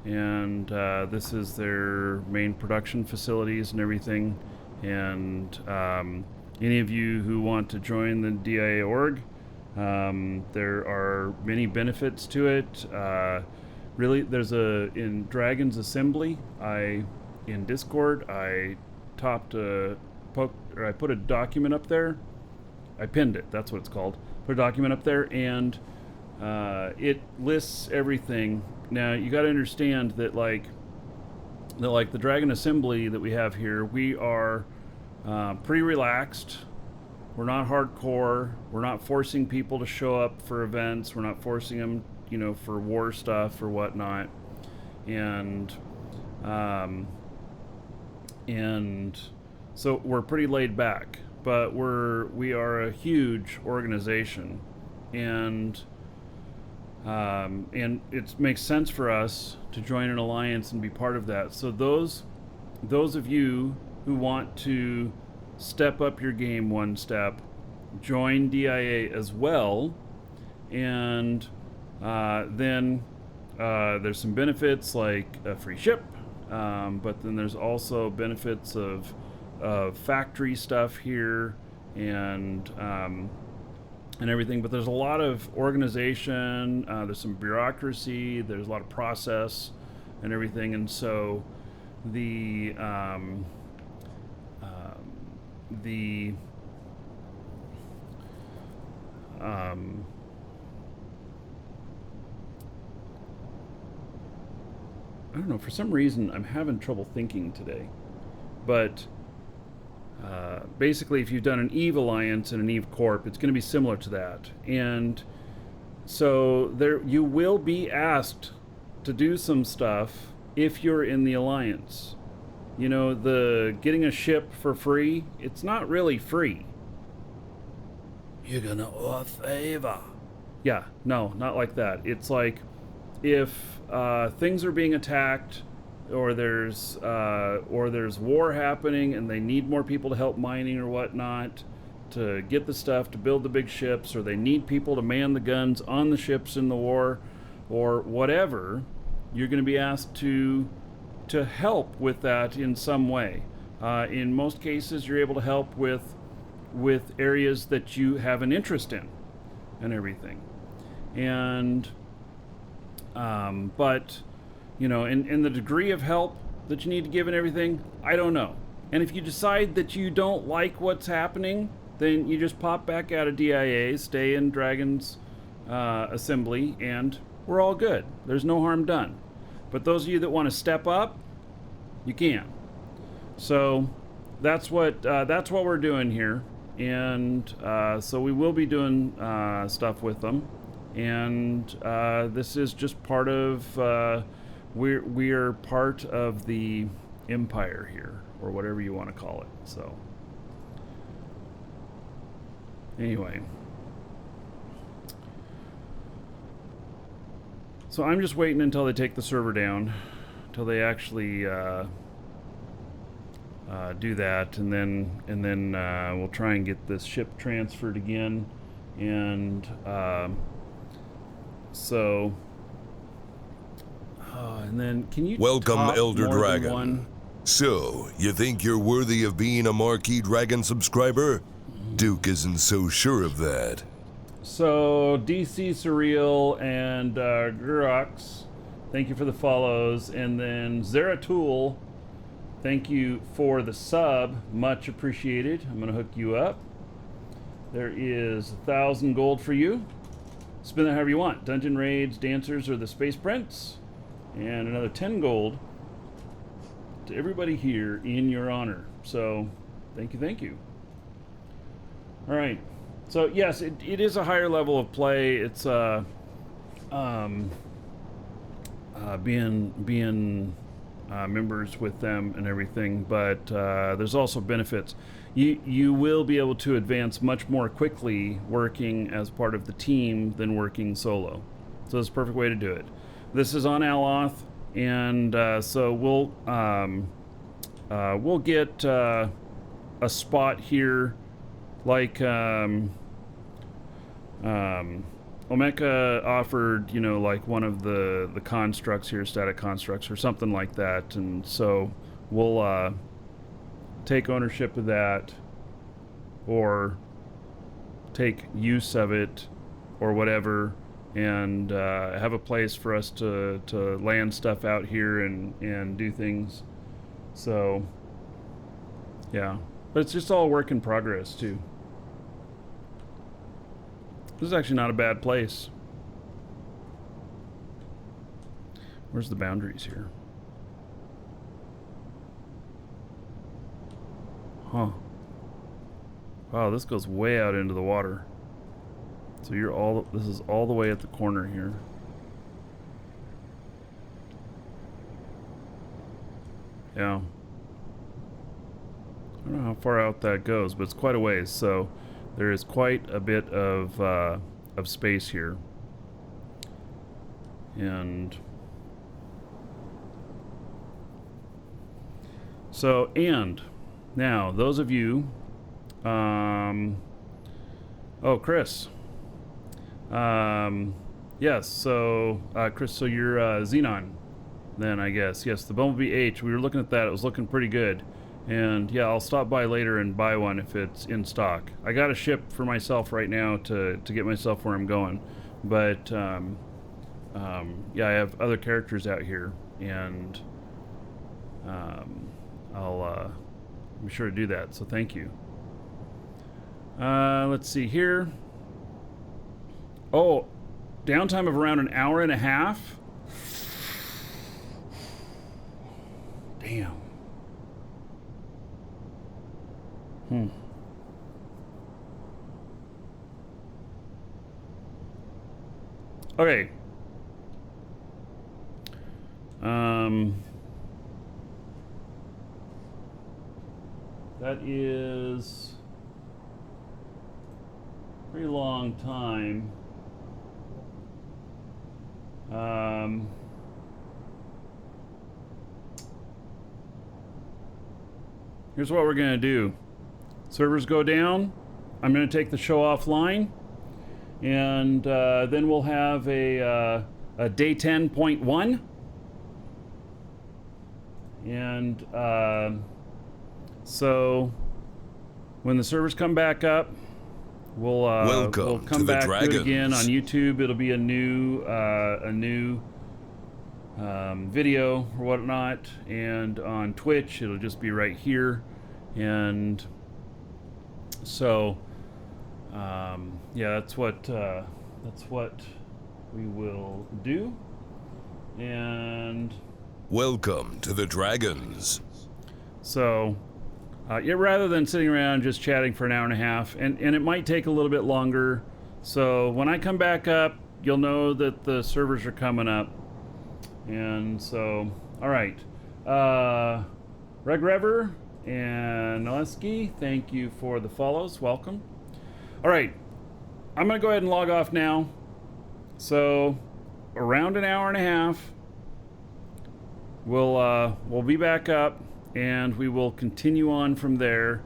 and this is their main production facilities and everything. And any of you who want to join the DIA org, there are many benefits to it. Really, there's in Dragon's Assembly, in Discord, I put a document up there. I pinned it. That's what it's called. Put a document up there, and it lists everything. Now you got to understand that like the Dragon Assembly that we have here, we are pretty relaxed. We're not hardcore. We're not forcing people to show up for events. We're not forcing them, for war stuff or whatnot. And so we're pretty laid back. But we are a huge organization, and it makes sense for us to join an alliance and be part of that. So those of you who want to step up your game one step, join DIA as well, and then there's some benefits like a free ship, but then there's also benefits of factory stuff here and everything. But there's a lot of organization, there's some bureaucracy, there's a lot of process and everything. And so the I don't know, for some reason I'm having trouble thinking today, but basically, if you've done an Eve Alliance and an Eve Corp, it's going to be similar to that. And so there, you will be asked to do some stuff if you're in the Alliance. The getting a ship for free, it's not really free. You're going to owe a favor. Yeah, no, not like that. It's like if things are being attacked, or there's war happening and they need more people to help mining or whatnot to get the stuff to build the big ships, or they need people to man the guns on the ships in the war or whatever, you're going to be asked to help with that in some way. In most cases, you're able to help with areas that you have an interest in and everything. And but in the degree of help that you need to give and everything, I don't know. And if you decide that you don't like what's happening, then you just pop back out of DIA, stay in Dragon's Assembly, and we're all good. There's no harm done. But those of you that want to step up, you can. So that's what we're doing here. And so we will be doing stuff with them. and this is just part of we are part of the empire here, or whatever you want to call it. So anyway, so I'm just waiting until they take the server down, until they actually do that, and then we'll try and get this ship transferred again, and so and then can you Welcome, top Elder more than Dragon. one? So, you think you're worthy of being a Marquee Dragon subscriber? Duke isn't so sure of that. So DC Surreal and Gurox, thank you for the follows, and then Zeratul, thank you for the sub, much appreciated. I'm gonna hook you up. There is 1,000 gold for you. Spend that however you want. Dungeon raids, dancers, or the Space Prince, and another 10 gold to everybody here in your honor. So thank you, thank you. All right. So yes, it is a higher level of play. It's being members with them and everything, but there's also benefits. You will be able to advance much more quickly working as part of the team than working solo. So it's a perfect way to do it. This is on Aloth, and so we'll get a spot here, like Omeka offered, like one of the constructs here, static constructs or something like that, and so we'll take ownership of that, or take use of it, or whatever, and have a place for us to land stuff out here and do things. So yeah, but it's just all work in progress too. This is actually not a bad place. Where's the boundaries here? Huh. Wow, this goes way out into the water. So this is all the way at the corner here. Yeah. I don't know how far out that goes, but it's quite a ways, so there is quite a bit of space here. And so, and now those of you, oh, Chris, yes, so Chris, so you're Xenon then, I guess. Yes, the Bumblebee H, we were looking at that, it was looking pretty good. And yeah, I'll stop by later and buy one if it's in stock. I got a ship for myself right now to get myself where I'm going, but yeah, I have other characters out here, and I'll be sure to do that. So thank you. Let's see here. Oh, downtime of around an hour and a half. Damn. Okay. That is a pretty long time. Here's what we're gonna do. Servers go down, I'm going to take the show offline, and then we'll have a day 10.1, and so when the servers come back up, we'll come back to it again on YouTube. It'll be a new video or whatnot, and on Twitch it'll just be right here, and so yeah, that's what we will do. And welcome to the Dragons. So yeah, rather than sitting around just chatting for an hour and a half, and it might take a little bit longer, so when I come back up, you'll know that the servers are coming up. And so, all right. Reg Rever and Noleski, thank you for the follows. Welcome. All right. I'm going to go ahead and log off now. So, around an hour and a half, we'll be back up, and we will continue on from there.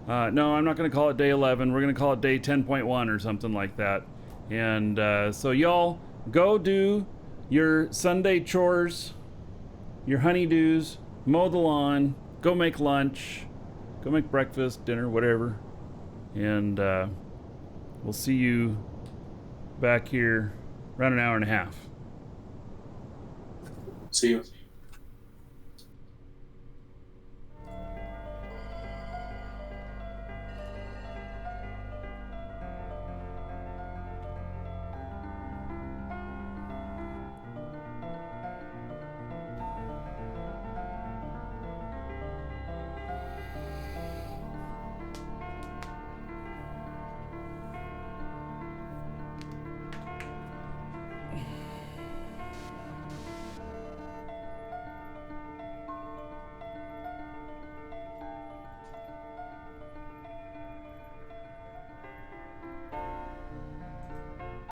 No, I'm not going to call it day 11. We're going to call it day 10.1 or something like that. And so y'all go do your Sunday chores, your honeydews, mow the lawn, go make lunch, go make breakfast, dinner, whatever. And we'll see you back here around an hour and a half. See you.